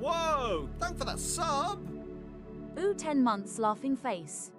Whoa! Thanks for that sub! Ooh, 10 months laughing face.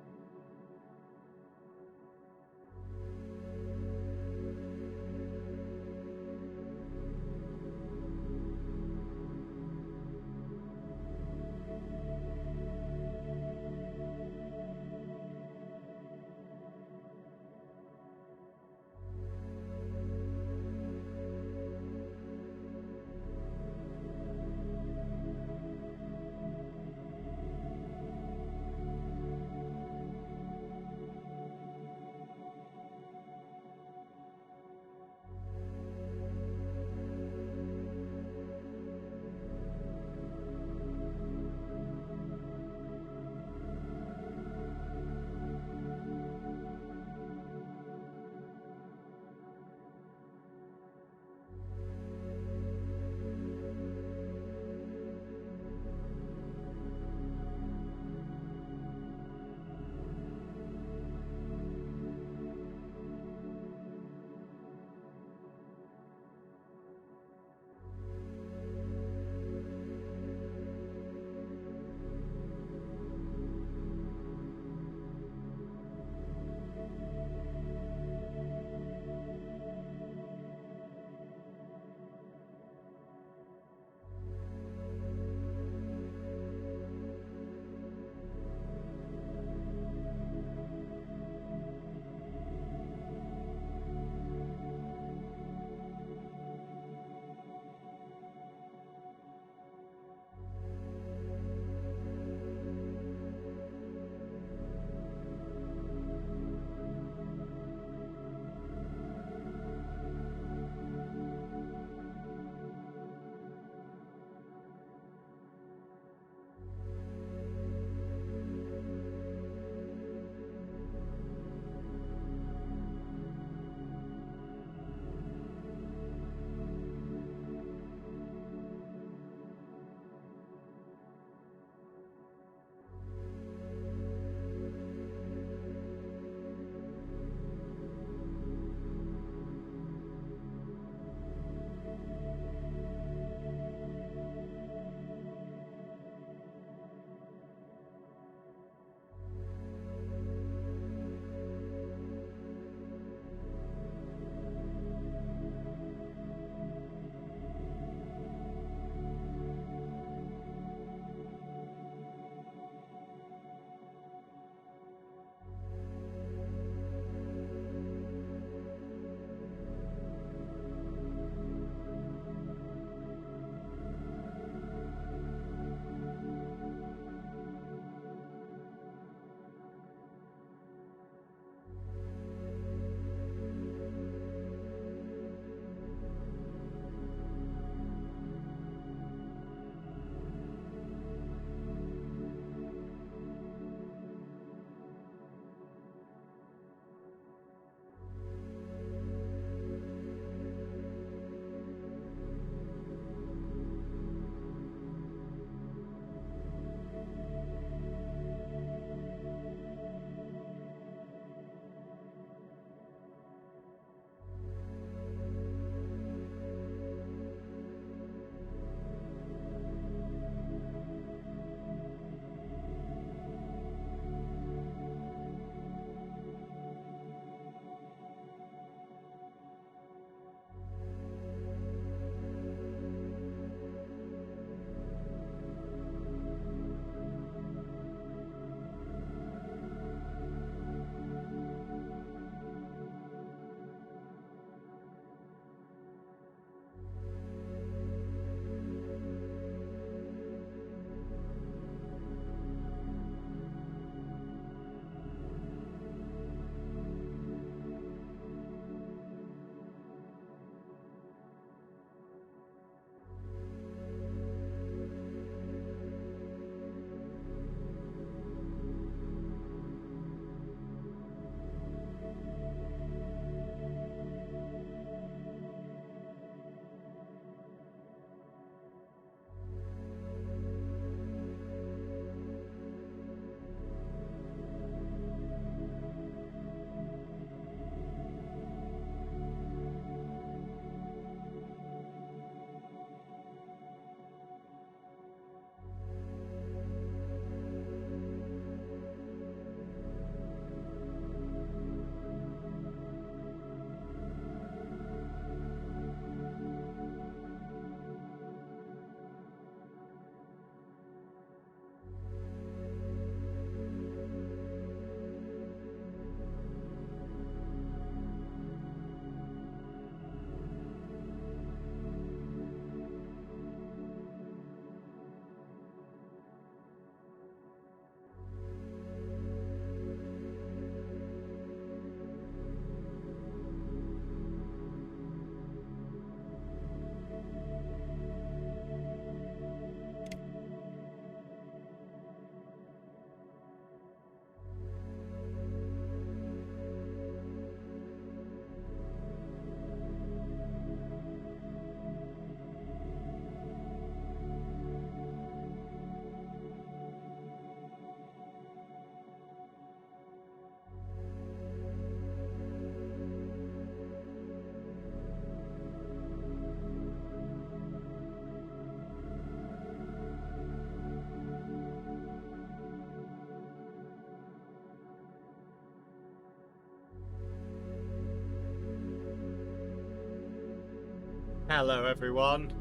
Hello everyone.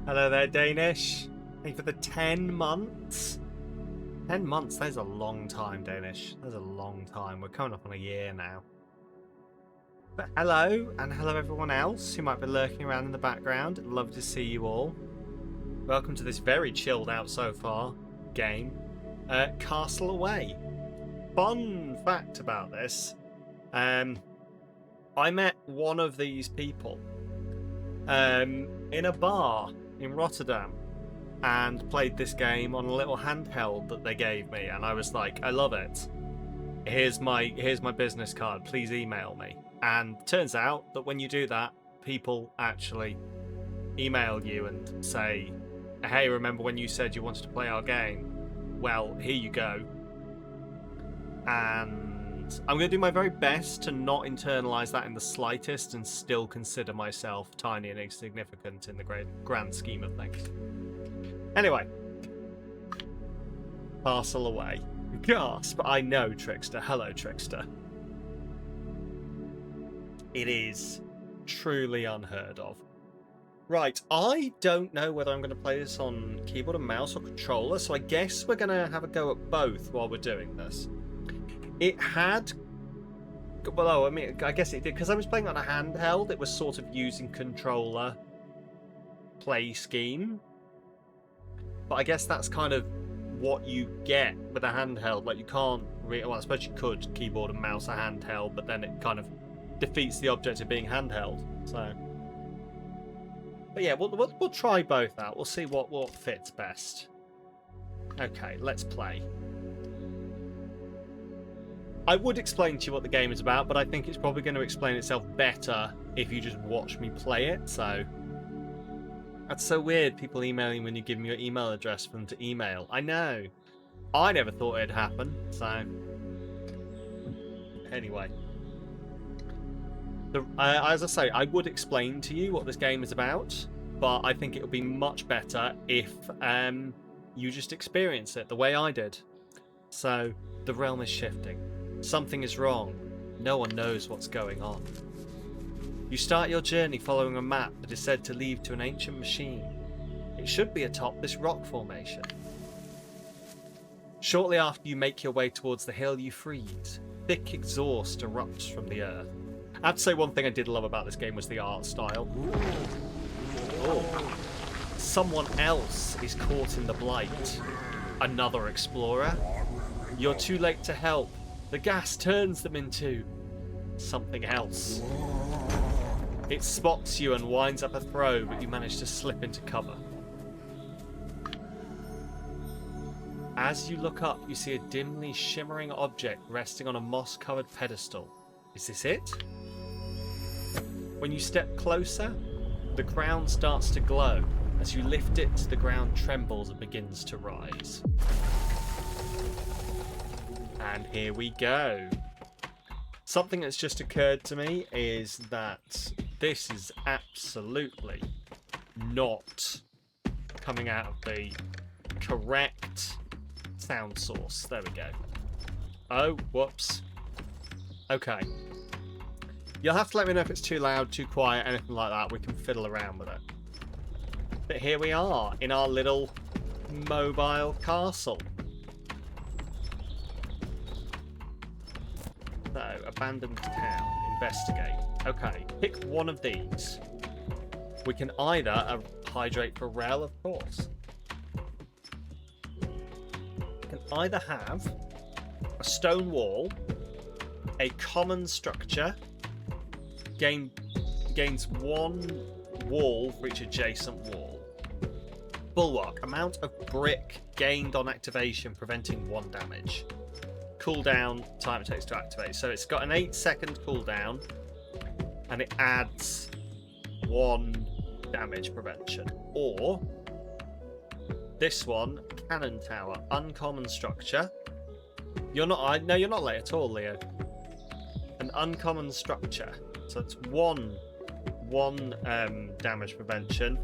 Hello there, Danish. Thank you for the 10 months. 10 months, that's a long time, Danish. That's a long time. We're coming up on a year now. But hello, and hello everyone else who might be lurking around in the background. Love to see you all. Welcome to this very chilled out so far game, Castle Away. Fun fact about this, I met one of these people in a bar in Rotterdam and played this game on a little handheld that they gave me, and I was like, I love it. Here's my business card, please email me. And turns out that when you do that, people actually email you and say, hey, remember when you said you wanted to play our game? Well, here you go. And I'm going to do my very best to not internalize that in the slightest and still consider myself tiny and insignificant in the grand scheme of things. Anyway. Castle Away. Gasp, I know, Trickster. Hello, Trickster. It is truly unheard of. Right, I don't know whether I'm going to play this on keyboard and mouse or controller, so I guess we're going to have a go at both while we're doing this. It had... Well, I mean, I guess it did, because I was playing on a handheld, it was sort of using controller play scheme. But I guess that's kind of what you get with a handheld. Like, you can't really... Well, I suppose you could keyboard and mouse a handheld, but then it kind of defeats the object of being handheld. So... But yeah, we'll try both out. We'll see what fits best. Okay, let's play. I would explain to you what the game is about, but I think it's probably going to explain itself better if you just watch me play it, so... That's so weird, people emailing when you give me your email address for them to email. I know. I never thought it'd happen, so... Anyway. As I say, I would explain to you what this game is about, but I think it would be much better if you just experience it the way I did. So, the realm is shifting. Something is wrong. No one knows what's going on. You start your journey following a map that is said to lead to an ancient machine. It should be atop this rock formation. Shortly after you make your way towards the hill, you freeze. Thick exhaust erupts from the earth. I have to say, one thing I did love about this game was the art style. Oh. Someone else is caught in the blight. Another explorer. You're too late to help. The gas turns them into something else. It spots you and winds up a throw, but you manage to slip into cover. As you look up, you see a dimly shimmering object resting on a moss-covered pedestal. Is this it? When you step closer, the ground starts to glow. As you lift it, the ground trembles and begins to rise. And here we go. Something that's just occurred to me is that this is absolutely not coming out of the correct sound source. There we go. Oh, whoops. Okay. You'll have to let me know if it's too loud, too quiet, anything like that. We can fiddle around with it. But here we are in our little mobile castle. So, abandoned town. Investigate. Okay, pick one of these. We can either hydrate for Rel, of course. We can either have a stone wall, a common structure, gains one wall for each adjacent wall. Bulwark, amount of brick gained on activation, preventing 1 damage. Cooldown, time it takes to activate. So it's got an 8-second cooldown, and it adds 1 damage prevention. Or this one, cannon tower, uncommon structure. You're not. No, you're not late at all, Leo. An uncommon structure. So it's one damage prevention,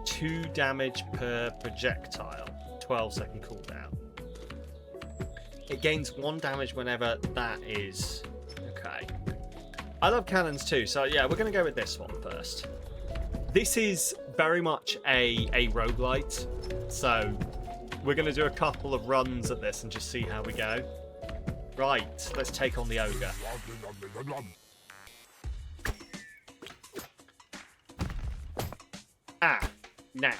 2 damage per projectile, 12-second cooldown. It gains 1 damage whenever that is... Okay. I love cannons too, so yeah, we're going to go with this one first. This is very much a roguelite, so we're going to do a couple of runs at this and just see how we go. Right, let's take on the ogre. Now,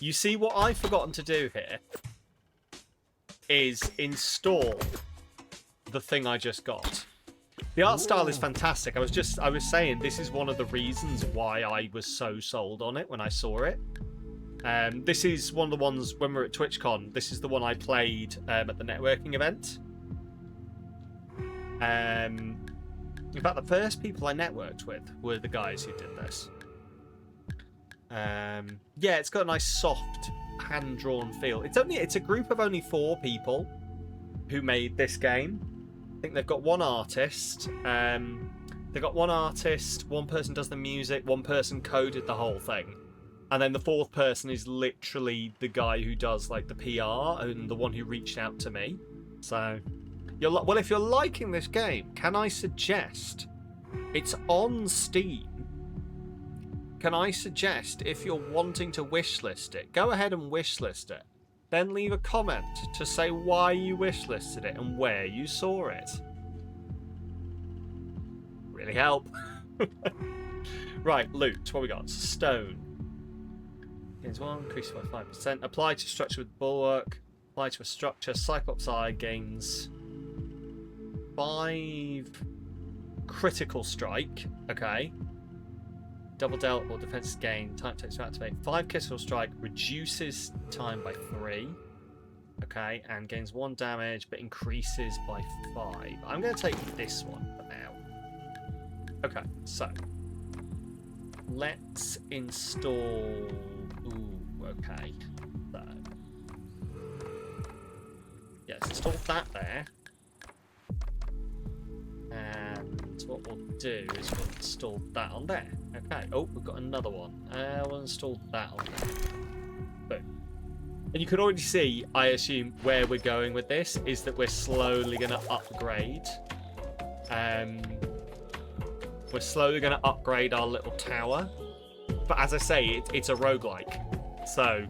you see what I've forgotten to do here is install the thing I just got. The art style is fantastic. I was saying this is one of the reasons why I was so sold on it when I saw it. This is one of the ones when we were at TwitchCon. This is the one I played at the networking event. In fact, the first people I networked with were the guys who did this. Yeah, it's got a nice soft hand-drawn feel. It's a group of only 4 people who made this game. I think they've got one artist. They've got one artist, one person does the music, one person coded the whole thing. And then the 4th person is literally the guy who does like the PR and the one who reached out to me. So, well, if you're liking this game, can I suggest it's on Steam? Can I suggest if you're wanting to wishlist it, go ahead and wishlist it. Then leave a comment to say why you wishlisted it and where you saw it. Really help. Right, loot. What we got? Stone. Gains 1, increases by 5%. Apply to structure with bulwark. Apply to a structure. Cyclops Eye gains 5 critical strike. Okay. Double dealt or defense gain. Time takes to activate. 5 critical strike reduces time by 3. Okay, and gains 1 damage, but increases by 5. I'm going to take this one for now. Okay, so let's install. Ooh, okay. So yeah, let's install that there. And what we'll do is we'll install that on there. Okay. Oh, we've got another one. We'll install that on there. Boom. And you can already see, I assume, where we're going with this is that we're slowly going to upgrade. We're slowly going to upgrade our little tower. But as I say, it's a roguelike. So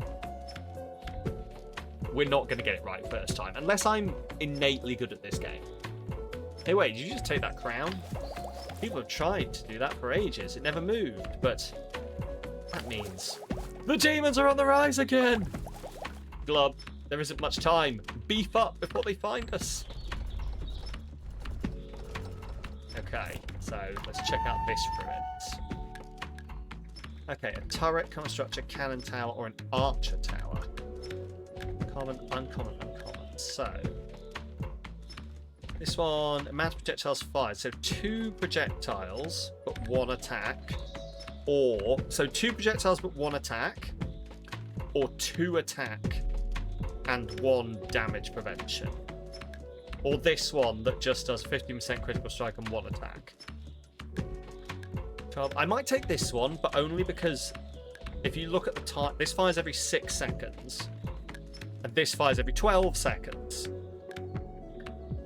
we're not going to get it right first time. Unless I'm innately good at this game. Hey, wait, did you just take that crown? People have tried to do that for ages. It never moved, but that means the demons are on the rise again! Glub, there isn't much time. Beef up before they find us. Okay, so let's check out this ruins. Okay, a turret, common structure, cannon tower, or an archer tower. Common, uncommon, uncommon. So this one, amount of projectiles fired. So 2 projectiles, but 1 attack. Or, so 2 projectiles, but 1 attack. Or 2 attack and 1 damage prevention. Or this one that just does 15% critical strike and 1 attack. 12. I might take this one, but only because if you look at the time, this fires every 6 seconds. And this fires every 12 seconds.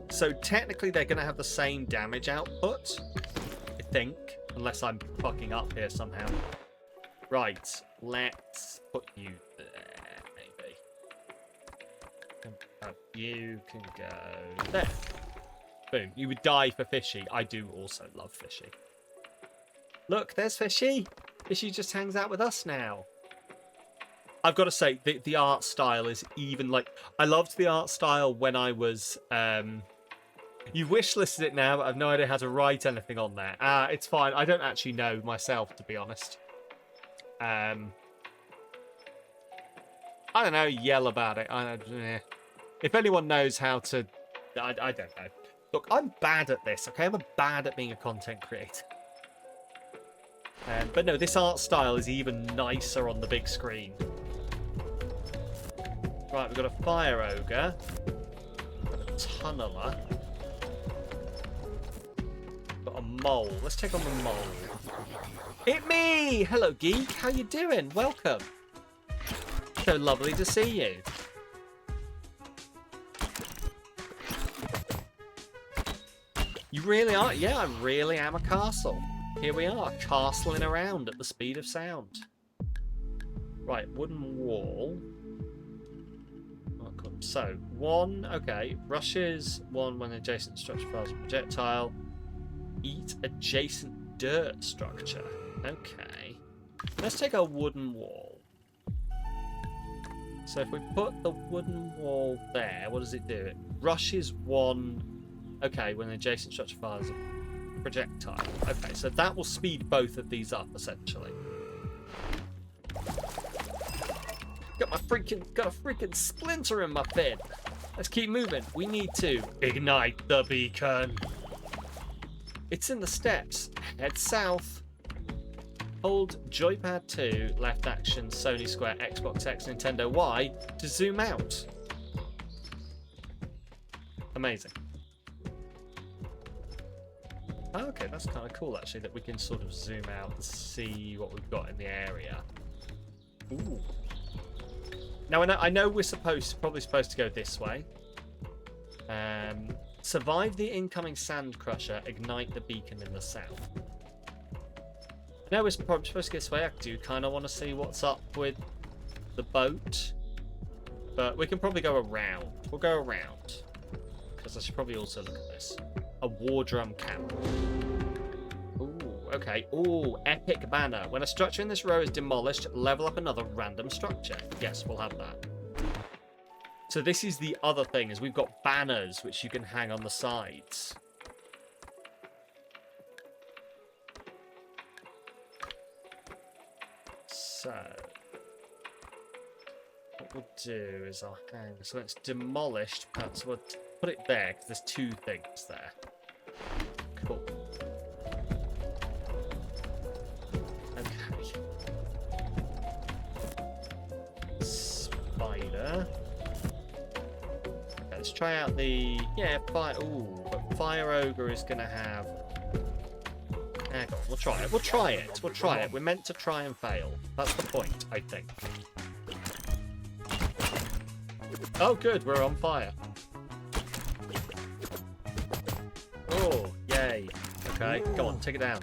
So technically they're going to have the same damage output, I think, unless I'm fucking up here somehow. Right, let's put you there, maybe. You can go there. Boom. You would die for Fishy. I do also love Fishy. Look, there's Fishy. Fishy just hangs out with us now. I've got to say, the art style is even like... I loved the art style when I was... You've wishlisted it now, but I've no idea how to write anything on there. It's fine. I don't actually know myself, to be honest. I don't know. Yell about it. If anyone knows how to... I don't know. Look, I'm bad at this, okay? I'm bad at being a content creator. But no, this art style is even nicer on the big screen. Right, we've got a fire ogre. We've got a tunneler. Got a mole. Let's take on the mole. It me! Hello, geek. How you doing? Welcome. So lovely to see you. You really are? Yeah, I really am a castle. here we are, castling around at the speed of sound. Right, wooden wall. Oh, cool. So, 1, okay, rushes 1 when adjacent structure fires a projectile. Eat adjacent dirt structure. Okay. Let's take our wooden wall. So if we put the wooden wall there, what does it do? It rushes 1, okay, when an adjacent structure fires a projectile. Okay, so that will speed both of these up, essentially. Got a freaking splinter in my fin. Let's keep moving. We need to ignite the beacon. It's in the steps. Head south. Hold joypad 2, left action, Sony Square, Xbox X, Nintendo Y to zoom out. Amazing. Okay, that's kind of cool actually, that we can sort of zoom out and see what we've got in the area. Ooh. Now I know we're probably supposed to go this way. Survive the incoming sand crusher, ignite the beacon in the south. I know we're probably supposed to go this way. I do kind of want to see what's up with the boat. But we can probably go around. We'll go around. Because I should probably also look at this. A war drum camp. Ooh, okay. Ooh, epic banner. When a structure in this row is demolished, level up another random structure. Yes, we'll have that. So this is the other thing, is we've got banners which you can hang on the sides. So what we'll do is I'll hang. So it's demolished. Perhaps we'll put it there because there's 2 things there. Cool. Okay. Spider. Okay, let's try out the fire. Ooh, but Fire Ogre is gonna have. Hang on, we'll try it. We'll try it. We'll try it. We're meant to try and fail. That's the point, I think. Oh, good. We're on fire. Oh, yay. Okay, go on. Take it down.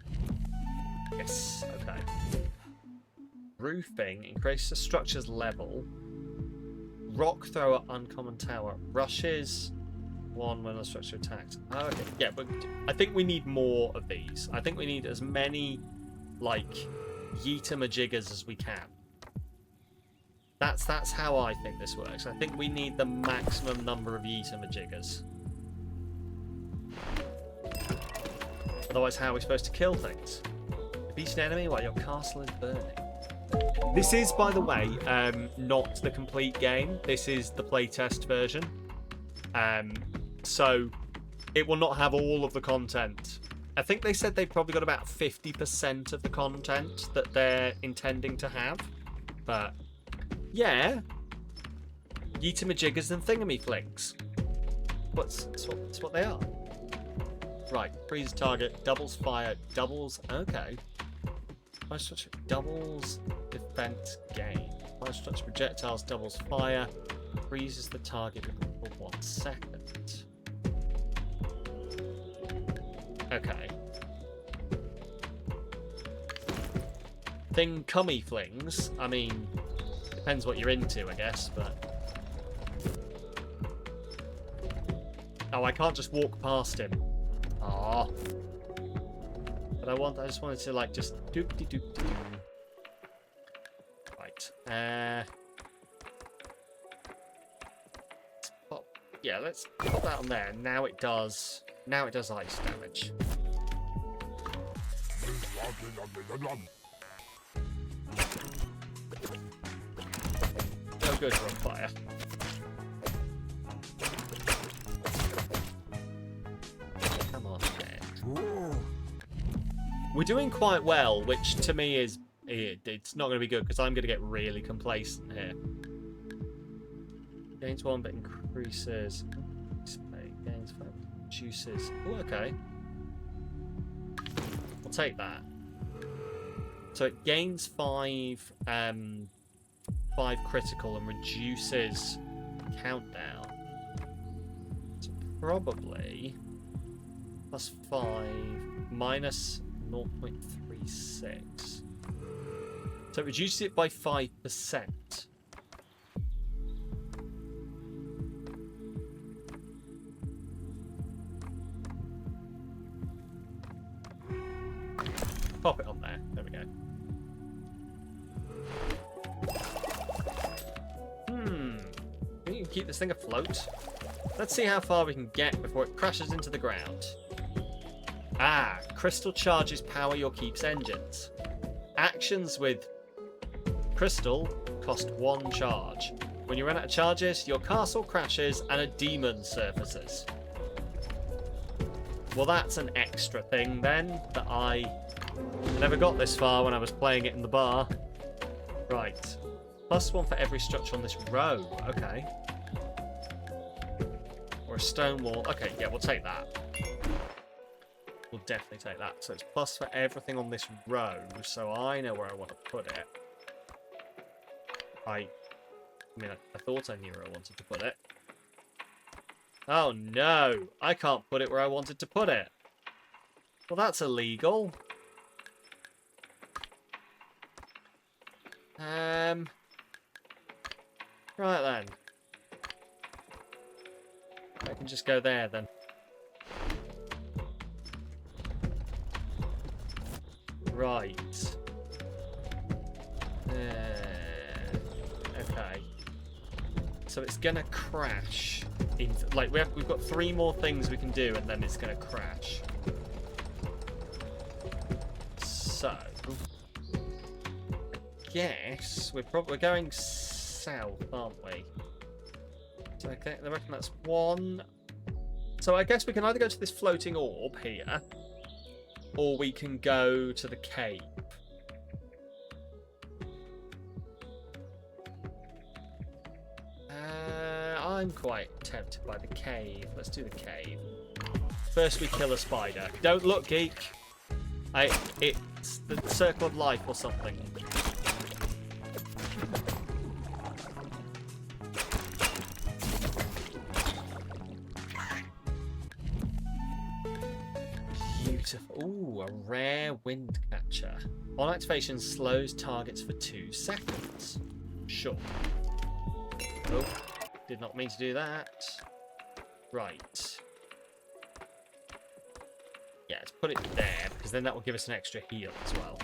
Yes. Okay. Roofing. Increases the structure's level. Rock thrower, uncommon tower. Rushes 1 when the structure attacks. Oh, okay. Yeah, but I think we need more of these. I think we need as many, like, yeeter-majiggers as we can. That's how I think this works. I think we need the maximum number of yeeter-majiggers. Otherwise, how are we supposed to kill things? Beat an enemy while your castle is burning. This is, by the way, not the complete game. This is the playtest version. So it will not have all of the content. I think they said they've probably got about 50% of the content that they're intending to have. But yeah, yeeter-majiggers and thingamyflings. That's what they are. Right, freeze target, doubles fire, doubles. Okay. Fire structure, doubles defense gain. Fire structure projectiles, doubles fire, freezes the target for 1 second. Okay. Cummy flings. I mean, depends what you're into, I guess, but. Oh, I can't just walk past him. Ah. But I just wanted to, like, just doop-de-doop-de-doo. Right. Yeah, let's put that on there. Now it does ice damage. Oh good, we're on fire. Come on, man. We're doing quite well, which to me is it's not going to be good because I'm going to get really complacent here. Gains 1 but increases. Gains 5, reduces. Oh, okay. I'll take that. So it gains 5 critical and reduces countdown. So probably +5, 0.36. So it reduces it by 5%. Pop it on there. There we go. We can keep this thing afloat. Let's see how far we can get before it crashes into the ground. Ah, crystal charges power your keep's engines. Actions with crystal cost 1 charge. When you run out of charges, your castle crashes and a demon surfaces. Well, that's an extra thing then that I never got this far when I was playing it in the bar. Right. +1 for every structure on this row. Okay. Or a stone wall. Okay, yeah, we'll take that. We'll definitely take that. So it's plus for everything on this row, so I know where I want to put it. I mean, I thought I knew where I wanted to put it. Oh no! I can't put it where I wanted to put it. Well, that's illegal. Right then. I can just go there then. Right. Okay. So it's gonna crash. Like we've got 3 more things we can do, and then it's gonna crash. So I guess we're going south, aren't we? So I reckon that's 1. So I guess we can either go to this floating orb here, or we can go to the cave. I'm quite tempted by the cave. Let's do the cave. First we kill a spider. Don't look, geek. It's the circle of life or something. Beautiful. Ooh, a rare wind catcher. On activation, slows targets for 2 seconds. Sure. Oh, did not mean to do that. Right. Yeah, let's put it there, because then that will give us an extra heal as well.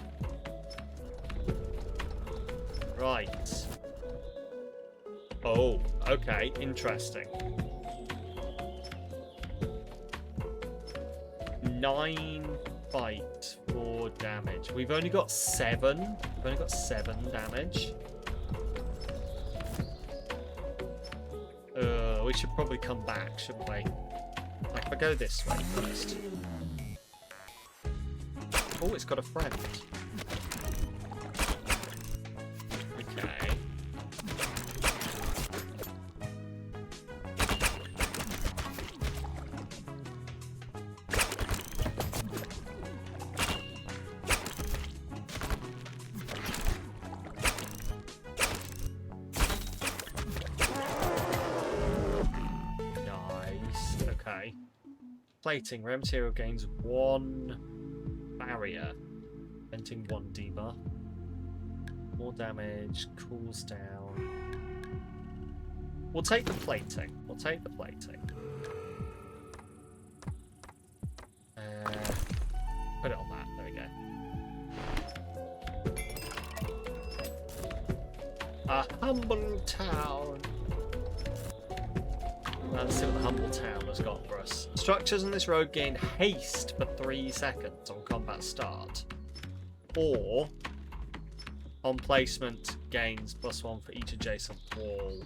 Right. Oh, okay, interesting. 9 fight, 4 damage. We've only got 7. We've only got 7 damage. We should probably come back, shouldn't we? Like, if I go this way first. Oh, it's got a friend. Okay. Nice. Okay. Plating. Rare material gains 1 barrier. Venting 1 debuff. More damage. Cools down. We'll take the plating. We'll take the plating. Put it on that. There we go. A humble town. Let's see what the humble town has got for us. Structures on this road gain haste for 3 seconds on combat start. Or, on placement, gains +1 for each adjacent wall.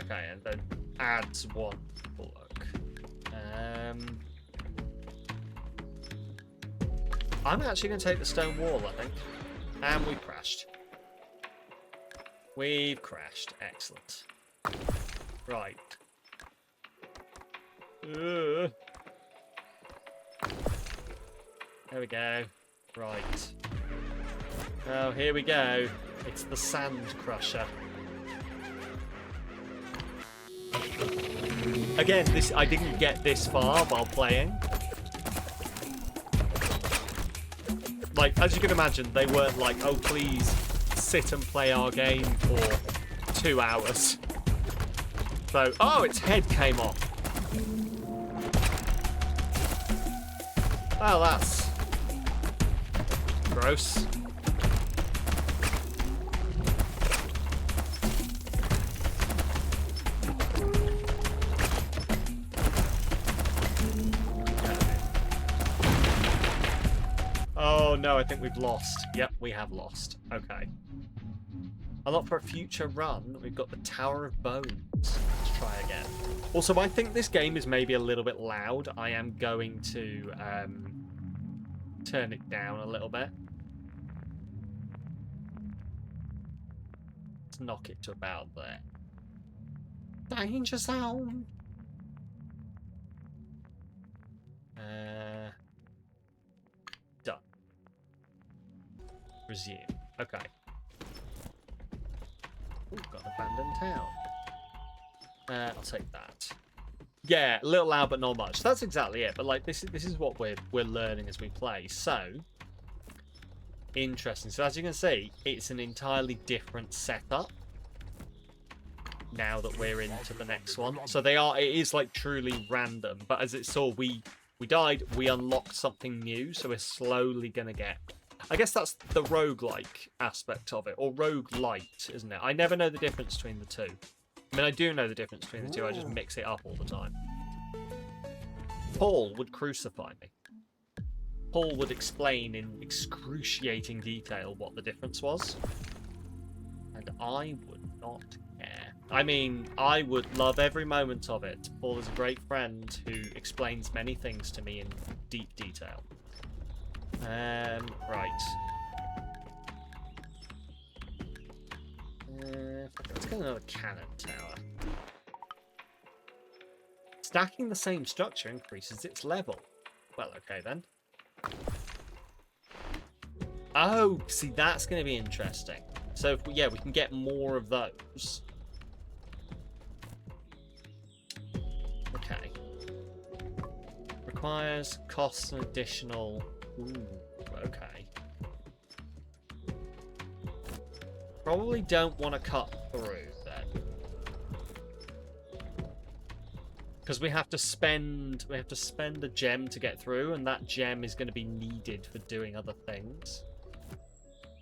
Okay, and then adds 1 bullock. I'm actually going to take the stone wall, I think. And we've crashed. We've crashed. Excellent. Right. There we go. Right. Oh, here we go. It's the sand crusher. Again, I didn't get this far while playing. like, as you can imagine, they weren't like, oh, please sit and play our game for 2 hours. So, oh, its head came off. Well, that's gross. Oh no, I think we've lost. Yep, we have lost. Okay. Unlock for a future run, we've got the Tower of Bones. Let's try again. Also, I think this game is maybe a little bit loud. I am going to turn it down a little bit. Let's knock it to about there. Danger zone. Done. Resume. Okay. Ooh, got an abandoned town. I'll take that. Yeah, a little loud, but not much. That's exactly it. But like, this is what we're learning as we play. So interesting. So as you can see, it's an entirely different setup now that we're into the next one. So it is like truly random. But as it saw, we died, we unlocked something new. So we're slowly gonna get. I guess that's the roguelike aspect of it, or roguelite, isn't it? I never know the difference between the two. I mean, I do know the difference between the two, I just mix it up all the time. Paul would crucify me. Paul would explain in excruciating detail what the difference was. And I would not care. I mean, I would love every moment of it. Paul is a great friend who explains many things to me in deep detail. Right. Let's get another cannon tower. Stacking the same structure increases its level. Well, okay then. Oh, see, that's going to be interesting. So, if we can get more of those. Okay. Requires costs an additional... Ooh, okay. Probably don't want to cut through then, because we have to spend a gem to get through, and that gem is going to be needed for doing other things.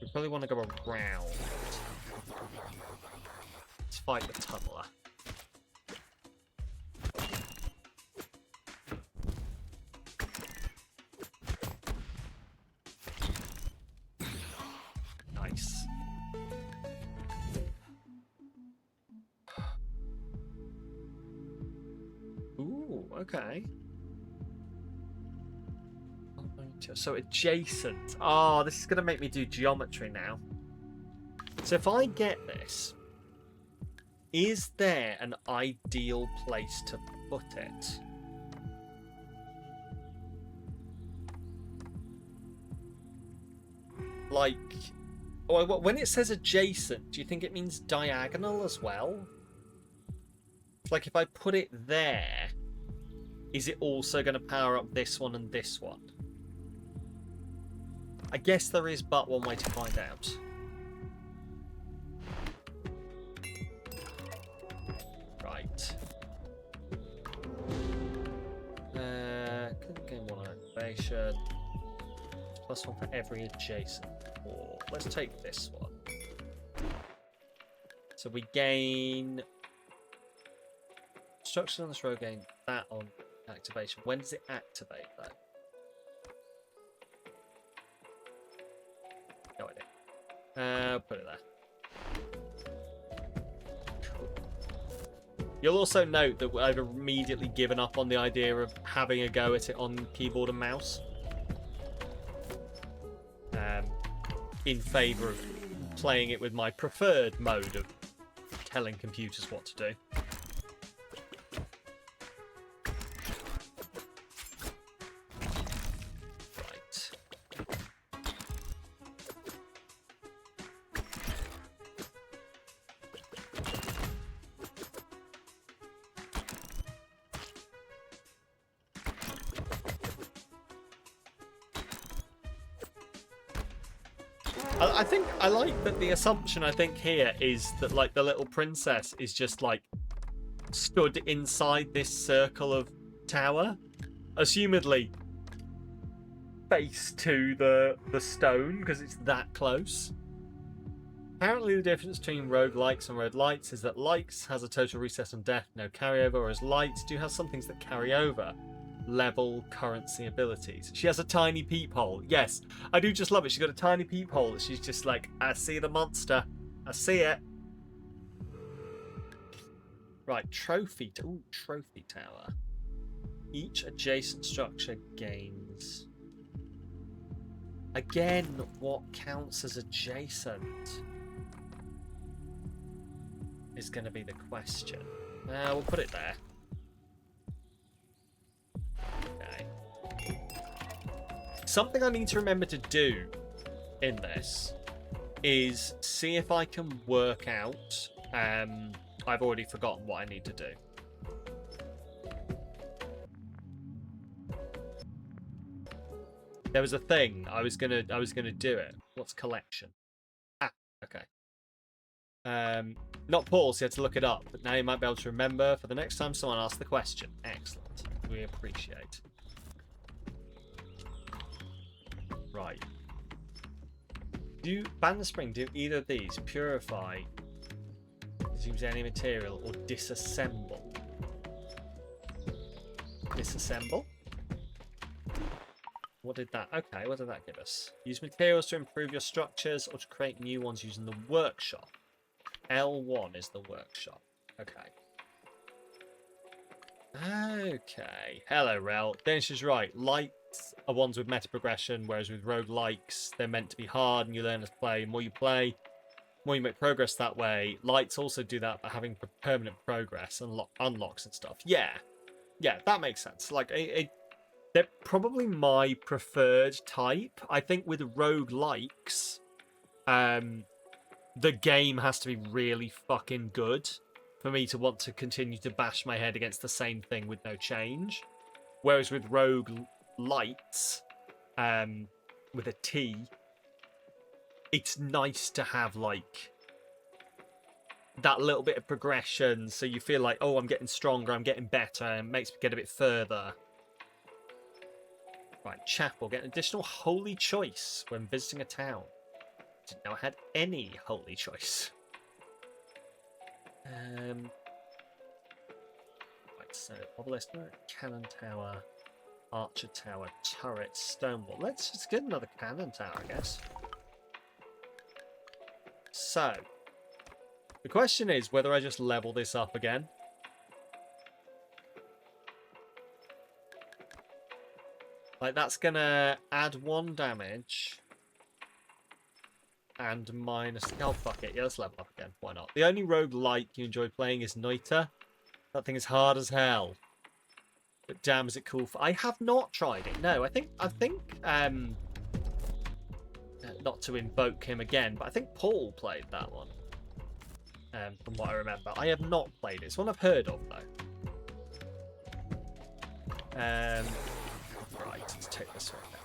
We probably want to go around. Let's fight the tunneler. Nice. Ooh, okay. So adjacent. Oh, this is going to make me do geometry now. So if I get this, is there an ideal place to put it? Like, when it says adjacent, do you think it means diagonal as well? Like, if I put it there, is it also going to power up this one and this one? I guess there is but one way to find out. Right. Couldn't gain one activation. Plus one for every adjacent. Or let's take this one. So we gain structures on this row, gain that on activation. When does it activate though? No idea. Put it there. Cool. You'll also note that I've immediately given up on the idea of having a go at it on keyboard and mouse. In favour of playing it with my preferred mode of telling computers what to do. Right. I think I like that the assumption I think here is that like the little princess is just like stood inside this circle of tower, assumedly face to the stone because it's that close. Apparently the difference between roguelikes and roguelites is that likes has a total reset on death, no carryover, whereas lights do have some things that carry over. Level, currency, abilities. She has a tiny peephole. Yes, I do just love it. She's got a tiny peephole. She's just like, I see the monster. I see it. Right, trophy. Ooh, trophy tower. Each adjacent structure gains. Again, what counts as adjacent is going to be the question. We'll put it there. Okay. Something I need to remember to do in this is see if I can work out. I've already forgotten what I need to do. There was a thing I was gonna do it. What's collection? Ah, okay. Not Paul, so you had to look it up, but now you might be able to remember for the next time someone asks the question. Excellent. We appreciate. Right. Do ban the spring, do either of these purify, consumes any material, or disassemble? Disassemble? What did that? Okay, what did that give us? Use materials to improve your structures or to create new ones using the workshop. L1 is the workshop. Okay. Okay. Hello, Rel. Dennis is right. Lights are ones with meta progression, whereas with roguelikes, they're meant to be hard and you learn as play. The more you play, the more you make progress that way. Lights also do that by having permanent progress and unlocks and stuff. Yeah. Yeah, that makes sense. Like, they're probably my preferred type. I think with roguelikes, the game has to be really fucking good for me to want to continue to bash my head against the same thing with no change. Whereas with roguelites, with a T, it's nice to have like that little bit of progression so you feel like, oh, I'm getting stronger, I'm getting better, and it makes me get a bit further. Right, chapel. Get an additional holy choice when visiting a town. Didn't know I had any holy choice. Right, so obelisk, cannon tower, archer tower, turret, stone wall. Let's just get another cannon tower, I guess. So, the question is whether I just level this up again. Like, that's gonna add 1 damage. And minus... Oh, fuck it. Yeah, let's level up again. Why not? The only roguelike you enjoy playing is Noita. That thing is hard as hell. But damn, is it cool. I have not tried it. No, I think... not to invoke him again, but I think Paul played that one. From what I remember. I have not played it. It's one I've heard of, though. Right, let's take this one now.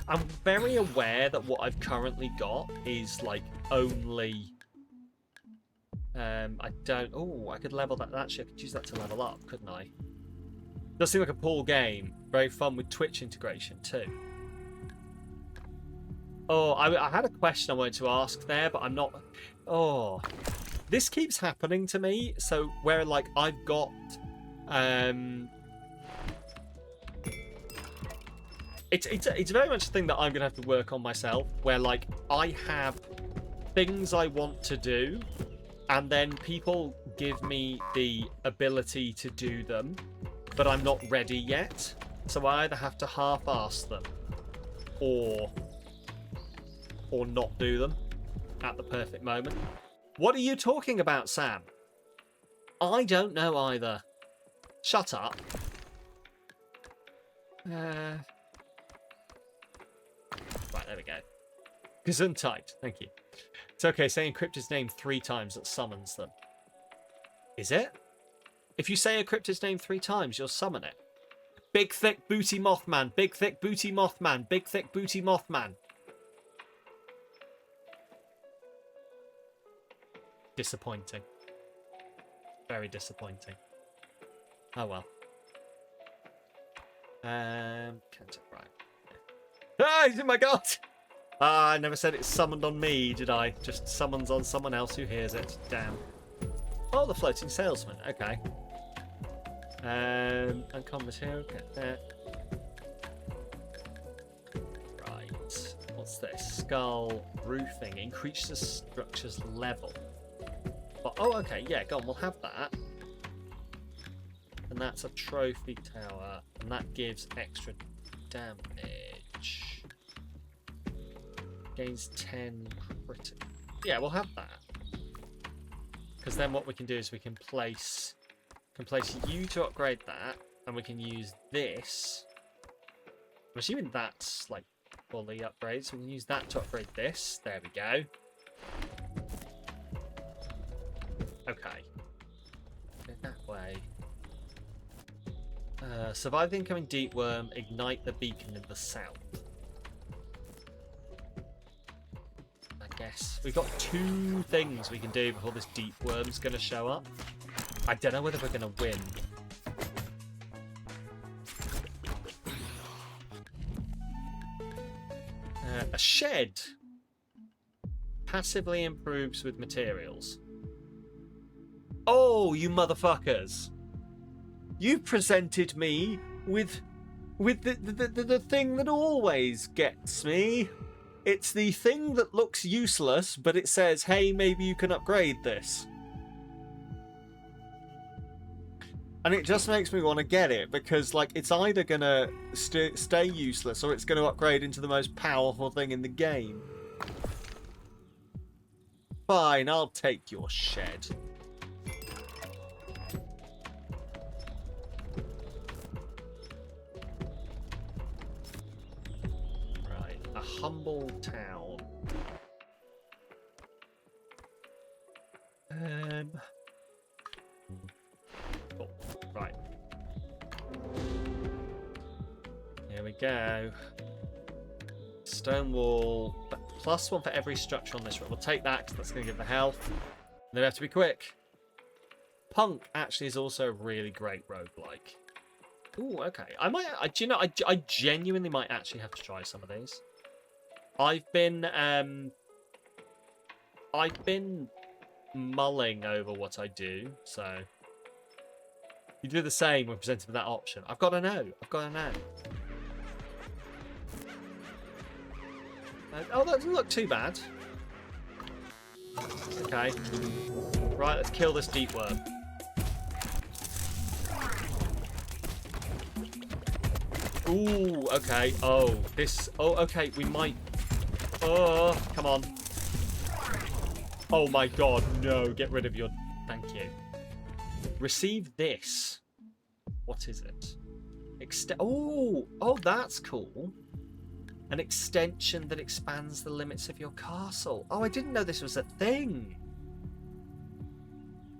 I'm very aware that what I've currently got is like only I don't... Oh, I could level that. Actually, I could use that to level up, couldn't I? Does seem like a pool game. Very fun with Twitch integration too. Oh, I had a question I wanted to ask there, but I'm not... Oh, this keeps happening to me. So where like I've got It's very much a thing that I'm gonna have to work on myself, where like I have things I want to do, and then people give me the ability to do them, but I'm not ready yet. So I either have to half-ass them, or not do them at the perfect moment. What are you talking about, Sam? I don't know either. Shut up. Right, there we go. Gesundheit, thank you. It's okay, say a cryptid's name 3 times, that summons them. Is it? If you say a cryptid's name 3 times, you'll summon it. Big thick booty Mothman. Big thick booty Mothman. Big thick booty Mothman. Disappointing. Very disappointing. Oh well. Right. Ah, he's in my gut! Ah, I never said it summoned on me, did I? Just summons on someone else who hears it. Damn. Oh, the floating salesman. Okay. Uncommon material. Get that. Right. What's this? Skull roofing. Increases the structure's level. But, oh, okay. Yeah, go on. We'll have that. And that's a trophy tower. And that gives extra damage. Gains 10 critical. Yeah, we'll have that. Because then what we can do is we can place you to upgrade that, and we can use this. I'm assuming that's like fully upgraded, so we can use that to upgrade this. There we go. Okay. Go that way. Survive the incoming deep worm, ignite the beacon in the south. I guess we've got 2 things we can do before this deep worm's going to show up. I don't know whether we're going to win. A shed passively improves with materials. Oh, you motherfuckers! You presented me with the thing that always gets me. It's the thing that looks useless, but it says, hey, maybe you can upgrade this. And it just makes me want to get it, because like it's either going to stay useless or it's going to upgrade into the most powerful thing in the game. Fine, I'll take your shed. Humble town. Cool. Right. Here we go. Stone wall. +1 for every structure on this road. We'll take that because that's going to give the health. And then we have to be quick. Punk actually is also a really great roguelike. Ooh, okay. Do you know, I genuinely might actually have to try some of these. I've been mulling over what I do, so you do the same when presented with that option. I've got to know. Oh, that doesn't look too bad. Okay. Right, let's kill this deep worm. Ooh, okay. Oh, okay, we might... Oh, come on. Oh my god, no. Get rid of your... Thank you. Receive this. What is it? Oh, that's cool. An extension that expands the limits of your castle. Oh, I didn't know this was a thing.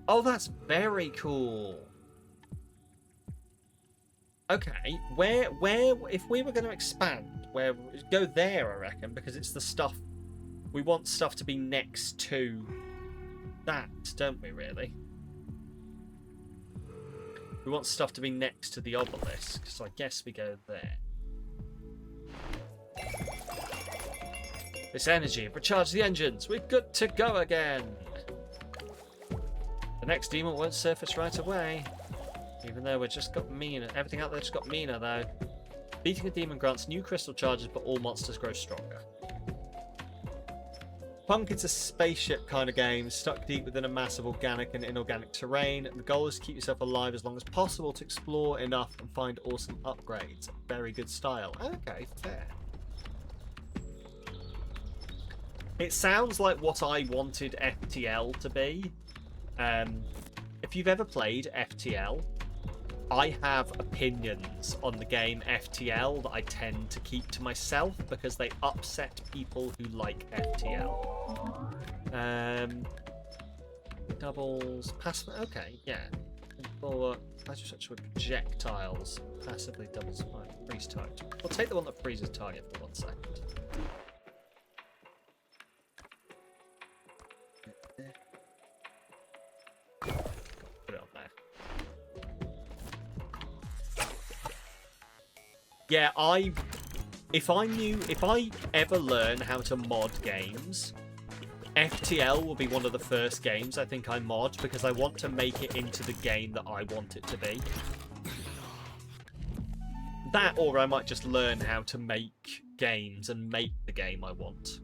Oh, that's very cool. Okay, where if we were going to expand, go there, I reckon, because it's the stuff we want stuff to be next to that, don't we? Really, we want stuff to be next to the obelisk, so I guess we go there. This energy, recharge the engines. We're good to go again. The next demon won't surface right away. Even though we've just got meaner. Everything out there just got meaner, though. Beating a demon grants new crystal charges, but all monsters grow stronger. Punk is a spaceship kind of game, stuck deep within a massive organic and inorganic terrain. The goal is to keep yourself alive as long as possible to explore enough and find awesome upgrades. Very good style. Okay, fair. It sounds like what I wanted FTL to be. If you've ever played FTL, I have opinions on the game FTL that I tend to keep to myself because they upset people who like FTL. Doubles, pass. Okay, yeah. Or magic such with projectiles passively doubles my freeze target. I'll take the one that freezes target for 1 second. Put it on there. Yeah, if I ever learn how to mod games, FTL will be one of the first games I think I mod, because I want to make it into the game that I want it to be. That, or I might just learn how to make games and make the game I want.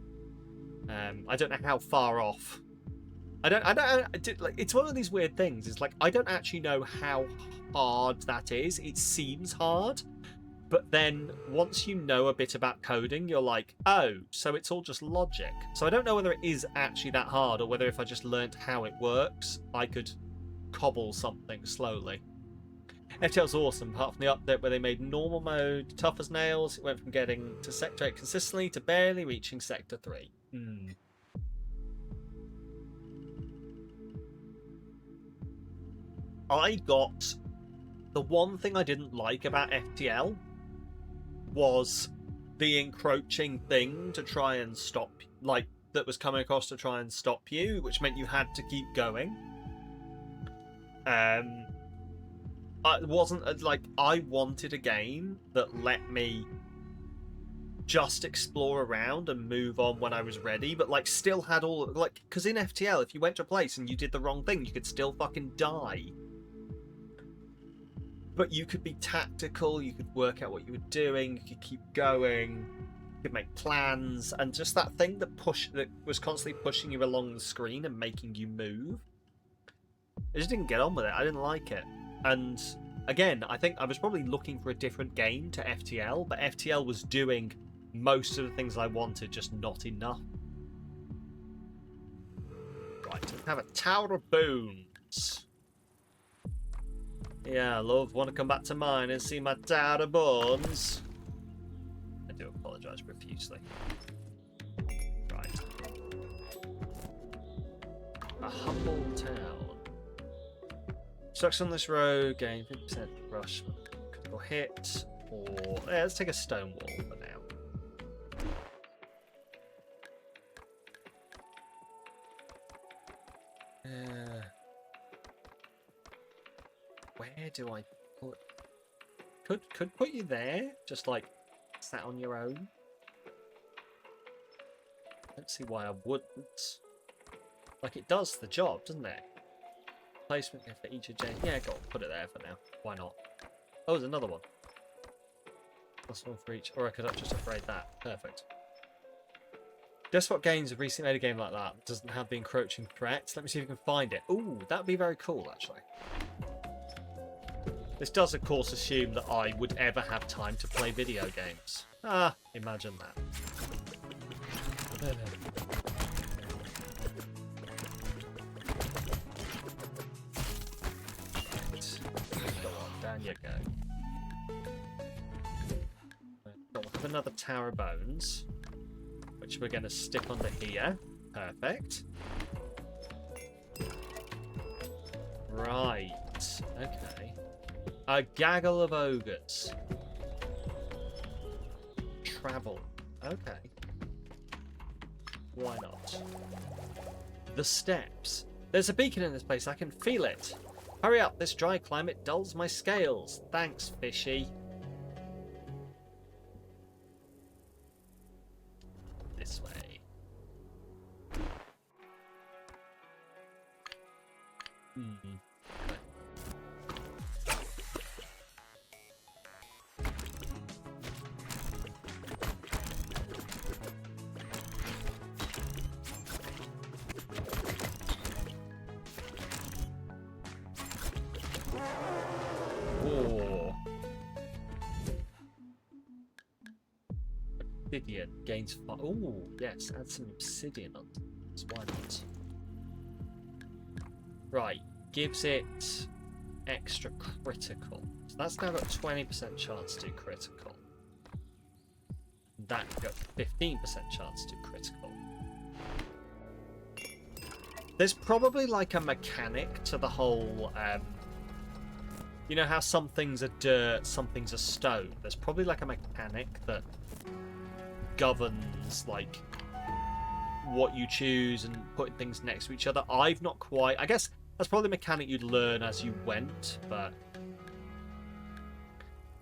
I don't know how far off. It's one of these weird things. It's like, I don't actually know how hard that is. It seems hard. But then, once you know a bit about coding, you're like, oh, so it's all just logic. So I don't know whether it is actually that hard, or whether if I just learnt how it works, I could cobble something slowly. FTL's awesome, apart from the update where they made normal mode tough as nails. It went from getting to Sector 8 consistently to barely reaching Sector 3. I got... The one thing I didn't like about FTL was the encroaching thing to try and stop, like, that was coming across to try and stop you, which meant you had to keep going. It wasn't like I wanted a game that let me just explore around and move on when I was ready, but like still had all, like, because in FTL, if you went to a place and you did the wrong thing, you could still fucking die. But you could be tactical, you could work out what you were doing, you could keep going, you could make plans, and just that thing that was constantly pushing you along the screen and making you move. I just didn't get on with it. I didn't like it. And again, I think I was probably looking for a different game to FTL, but FTL was doing most of the things I wanted, just not enough. Right, we have a Tower of Bones. Yeah, love, want to come back to mine and see my Tower of Bones? I do apologise profusely. Right. A humble town. Structure on this road, gain 50% rush, critical hit, or... Yeah, let's take a stone wall for now. Where do I put... Could put you there, just like sat on your own. I don't see why I wouldn't. Like, it does the job, doesn't it? Placement for each of Jane. Yeah, go on, put it there for now. Why not? Oh, there's another one. Plus one for each. Or I could just upgrade that. Perfect. Guess what games have recently made a game like that? Doesn't have the encroaching threats. Let me see if we can find it. Ooh, that'd be very cool, actually. This does, of course, assume that I would ever have time to play video games. Ah, imagine that. Go on, down you go. We'll have another Tower of Bones, which we're going to stick onto here. Perfect. Right. Okay. A gaggle of ogres. Travel. Okay. Why not? The steps. There's a beacon in this place. I can feel it. Hurry up. This dry climate dulls my scales. Thanks, fishy. This way. Obsidian gains 5. Oh, yes, add some obsidian on this. Why not? Right, gives it extra critical. So that's now got 20% chance to do critical. That got 15% chance to do critical. There's probably like a mechanic to the whole You know how some things are dirt, some things are stone? There's probably like a mechanic that governs like what you choose and putting things next to each other. I've not quite... I guess that's probably a mechanic you'd learn as you went, but...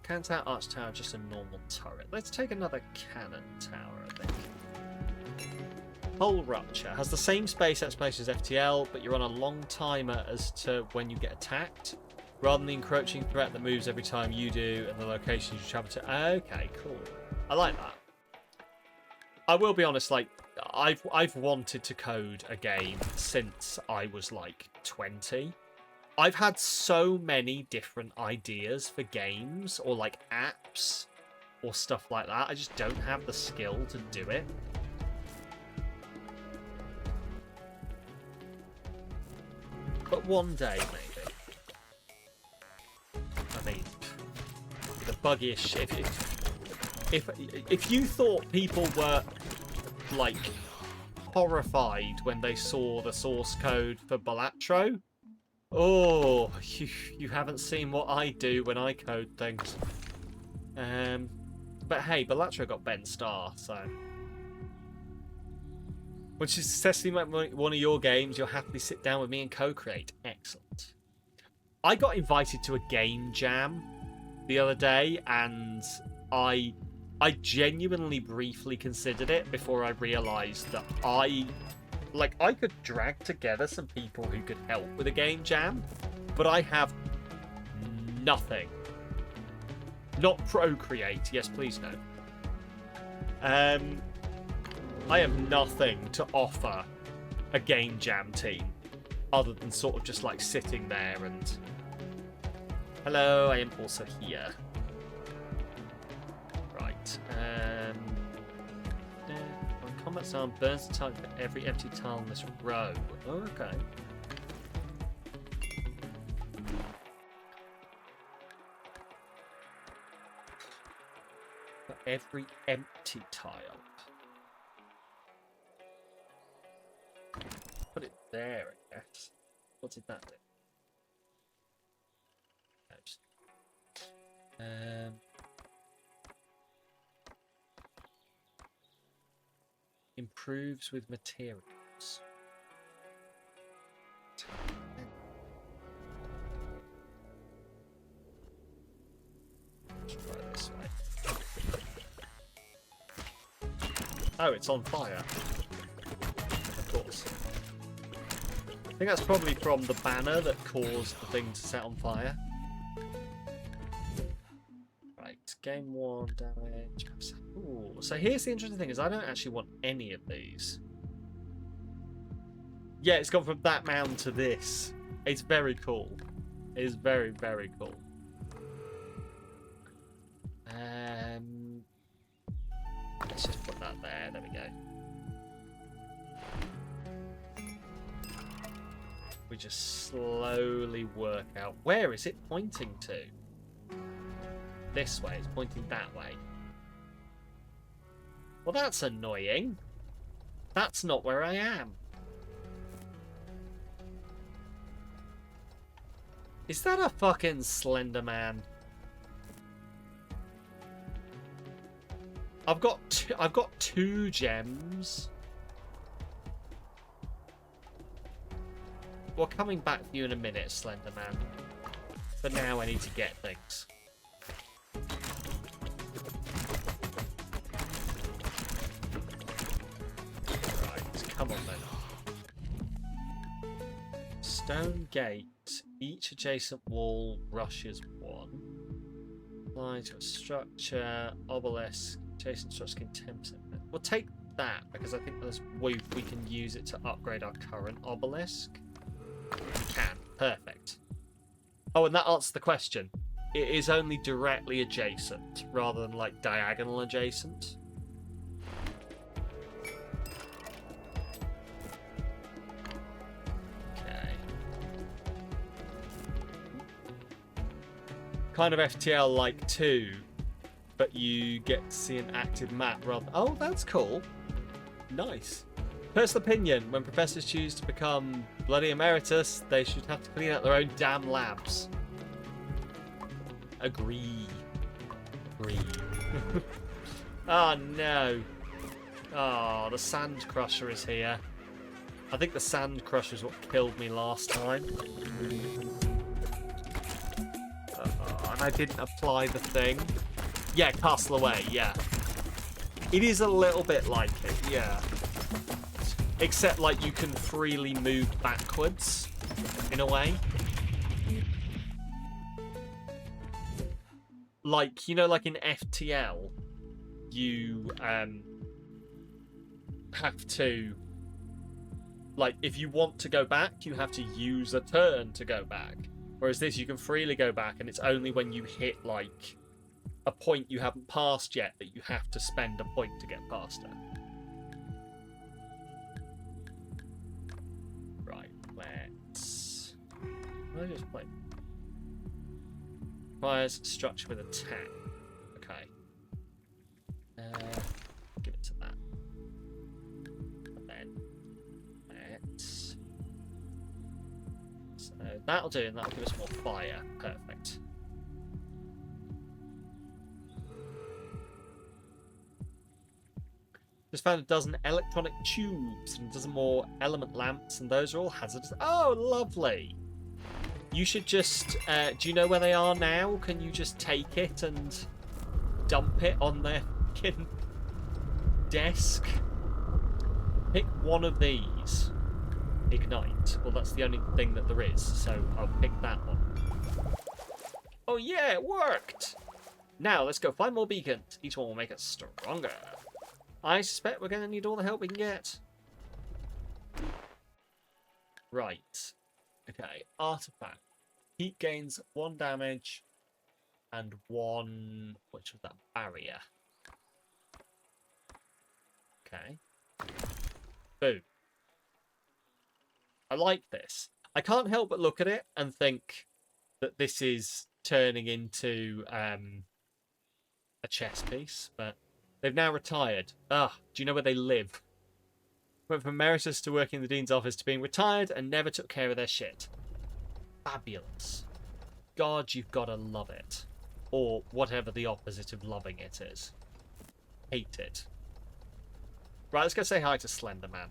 Cannon Tower, Arch Tower, just a normal turret. Let's take another Cannon Tower, I think. Hull Rupture. Has the same space exploration as FTL, but you're on a long timer as to when you get attacked, rather than the encroaching threat that moves every time you do and the locations you travel to. Okay, cool. I like that. I will be honest, like, I've wanted to code a game since I was like 20. I've had so many different ideas for games or like apps or stuff like that. I just don't have the skill to do it. But one day, maybe. I mean, the buggiest shit. If you thought people were like horrified when they saw the source code for Balatro, oh, you haven't seen what I do when I code things. But hey, Balatro got Ben Starr, so once you successfully make one of your games, you'll happily sit down with me and co-create. Excellent. I got invited to a game jam the other day, and I genuinely briefly considered it before I realised that I could drag together some people who could help with a game jam, but I have nothing. Not Procreate. Yes, please no. I have nothing to offer a game jam team other than sort of just like sitting there and hello, I am also here. Right. On combat style, burns the target for every empty tile in this row. Oh, okay. For every empty tile. Put it there, I guess. What did that do? Improves with materials. Let's try this way. Oh, it's on fire. Of course. I think that's probably from the banner that caused the thing to set on fire. Right, game 1 damage. Ooh, so here's the interesting thing: is I don't actually want any of these. Yeah, it's gone from that mound to this. It's very cool. It's very, very cool. Let's just put that there. There we go. We just slowly work out. Where is it pointing to? This way. It's pointing that way. Well, that's annoying. That's not where I am. Is that a fucking Slender Man? I've got two gems. We're coming back to you in a minute, Slender Man. For now, I need to get things. Right, come on then. Stone gate. Each adjacent wall rushes one. Line to a structure. Obelisk. Adjacent structure can 10%. We'll take that because I think there's we can use it to upgrade our current obelisk. We can. Perfect. Oh, and that answers the question. It is only directly adjacent rather than like diagonal adjacent. Okay. Kind of FTL like 2, but you get to see an active map rather. Oh, that's cool. Nice. Personal opinion, when professors choose to become bloody emeritus, they should have to clean out their own damn labs. Agree. Agree. Oh no. Oh, the Sand Crusher is here. I think the Sand Crusher is what killed me last time. And I didn't apply the thing. Yeah, castle away, yeah. It is a little bit like it, yeah. Except, like, you can freely move backwards, in a way. Like, you know, like in FTL, you have to... Like, if you want to go back, you have to use a turn to go back. Whereas this, you can freely go back, and it's only when you hit, like, a point you haven't passed yet that you have to spend a point to get past it. Right, let's... I just play... Requires structure with attack. Okay. Give it to that. And then... Let's... So that'll do, and that'll give us more fire. Perfect. Just found a dozen electronic tubes and a dozen more element lamps, and those are all hazardous. Oh, lovely! You should just... do you know where they are now? Can you just take it and dump it on their fucking desk? Pick one of these. Ignite. Well, that's the only thing that there is, so I'll pick that one. Oh yeah, it worked! Now, let's go find more beacons. Each one will make us stronger. I suspect we're going to need all the help we can get. Right. Okay, artifact. Heat gains 1 damage and 1... Which was that? Barrier. Okay. Boom. I like this. I can't help but look at it and think that this is turning into a chess piece, but they've now retired. Do you know where they live? Went from emeritus to working in the dean's office to being retired and never took care of their shit. Fabulous. God, you've got to love it. Or whatever the opposite of loving it is. Hate it. Right, let's go say hi to Slender Man.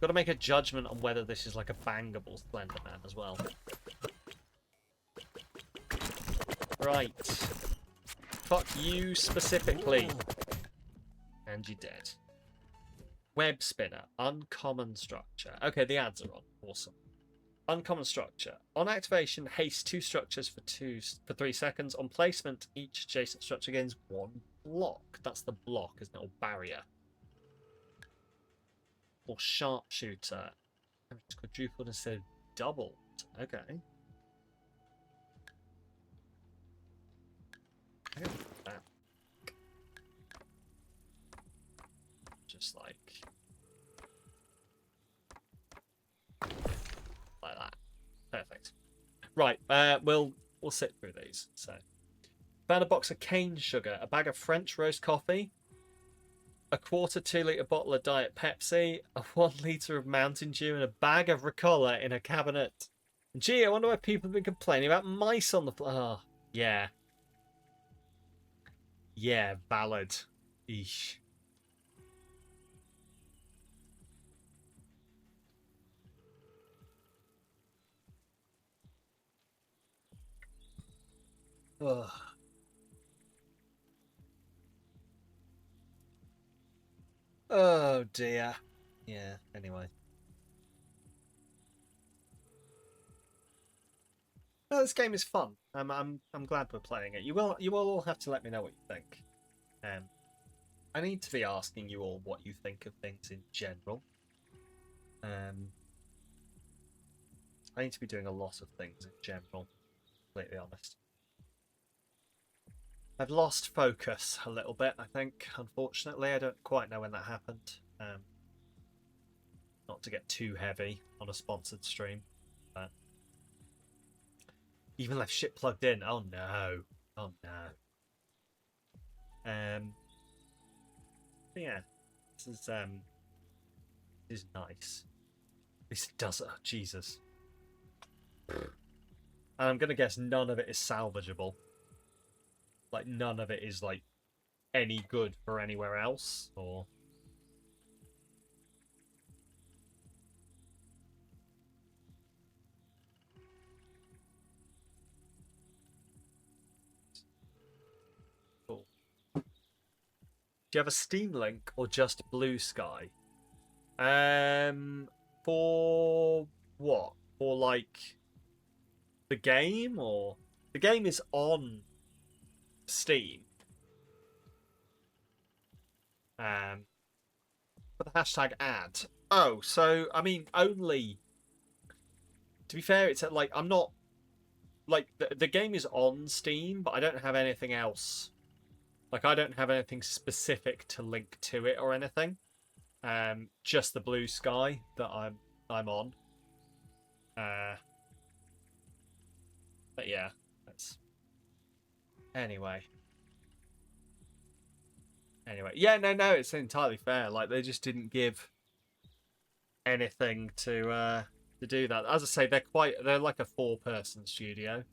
Got to make a judgment on whether this is like a bangable Slender Man as well. Right. Fuck you specifically. And you're dead. Web spinner. Uncommon structure. Okay, the ads are on. Awesome. Uncommon structure. On activation, haste 2 structures for 3 seconds. On placement, each adjacent structure gains 1 block. That's the block, isn't it? Or barrier. Or sharpshooter. It's quadrupled instead of doubled. Okay. That. Just like that. Perfect. Right, we'll sit through these. So, found a box of cane sugar, a bag of French roast coffee, a 1/4 2-litre bottle of Diet Pepsi, a 1 litre of Mountain Dew, and a bag of Ricola in a cabinet. Gee, I wonder why people have been complaining about mice on the floor. Oh, yeah. Yeah, valid. Eesh. Ugh. Oh dear. Yeah, anyway. Well, this game is fun. I'm glad we're playing it. You will all have to let me know what you think. I need to be asking you all what you think of things in general. I need to be doing a lot of things in general, completely honest. I've lost focus a little bit, I think, unfortunately. I don't quite know when that happened. Not to get too heavy on a sponsored stream, but even left shit plugged in. Oh no. Oh no. Yeah. This is nice. This does. Oh, Jesus. And I'm gonna guess none of it is salvageable. Like, none of it is, like, any good for anywhere else, or... Cool. Do you have a Steam link or just Blue Sky? For what? For, like, the game, or... The game is on Steam. For the hashtag ad. Oh, so, I mean, only... To be fair, it's like, I'm not... Like, the game is on Steam, but I don't have anything else. Like, I don't have anything specific to link to it or anything. Just the Blue Sky that I'm on. But yeah, that's... Anyway, yeah, no, it's entirely fair. Like, they just didn't give anything to do that. As I say, they're like a 4-person studio,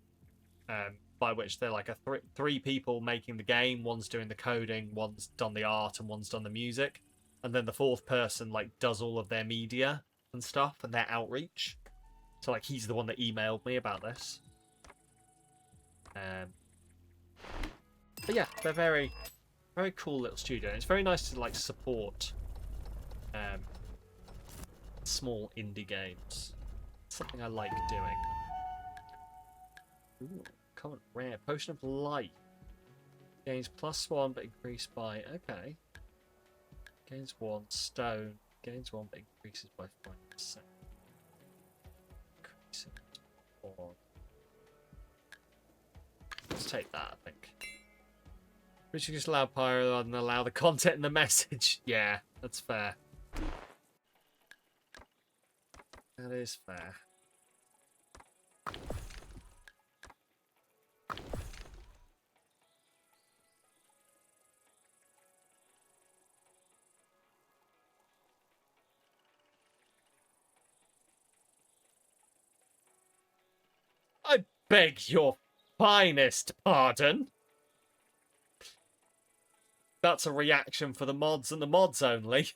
by which they're like a three people making the game. One's doing the coding, one's done the art, and one's done the music, and then the 4th person like does all of their media and stuff and their outreach. So like, he's the one that emailed me about this. But yeah, they're very, very cool little studio. It's very nice to like support small indie games. It's something I like doing. Ooh, common rare potion of life. Gains +1 but increased by... Okay. Gains 1 stone. Gains 1 but increases by 5%. Increasing 4. Let's take that, I think. We should just allow pyro rather than allow the content in the message. Yeah, that's fair. That is fair. I beg your finest pardon. That's a reaction for the mods and the mods only.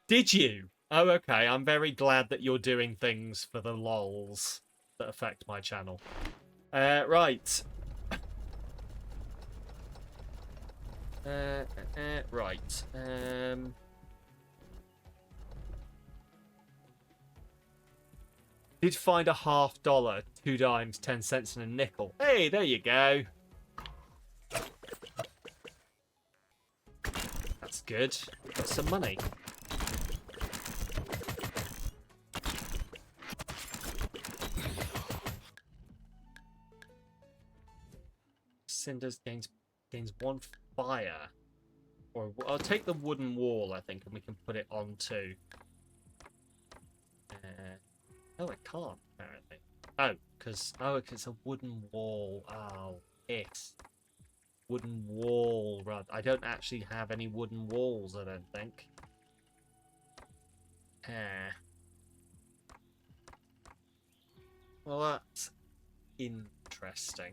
Did you? Oh, okay. I'm very glad that you're doing things for the lols that affect my channel. Right. Right. Did find a $50, 2 dimes, 10 cents, and a nickel. Hey, there you go. That's good. Got some money. Cinders gains 1 fire. Or I'll take the wooden wall, I think, and we can put it on too. Oh, it can't, apparently. Oh, because it's a wooden wall. Oh, it's wooden wall. Right. I don't actually have any wooden walls, I don't think. Well, that's interesting.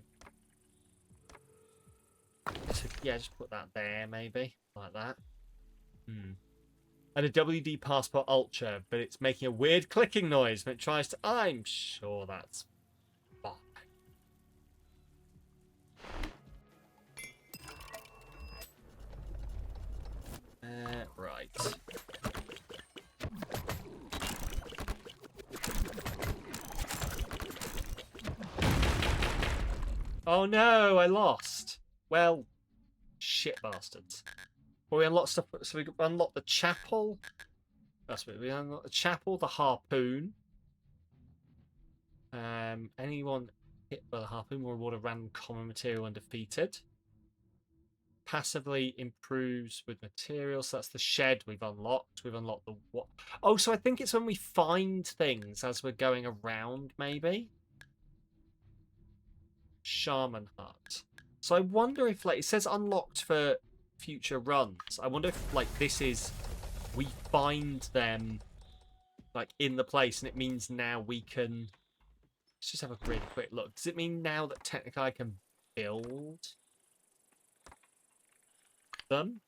So, yeah, just put that there, maybe. Like that. And a WD Passport Ultra, but it's making a weird clicking noise when it tries to... I'm sure that's fine. Right. Oh no, I lost. Well, shit bastards. Well, we unlocked stuff, so we unlocked the chapel. That's what we unlocked: the chapel, the harpoon. Anyone hit by the harpoon will reward a random common material when defeated. Passively improves with materials. So that's the shed we've unlocked. We've unlocked the what? Oh, so I think it's when we find things as we're going around, maybe. Shaman hut. So I wonder if, like, it says unlocked for future runs. I wonder if, like, this is, we find them like in the place and it means now we can Let's just have a really quick look. Does it mean now that technically I can build them?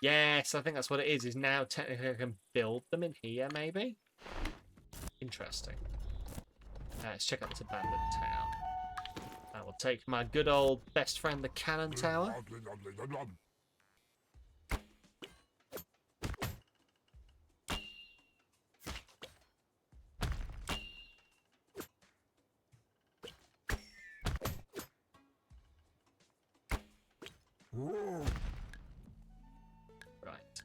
Yes, I think that's what it is now technically I can build them in here, maybe? Interesting. Let's check out this abandoned town. I will take my good old best friend, the cannon tower. Right.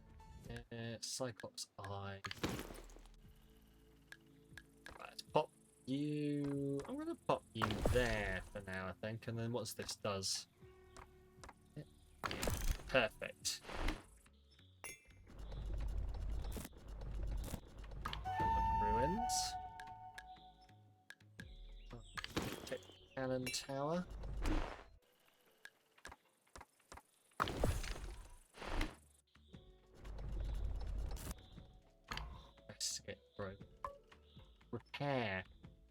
Cyclops Eye. Right, pop you... I'm going to pop you there for now, I think. And then what's this does? Perfect. Ruins. Take the cannon tower. Investigate, bro. Repair.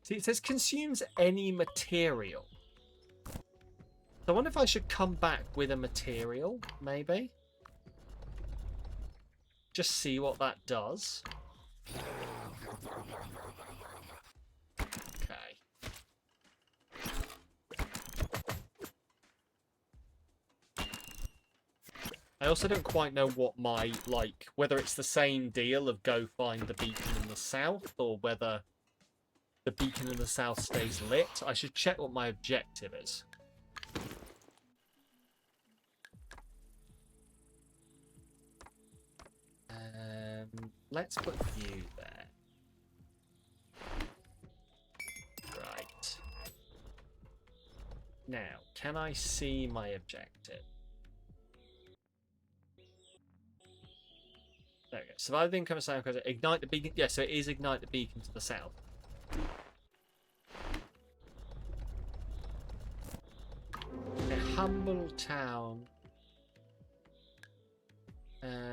See, it says consumes any material. So I wonder if I should come back with a material, maybe? Just see what that does. Okay. I also don't quite know what my, like, whether it's the same deal of go find the beacon in the south, or whether the beacon in the south stays lit. I should check what my objective is. Let's put you there. Right. Now, can I see my objective? There we go. Survive the incoming sound credit. Ignite the beacon. Yeah, so it is ignite the beacon to the south. A humble town.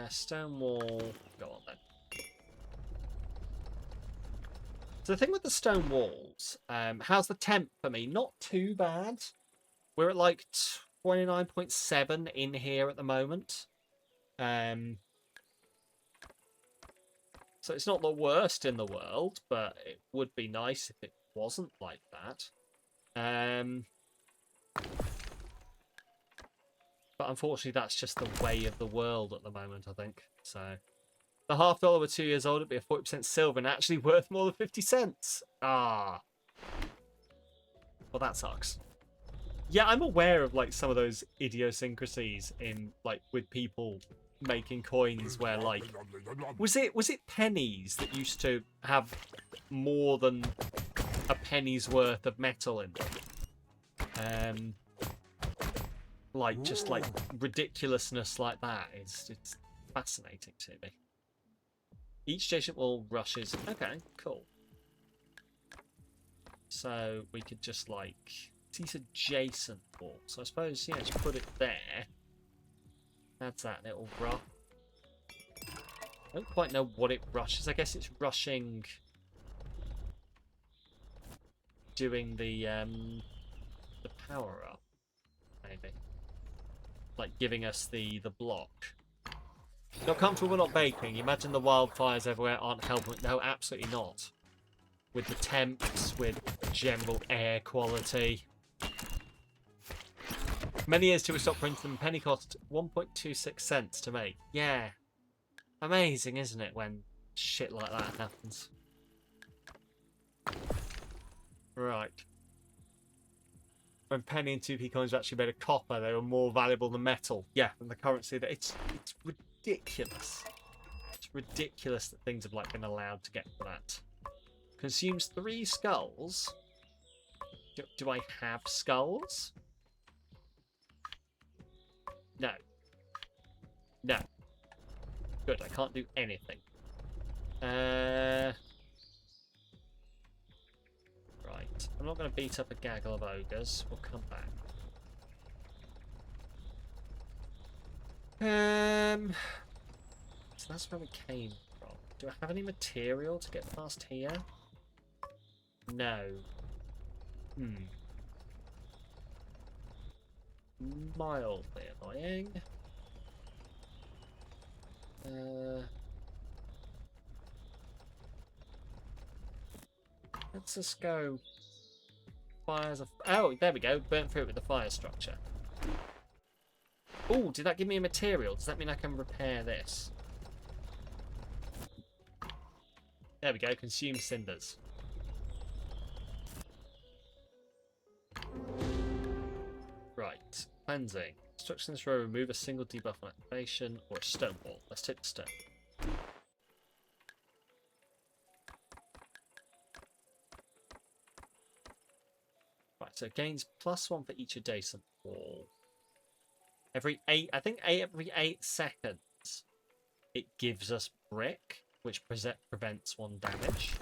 Stone wall. Go on then. So the thing with the stone walls, how's the temp for me? Not too bad. We're at like 29.7 in here at the moment. So it's not the worst in the world, but it would be nice if it wasn't like that. But unfortunately, that's just the way of the world at the moment, I think. So the $half were 2 years old, it'd be a 40% silver and actually worth more than 50 cents. Ah. Well, that sucks. Yeah, I'm aware of like some of those idiosyncrasies in like with people making coins where like was it pennies that used to have more than a penny's worth of metal in them? Like just like ridiculousness like that it's fascinating to me. Each station will rushes. Okay, cool. So we could just like these adjacent walls. So I suppose yeah, just put it there. That's that little rush. I don't quite know what it rushes. I guess it's rushing doing the power up, maybe. Like giving us the block. Not comfortable not baking. Imagine the wildfires everywhere aren't helping. No, absolutely not. With the temps, with general air quality. Many years till we stopped printing them. Penny cost 1.26 cents to make. Yeah. Amazing, isn't it, when shit like that happens? Right. When penny and 2p coins were actually made of copper, they were more valuable than metal. Yeah, than the currency. It's ridiculous. It's ridiculous that things have like been allowed to get to that. Consumes 3 skulls. Do I have skulls? No. No. Good, I can't do anything. Right. I'm not going to beat up a gaggle of ogres. We'll come back. So that's where we came from. Do I have any material to get past here? No. Mildly annoying. Let's just go. Fires of. Oh, there we go. Burnt through it with the fire structure. Oh, did that give me a material? Does that mean I can repair this? There we go. Consume cinders. Right. Cleansing. Instructions for remove a single debuff on activation or a stone wall. Let's take the stone. Right, so it gains +1 for each adjacent wall. Every 8, I think every 8 seconds, it gives us brick, which prevents 1 damage.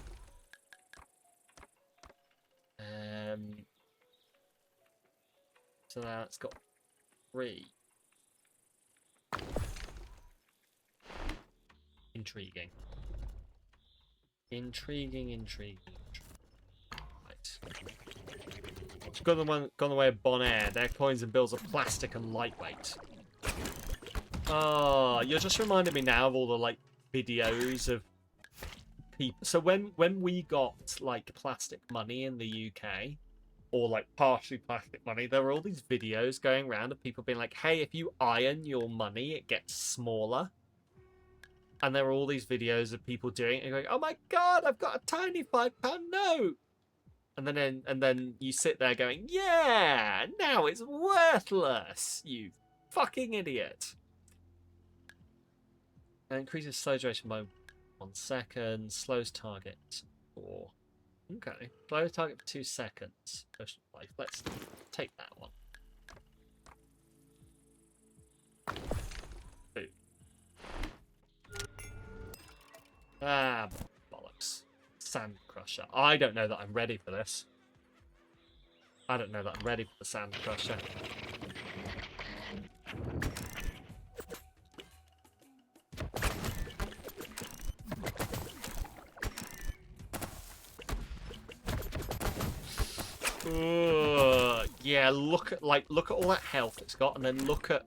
So now it's got 3. Intriguing. Intriguing. Right. It's gone the way of Bonaire. Their coins and bills are plastic and lightweight. Oh, you're just reminding me now of all the like videos of people. So when we got like plastic money in the UK, or like partially plastic money, there were all these videos going around of people being like, hey, if you iron your money, it gets smaller. And there were all these videos of people doing it and going, oh my god, I've got a tiny £5 note. And then you sit there going, yeah, now it's worthless, you fucking idiot. And increases slow duration by 1 second, slows target for... Okay, slows target for 2 seconds. Potion of life. Let's take that one. Boom. Ah, bollocks. Sand Crusher. I don't know that I'm ready for this. I don't know that I'm ready for the Sand Crusher. Yeah, look at all that health it's got, and then look at.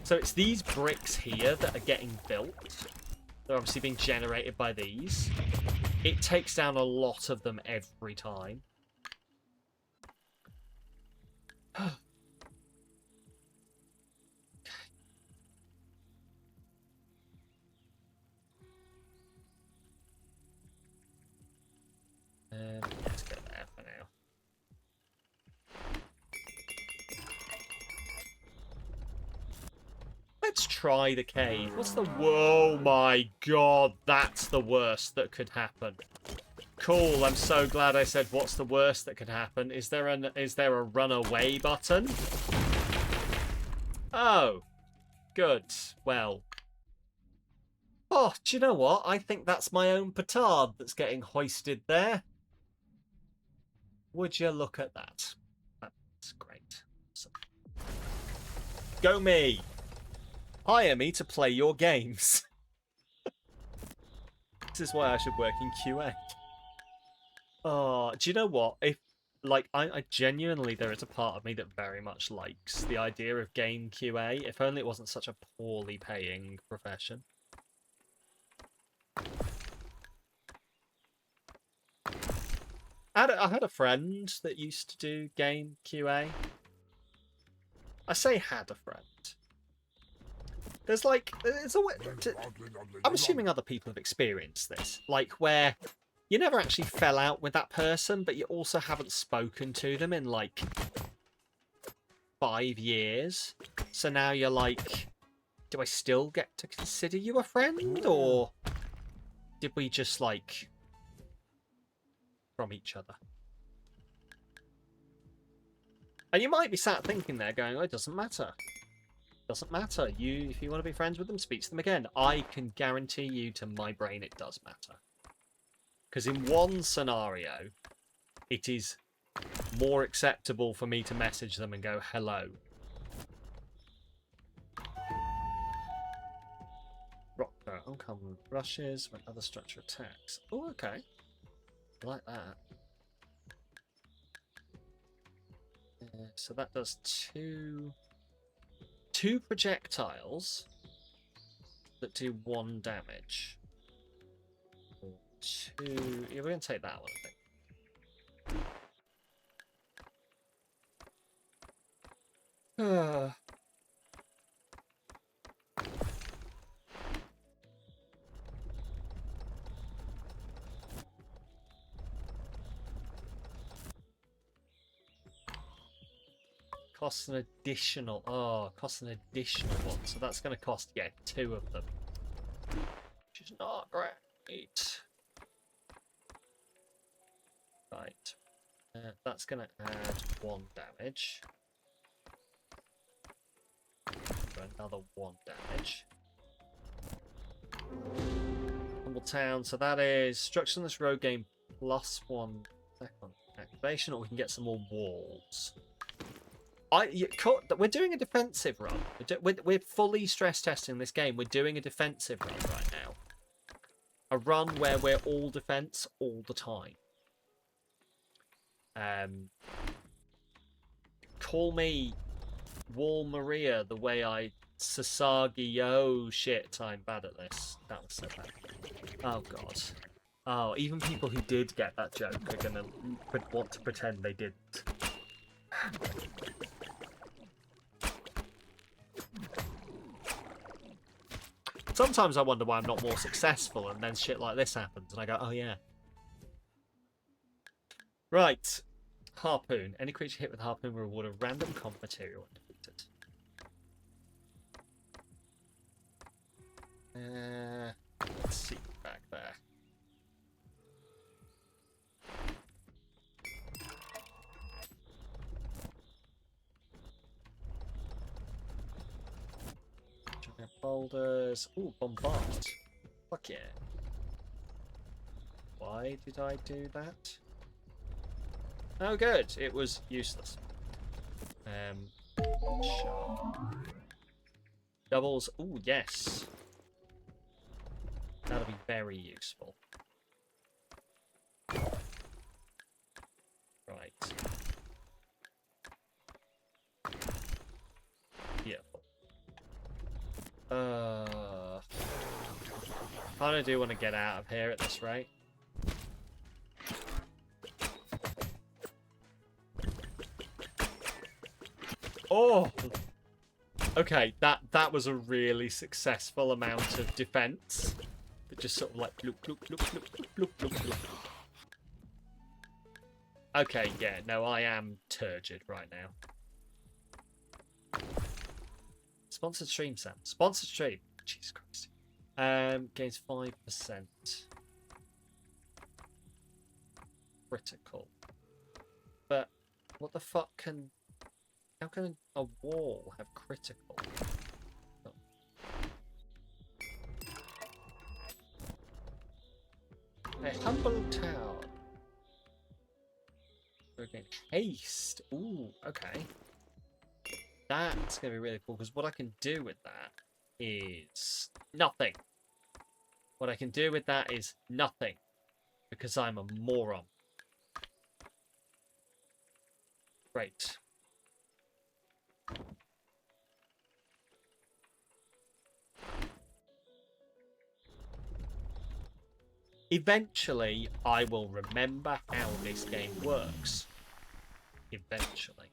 So it's these bricks here that are getting built. They're obviously being generated by these. It takes down a lot of them every time. Let's go there for now. Let's try the cave. What's the... Whoa, my god, that's the worst that could happen. Cool, I'm so glad I said what's the worst that could happen. Is there a run away button? Oh, good. Well. Oh, do you know what? I think that's my own petard that's getting hoisted there. Would you look at that? That's great. Awesome. Go me! Hire me to play your games. This is why I should work in QA. Oh, do you know what? If like I genuinely, there is a part of me that very much likes the idea of game QA. If only it wasn't such a poorly paying profession. I had a friend that used to do game QA. I say had a friend. There's a way. I'm assuming other people have experienced this, like where you never actually fell out with that person, but you also haven't spoken to them in like 5 years. So now you're like, do I still get to consider you a friend, or did we just like from each other? And you might be sat thinking there going, oh, it doesn't matter. Doesn't matter. If you want to be friends with them, speak to them again. I can guarantee you, to my brain, it does matter. Because in one scenario, it is more acceptable for me to message them and go, hello. Rock uncommon rushes when other structure attacks. Oh, okay. I like that. So that does two projectiles that do 1 damage. Or 2. Yeah, we're gonna take that one, I think. Costs an additional. Oh, costs an additional one. So that's going to cost, yeah, 2 of them. Which is not great. Right. That's going to add 1 damage. For another 1 damage. Humble Town. So that is structure on this road game +1 second activation, or we can get some more walls. We're doing a defensive run. We're fully stress testing this game. We're doing a defensive run right now. A run where we're all defense all the time. Call me Wall Maria the way I Sasagi. Oh shit, I'm bad at this. That was so bad. Oh god. Oh, even people who did get that joke are gonna want to pretend they didn't. Sometimes I wonder why I'm not more successful, and then shit like this happens, and I go, oh yeah. Right. Harpoon. Any creature hit with harpoon will reward a random comp material when defeated. Let's see back there. Boulders. Ooh, bombard. Fuck yeah. Why did I do that? Oh, good. It was useless. Sharp. Doubles. Ooh, yes. That'll be very useful. Right. Beautiful. I do want to get out of here at this rate. Oh! Okay, that was a really successful amount of defense. That just sort of like look. Okay, yeah, no, I am turgid right now. Sponsored stream, Sam. Sponsored stream. Jesus Christ. Gains 5%. Critical. But what the fuck can... How can a wall have critical? Oh. A humble town. Okay. Haste. Ooh, okay. That's going to be really cool, because what I can do with that is nothing. What I can do with that is nothing, because I'm a moron. Great. Eventually, I will remember how this game works. Eventually.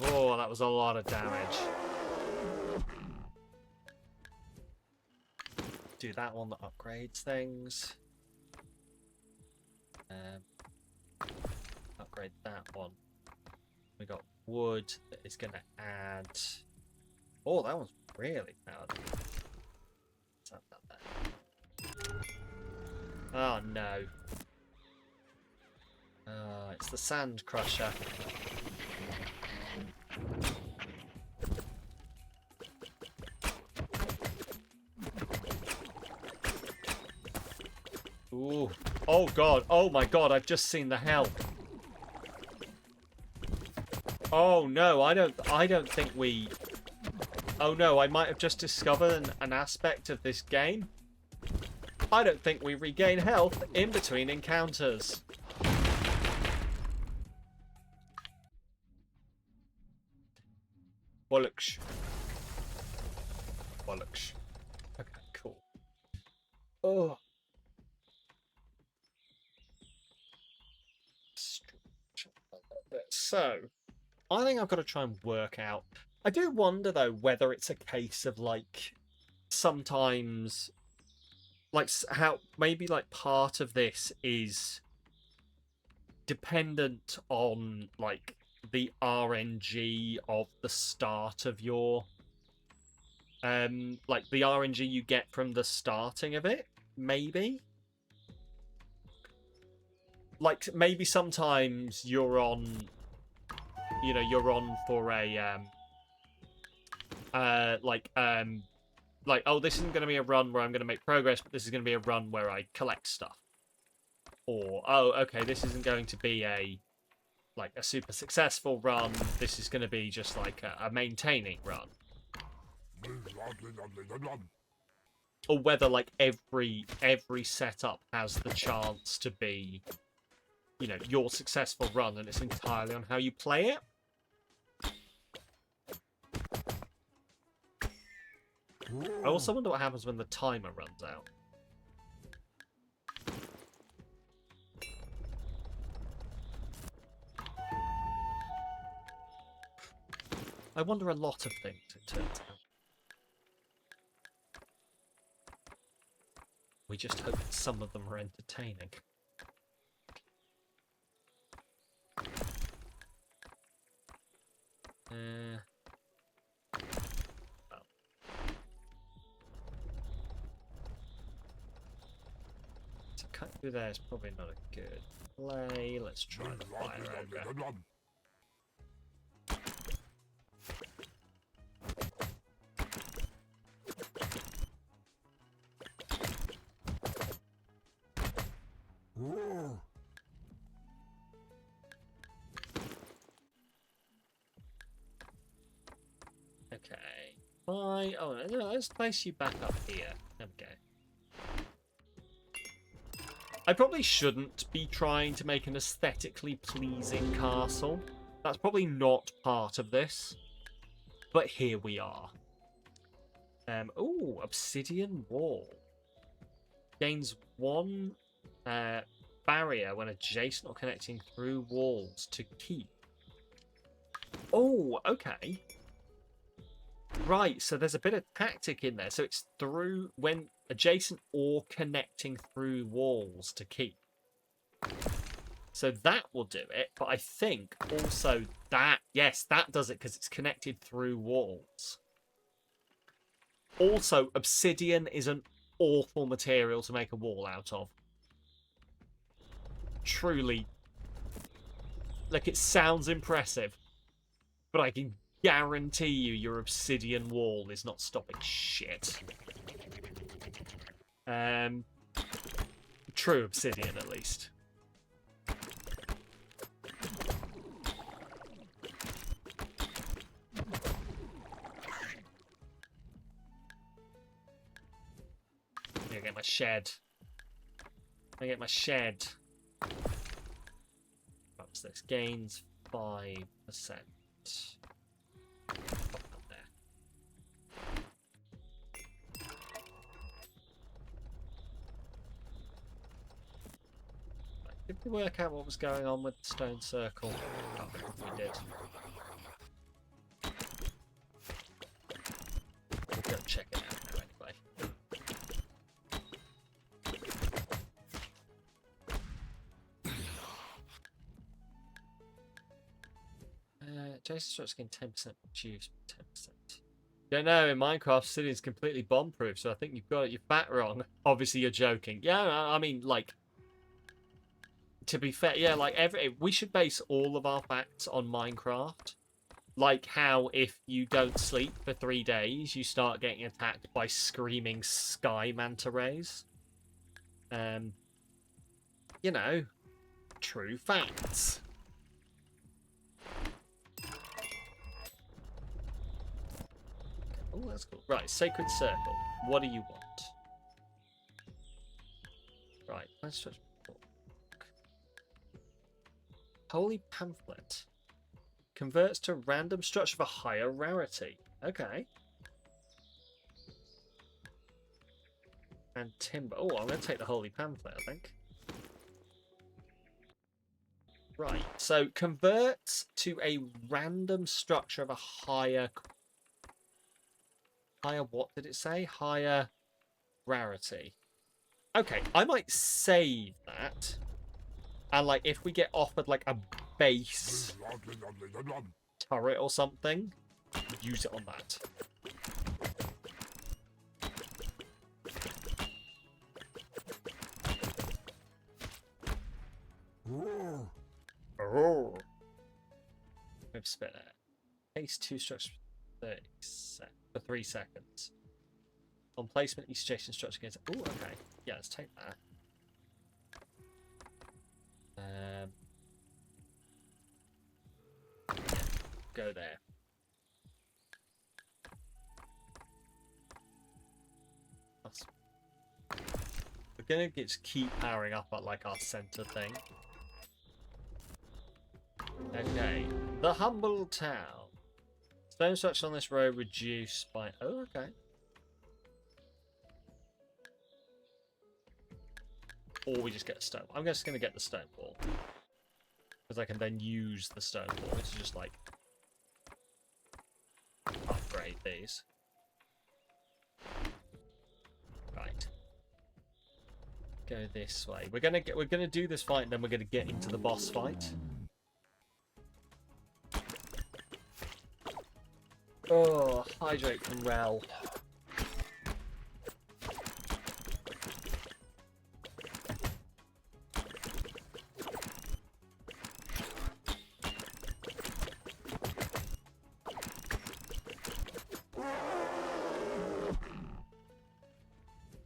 Oh, that was a lot of damage. Do that one that upgrades things. Upgrade that one. We got wood that is going to add... Oh, that one's really powered. Let's have that there. Oh no. It's the Sand Crusher. Ooh. Oh god. Oh my god, I've just seen the hell. Oh no, I don't think we... Oh no, I might have just discovered an aspect of this game. I don't think we regain health in between encounters. Bollocks. Bollocks. Okay, cool. Oh. So, I think I've got to try and work out. I do wonder though whether it's a case of like sometimes like how maybe like part of this is dependent on like the RNG of the start of your like the RNG you get from the starting of it, maybe. Like maybe sometimes you're on, you know, you're on for a like, oh, this isn't going to be a run where I'm going to make progress, but this is going to be a run where I collect stuff. Or, oh, okay, this isn't going to be a super successful run. This is going to be just like a maintaining run. Or whether like every setup has the chance to be, you know, your successful run, and it's entirely on how you play it. I also wonder what happens when the timer runs out. I wonder a lot of things, it turns out. We just hope that some of them are entertaining. So cut through there is probably not a good play. Let's try the fire ogre. Okay. Bye. Oh, no, let's place you back up here. There we go. I probably shouldn't be trying to make an aesthetically pleasing castle. That's probably not part of this. But here we are. Ooh, obsidian wall. Gains 1 barrier when adjacent or connecting through walls to keep. Oh, okay. Right, so there's a bit of tactic in there. So it's through when adjacent or connecting through walls to keep. So that will do it, but I think also that, yes, that does it because it's connected through walls. Also, obsidian is an awful material to make a wall out of. Truly. Like, it sounds impressive, but I can guarantee you your obsidian wall is not stopping shit. True obsidian, at least. I'm gonna get my shed. I'm gonna get my shed. What's this? Gains 5%. Did we work out what was going on with the stone circle? Oh, we did. We'll go check it out now anyway. Jason starts getting 10% reduced, 10%. Don't know, in Minecraft, City is completely bomb-proof, so I think you've got your fact wrong. Obviously, you're joking. Yeah, I mean, like, to be fair, yeah, like, we should base all of our facts on Minecraft. Like how if you don't sleep for 3 days, you start getting attacked by screaming sky manta rays. You know, true facts. Oh, that's cool. Right, Sacred Circle. What do you want? Right, let's just... Holy Pamphlet. Converts to random structure of a higher rarity. Okay. And Timber. Oh, I'm going to take the Holy Pamphlet, I think. Right, so converts to a random structure of a higher... Higher what did it say? Higher rarity. Okay, I might save that. And, like, if we get offered, like, a base turret or something, use it on that. Oh. We've spit it. Base 2 structure for 3 seconds. On placement, each suggestion structure gains... Oh, okay. Yeah, let's take that. Go there. We're gonna just keep powering up at like our center thing. Okay, the humble town. Stone structure on this road reduced by... Oh, okay. Or we just get a stone. I'm just gonna get the stone wall. Because I can then use the stone wall to just like upgrade these. Right. Go this way. We're gonna do this fight and then we're gonna get into the boss fight. Oh, hydrate from Rel.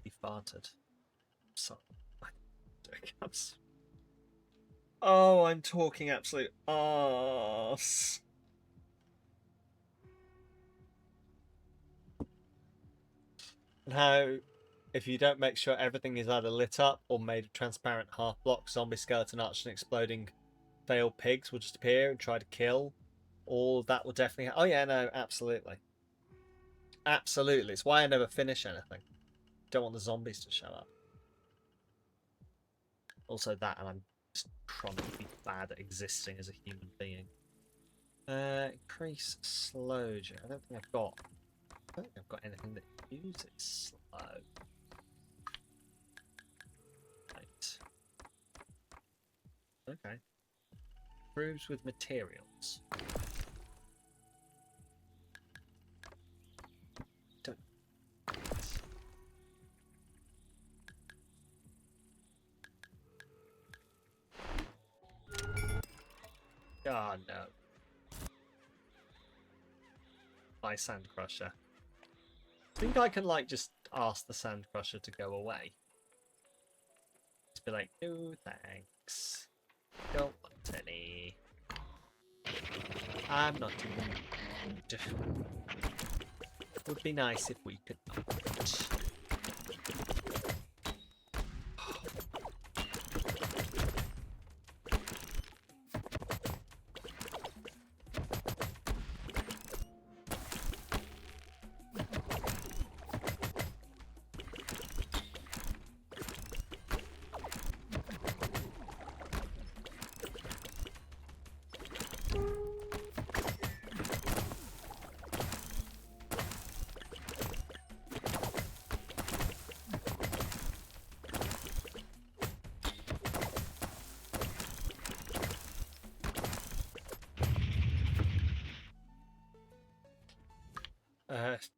He farted. So, oh, I'm talking absolute arse. And how, if you don't make sure everything is either lit up or made of transparent half blocks, zombie, skeleton, archer, and exploding failed pigs will just appear and try to kill. All of that will definitely... Oh yeah, no, absolutely. Absolutely. It's why I never finish anything. Don't want the zombies to show up. Also that, and I'm just chronically bad at existing as a human being. Increase slow. I don't think I've got anything that uses slow. Right. Okay. Improves with materials. Don't. Oh no. By Sand Crusher. I think I can like just ask the Sand Crusher to go away. Just be like, no thanks. Don't want any. I'm not even... Would be nice if we could not.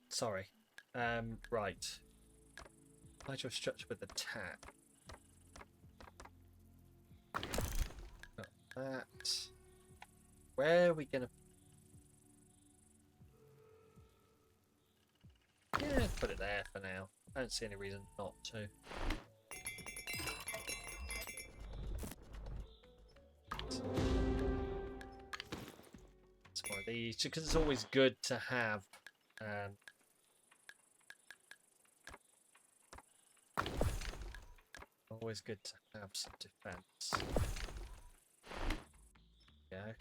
Sorry. Right. Hide your structure with attack. Got that. Where are we gonna... Yeah, put it there for now. I don't see any reason not to. Some more of these, because it's always good to have always good to have some defense. Yeah.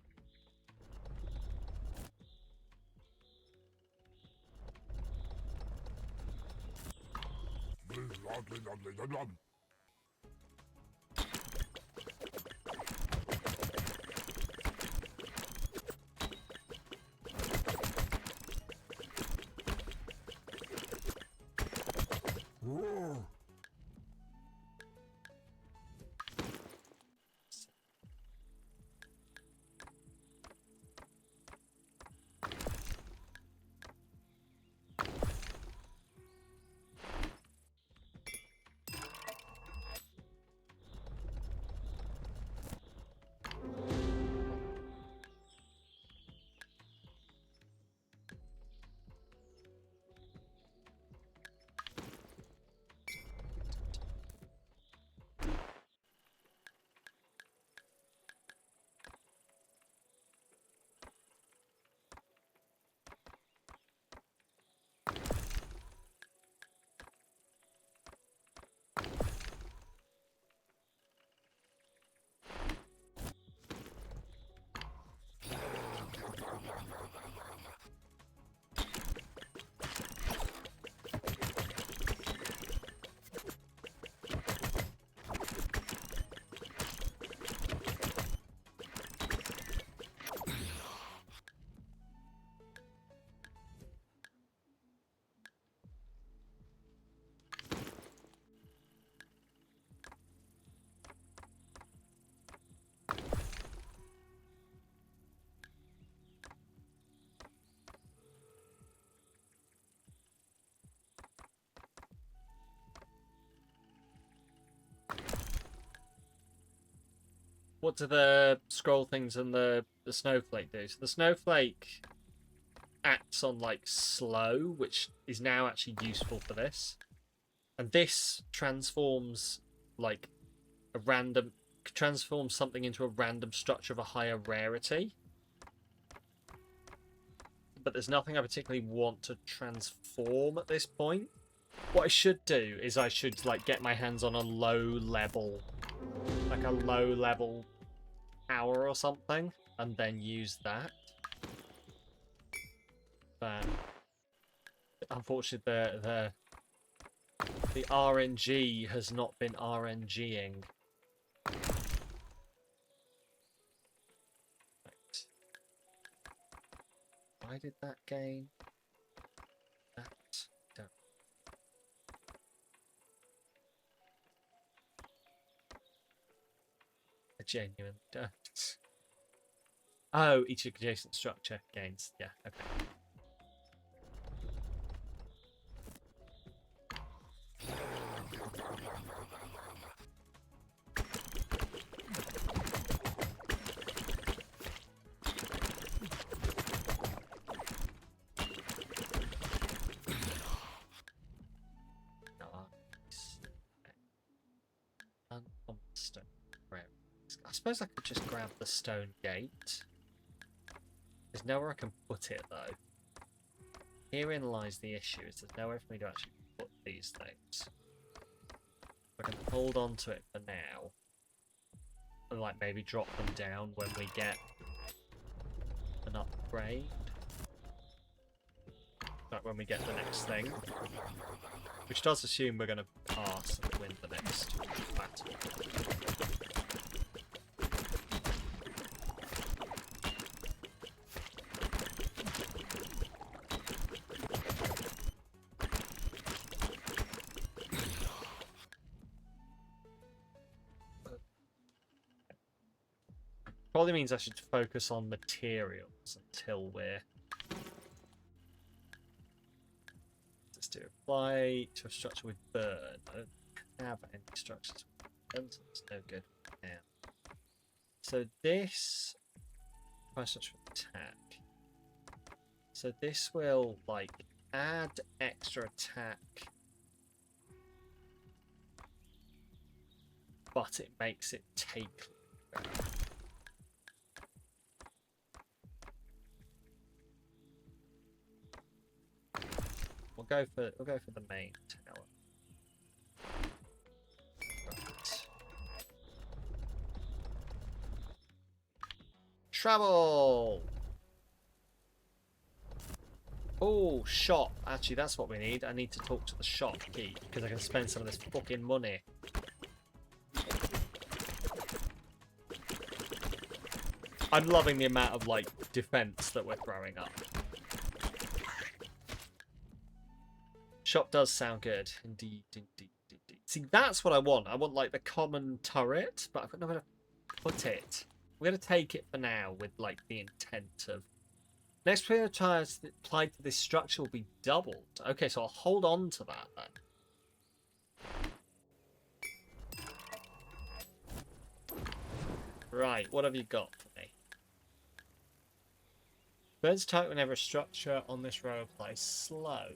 What do the scroll things and the snowflake do? So the snowflake acts on like slow, which is now actually useful for this. And this transforms like transforms something into a random structure of a higher rarity. But there's nothing I particularly want to transform at this point. What I should do is I should like get my hands on a low level power or something, and then use that. But unfortunately, the RNG has not been RNGing. Right. Why did that gain? That don't. A genuine don't. Oh, each adjacent structure gains. Yeah, okay. Nice. Uncommon stone. Right. I suppose I could just grab the stone gate. There's nowhere I can put it though. Herein lies the issue, is there's nowhere for me to actually put these things. I can hold on to it for now. And like maybe drop them down when we get an upgrade. Like when we get the next thing. Which does assume we're going to pass and win the next battle. Probably means I should focus on materials until we're to apply to a structure with burn. I don't have any structures with burn, so it's no good now. So this apply structure with attack. So this will like add extra attack, but it makes it take longer. We'll go for the main tower. Right. Travel. Oh, shop. Actually, that's what we need. I need to talk to the shopkeep because I can spend some of this fucking money. I'm loving the amount of like defense that we're throwing up. Shop does sound good. Indeed, indeed, indeed. See, that's what I want. I want like the common turret, but I've got nowhere to put it. We're going to take it for now with like the intent of... Next player tries to apply to this structure will be doubled. Okay, so I'll hold on to that then. Right, what have you got for me? Birds attack whenever a structure on this row applies slow.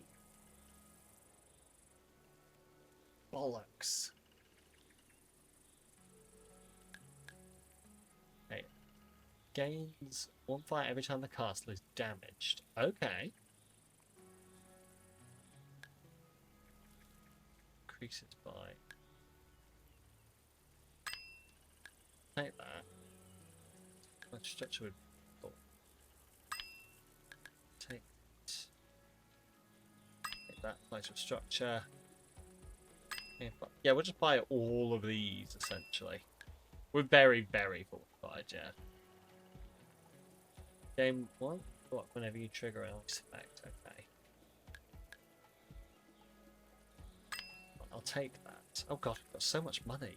Bollocks. Okay. Gains 1 fire every time the castle is damaged. Okay. Increase it by... Take that. What structure would... Take that. Apply to a structure. Yeah, we'll just buy all of these, essentially. We're very, very fortified, yeah. Game 1? What, whenever you trigger an ice effect, okay. I'll take that. Oh god, we've got so much money.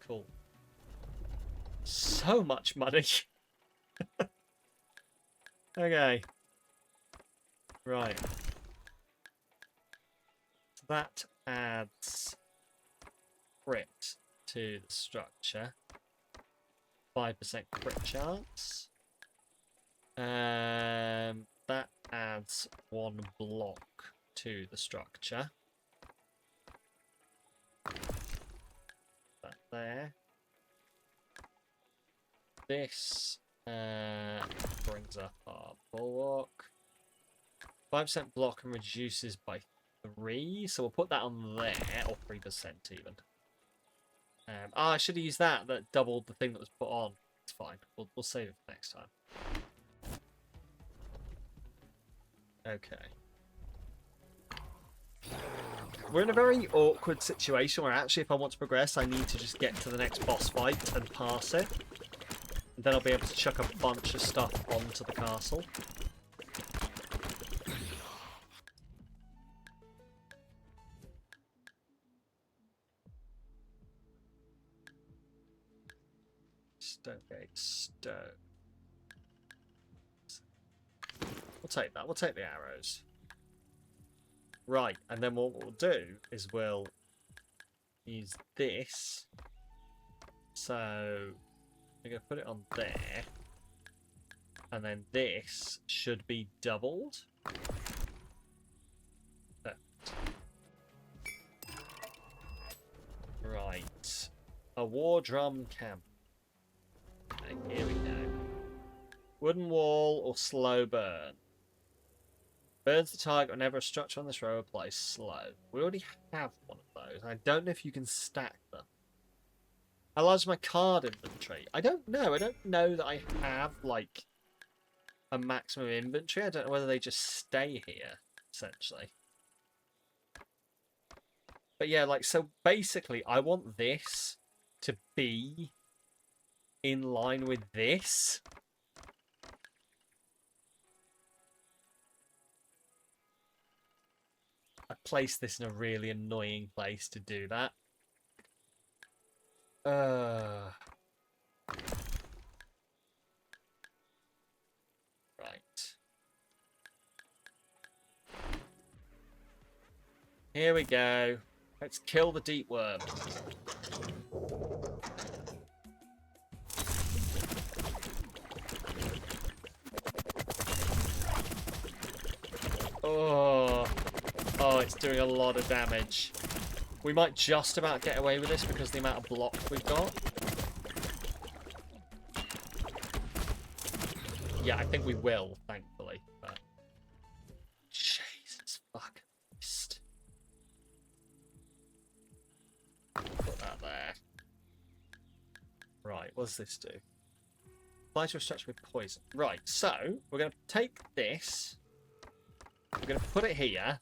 Cool. So much money! Okay. Right. That adds crit to the structure. 5% crit chance. That adds 1 block to the structure. That there. This brings up our bulwark. 5% block and reduces by 3, so we'll put that on there, or 3% even. I should have used that doubled the thing that was put on. It's fine. We'll save it for next time. Okay. We're in a very awkward situation where actually if I want to progress I need to just get to the next boss fight and pass it. And then I'll be able to chuck a bunch of stuff onto the castle. Stonegate stone. We'll take that. We'll take the arrows. Right, and then what we'll do is we'll use this. So we're going to put it on there. And then this should be doubled. Right. A war drum camp. And here we go. Wooden wall or slow burn. Burns the target whenever a structure on this row applies slow. We already have one of those. I don't know if you can stack them. How large is my card inventory? I don't know. I don't know that I have, like, a maximum inventory. I don't know whether they just stay here, essentially. But yeah, like, so basically, I want this to be in line with this. I placed this in a really annoying place to do that. Right. Here we go. Let's kill the deep worm. Oh, it's doing a lot of damage. We might just about get away with this because of the amount of block we've got. Yeah, I think we will, thankfully. But... Jesus fuck. Put that there. Right, what does this do? Apply to a structure with poison. Right, so we're going to take this. We're going to put it here.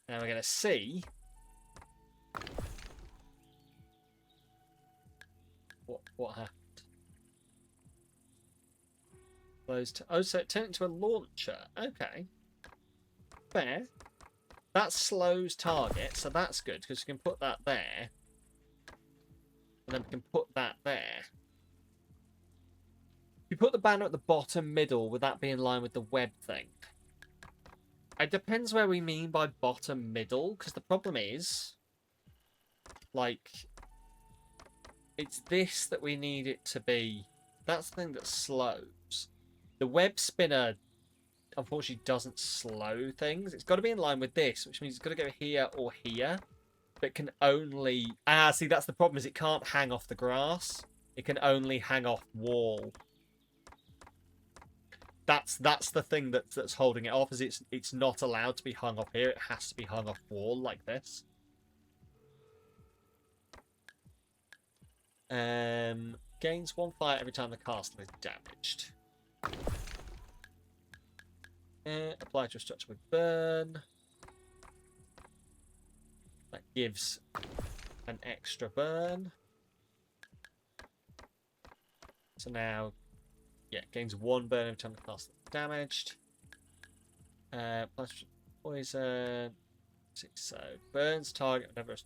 And we're going to see what happened. Closed. Oh, so it turned into a launcher. Okay. Fair. That slows target, so that's good because we can put that there. And then we can put that there. If you put the banner at the bottom middle, would that be in line with the web thing? It depends where we mean by bottom middle, because the problem is, like, it's this that we need it to be. That's the thing that slows. The web spinner, unfortunately, doesn't slow things. It's got to be in line with this, which means it's got to go here or here. But it can only... see, that's the problem, is it can't hang off the grass. It can only hang off wall. That's the thing that's holding it off, is it's not allowed to be hung off here. It has to be hung off wall like this. Gains 1 fire every time the castle is damaged. Apply to a structure with burn. That gives an extra burn. So now, yeah, gains 1 burn every time the castle is damaged. Plus poison. So burns target whenever a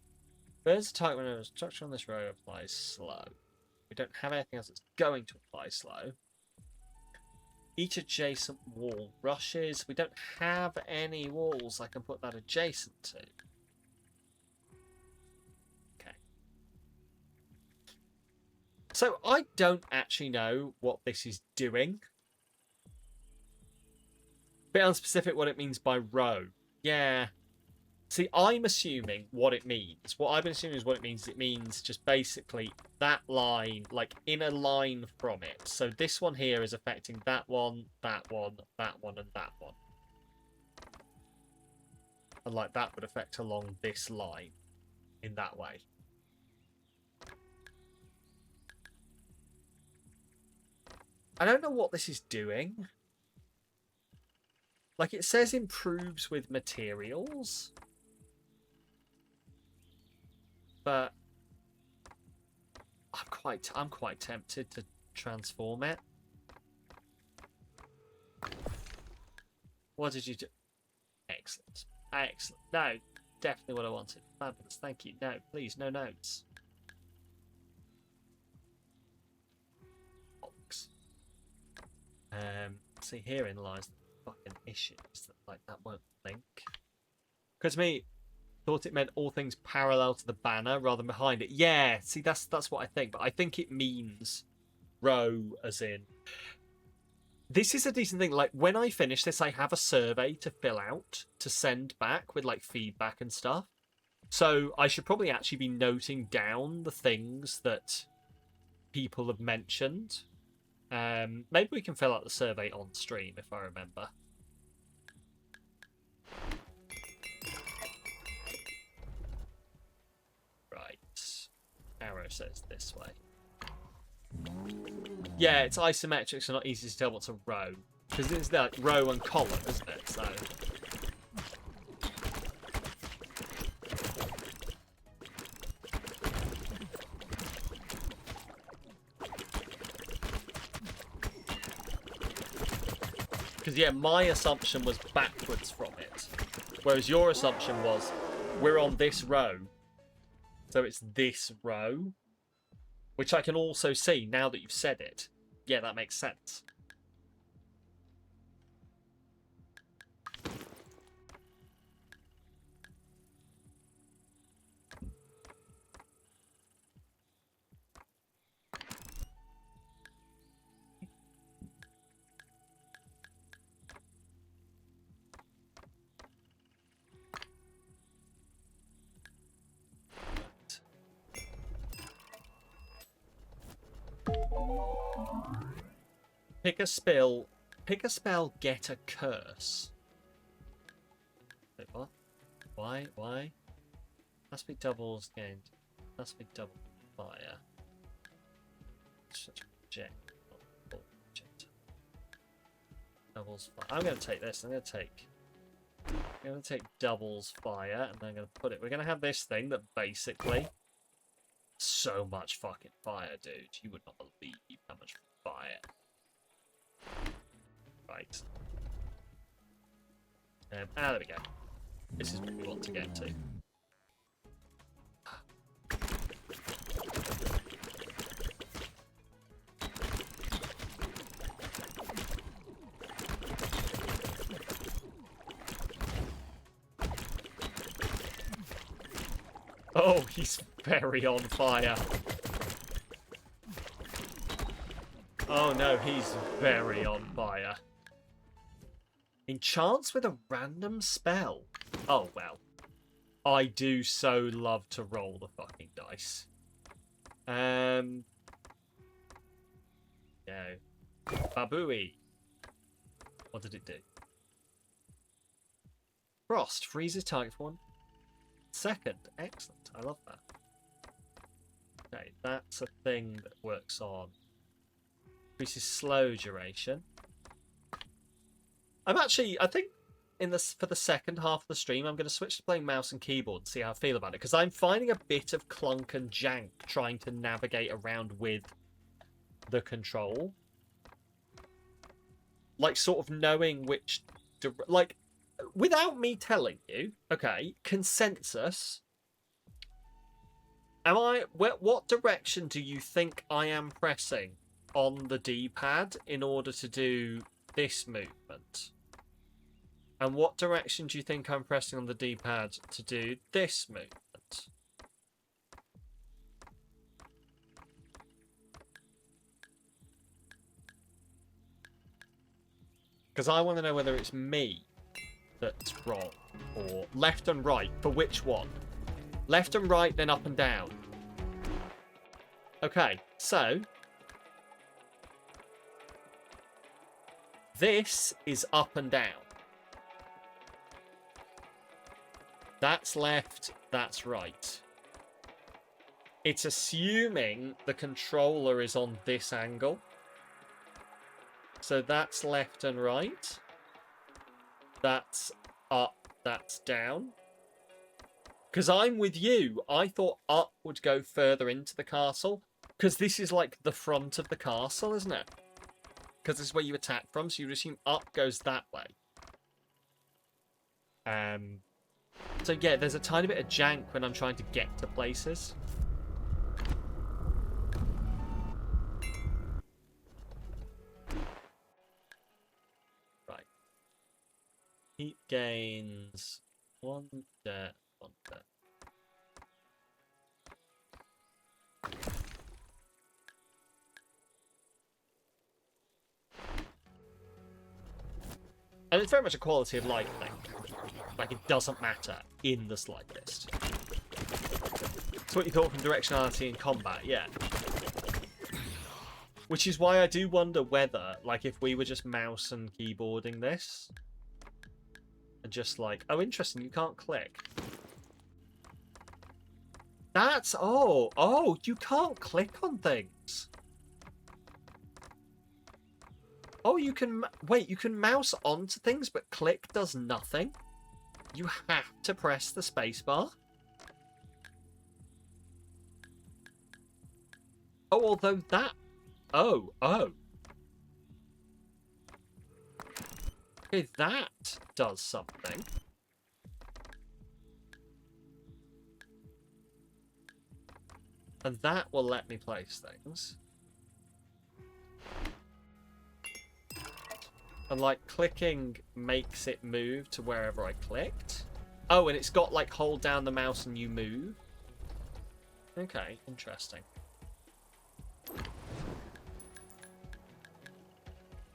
structure on this row applies slow. We don't have anything else that's going to apply slow. Each adjacent wall rushes. We don't have any walls I can put that adjacent to. Okay. So I don't actually know what this is doing. Bit unspecific what it means by row. Yeah. See, I'm assuming what it means. What I've been assuming is what it means. It means just basically that line, like in a line from it. So this one here is affecting that one, that one, that one, and that one. And like that would affect along this line in that way. I don't know what this is doing. Like it says improves with materials. But I'm quite tempted to transform it. What did you do? Excellent. Excellent. No, definitely what I wanted. Fabulous. Thank you. No, please, no notes. Box. See, herein lies the fucking issue. That like that won't link. Because to me, thought it meant all things parallel to the banner rather than behind it. Yeah, see, that's what I think. But I think it means row as in... This is a decent thing. Like, when I finish this, I have a survey to fill out to send back with, like, feedback and stuff. So I should probably actually be noting down the things that people have mentioned. Maybe we can fill out the survey on stream, if I remember. Arrow says this way. Yeah, it's isometric, so not easy to tell what's a row. Because it's like row and column, isn't it? So. Because, yeah, my assumption was backwards from it. Whereas your assumption was, we're on this row. So it's this row, which I can also see now that you've said it. Yeah, that makes sense. Pick a spell. Pick a spell. Get a curse. Wait, what? Why? Why? Must be doubles gained. Must be double fire. Such a jet. Doubles fire. I'm going to take this. I'm going to take doubles fire, and then I'm going to put it. We're going to have this thing that basically so much fucking fire, dude. You would not believe how much fire. Right. There we go. This is what we want to get to. Oh, he's very on fire. Oh no, he's very on fire. Enchants with a random spell. Oh well. I do so love to roll the fucking dice. Yeah. Babooey. What did it do? Frost freezes target for 1 second. Excellent. I love that. Okay, that's a thing that works on. Increases slow duration. I think for the second half of the stream, I'm going to switch to playing mouse and keyboard and see how I feel about it. Because I'm finding a bit of clunk and jank trying to navigate around with the control. Like, sort of knowing which... Like, without me telling you, okay, consensus... What direction do you think I am pressing on the D-pad in order to do this movement? And what direction do you think I'm pressing on the D-pad to do this movement? Because I want to know whether it's me that's wrong, or left and right. For which one? Left and right, then up and down. Okay, so this is up and down. That's left, that's right. It's assuming the controller is on this angle. So that's left and right. That's up, that's down. Because I'm with you. I thought up would go further into the castle. Because this is like the front of the castle, isn't it? Because this is where you attack from, so you would assume up goes that way. So yeah, there's a tiny bit of jank when I'm trying to get to places. Right. Heat gains 1 dirt, 1 dirt. And it's very much a quality of life thing. Like, it doesn't matter in the slightest. It's what you thought from directionality in combat, yeah. Which is why I do wonder whether, like, if we were just mouse and keyboarding this, and just like, oh, interesting, you can't click. That's, oh, you can't click on things. Oh, you can, wait, you can mouse onto things, but click does nothing? You have to press the spacebar? Oh, although that, oh. Okay, that does something. And that will let me place things. And, like, clicking makes it move to wherever I clicked. Oh, and it's got, like, hold down the mouse and you move. Okay, interesting.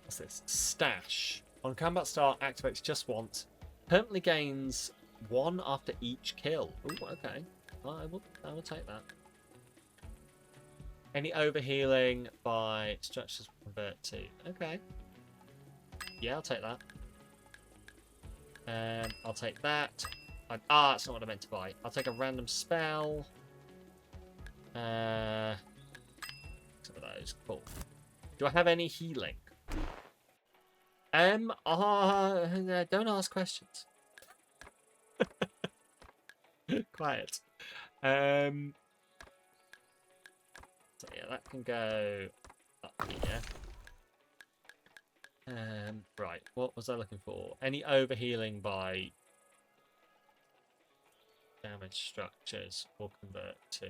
What's this? Stash. On combat start, activates just once. Permanently gains 1 after each kill. Ooh, okay. I will take that. Any overhealing by structures convert to. Okay. Yeah, I'll take that. I'll take that. That's not what I meant to buy. I'll take a random spell. Some of those. Cool. Do I have any healing? Don't ask questions. Quiet. So yeah, that can go up here. Right, what was I looking for? Any overhealing by damage structures or convert to.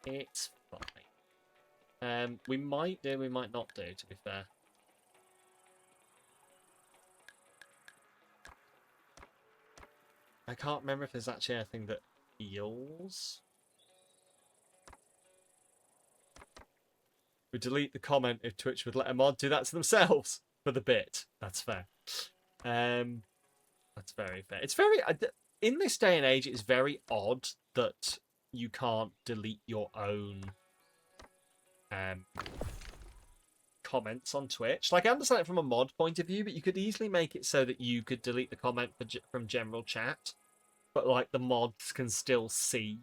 It's fine. We might do, we might not do, to be fair. I can't remember if there's actually anything that heals. We delete the comment if Twitch would let a mod do that to themselves for the bit. That's fair. That's very fair. It's very in this day and age. It's very odd that you can't delete your own comments on Twitch. Like, I understand it from a mod point of view, but you could easily make it so that you could delete the comment from general chat, but like the mods can still see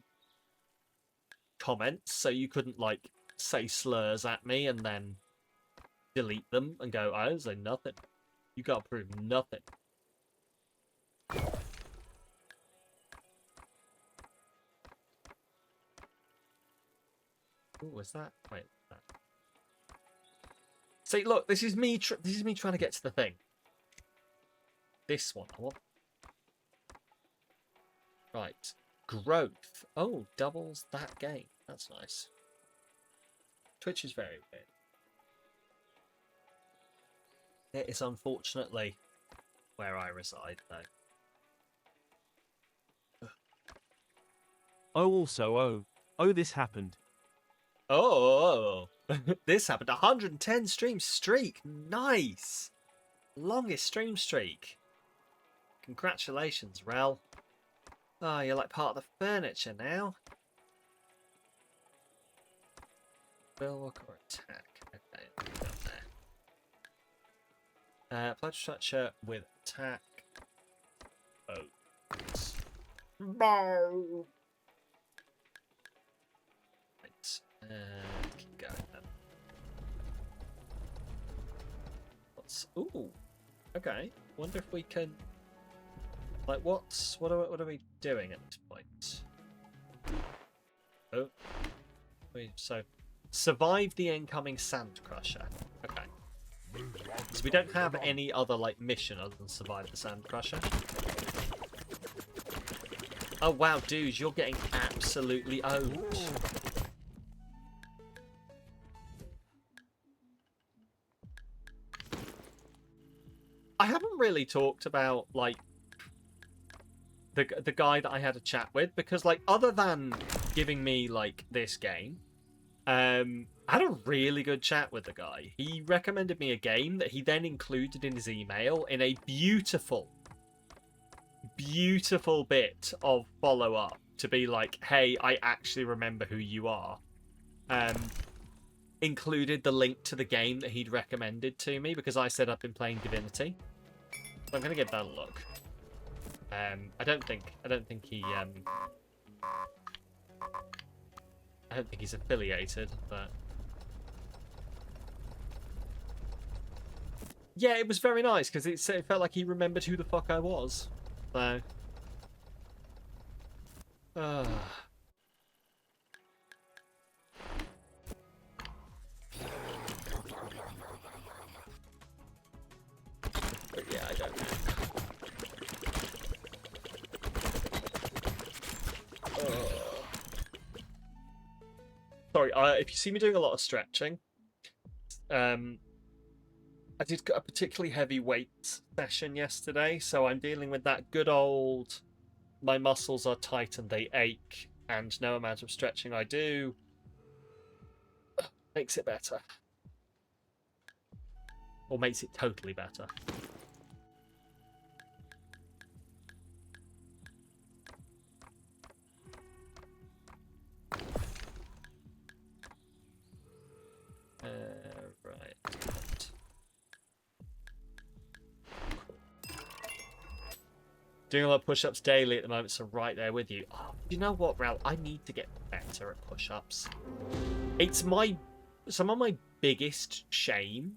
comments, so you couldn't like say slurs at me and then delete them and go, I didn't say nothing. You gotta prove nothing. Ooh, was that? Wait, that. See, look, this is me. This is me trying to get to the thing. This one, I want. Right, growth. Oh, doubles that gain. That's nice. Twitch is very weird. It is unfortunately where I reside, though. This happened. Oh, this happened. 110 stream streak. Nice. Longest stream streak. Congratulations, Rel. Oh, you're like part of the furniture now. Bulwark or attack. Okay, down there. Apply structure with attack. Oh. No. Keep going then. Ooh. Okay. Wonder if we can. Like, what are we doing at this point? Oh. So, survive the incoming sand crusher. Okay. So we don't have any other like mission other than survive the sand crusher. Oh wow, dude, you're getting absolutely owned. I haven't really talked about like the guy that I had a chat with, because like other than giving me like this game, I had a really good chat with the guy. He recommended me a game that he then included in his email in a beautiful bit of follow-up to be like, hey, I actually remember who you are. Included the link to the game that he'd recommended to me because I said I've been playing Divinity. So I'm gonna give that a look. I don't think he I don't think he's affiliated, but yeah, it was very nice because it felt like he remembered who the fuck I was. So, but yeah, I don't know. Sorry, if you see me doing a lot of stretching, I did a particularly heavy weight session yesterday, so I'm dealing with that good old, my muscles are tight and they ache, and no amount of stretching I do makes it better. Or makes it totally better. Doing a lot of push-ups daily at the moment, so right there with you. Oh, you know what, Ralph? I need to get better at push-ups. It's some of my biggest shame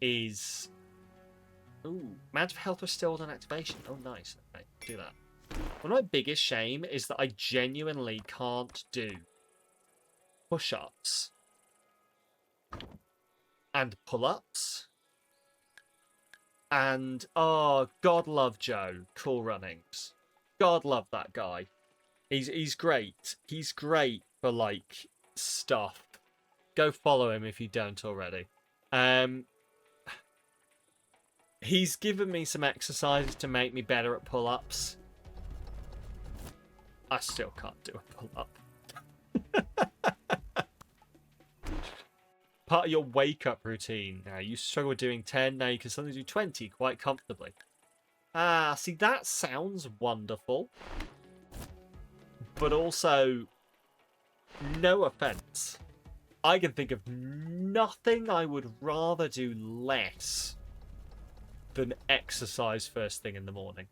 is... Ooh, amount of health restored on activation. Oh, nice. Okay, do that. One of my biggest shame is that I genuinely can't do push-ups and pull-ups. And, oh, God love Joe, Cool Runnings. God love that guy. He's great. He's great for, like, stuff. Go follow him if you don't already. He's given me some exercises to make me better at pull-ups. I still can't do a pull-up. Part of your wake-up routine. Now, you struggle with doing 10, now you can suddenly do 20 quite comfortably. Ah, see, that sounds wonderful. But also, no offense, I can think of nothing I would rather do less than exercise first thing in the morning.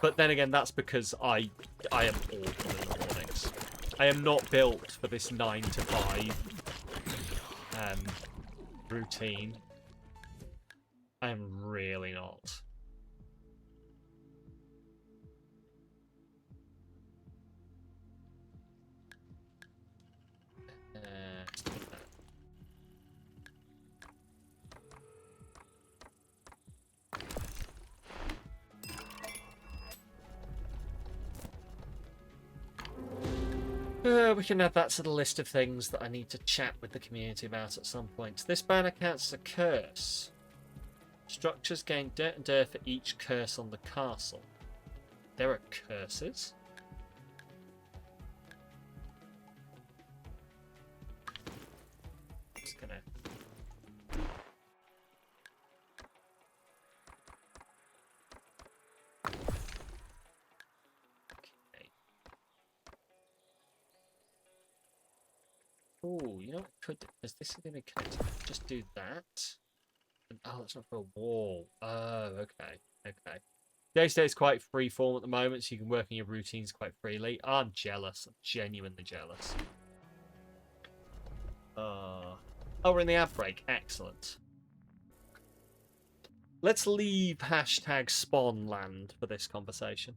But then again, that's because I am awful in the mornings. I am not built for this 9 to 5 routine. I am really not. We can add that to the list of things that I need to chat with the community about at some point. This banner counts as a curse. Structures gain dirt and dirt for each curse on the castle. There are curses? Just gonna... Oh, you know what I could do? Because this is going to connect. Just do that. And, oh, it's not for a wall. Oh, okay. Okay. Day-to-day is quite free-form at the moment, so you can work on your routines quite freely. I'm jealous. I'm genuinely jealous. Oh, we're in the ad break. Excellent. Let's leave hashtag Spawnland for this conversation.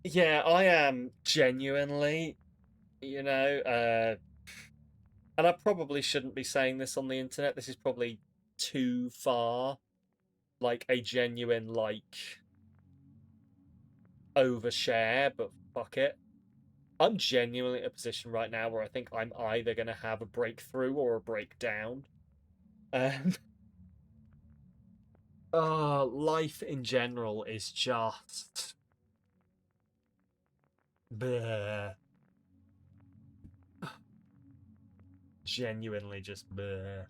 Yeah, I am genuinely... You know, and I probably shouldn't be saying this on the internet. This is probably too far, like a genuine, like, overshare, but fuck it. I'm genuinely in a position right now where I think I'm either going to have a breakthrough or a breakdown. Life in general is just... bleh. Genuinely just bleh.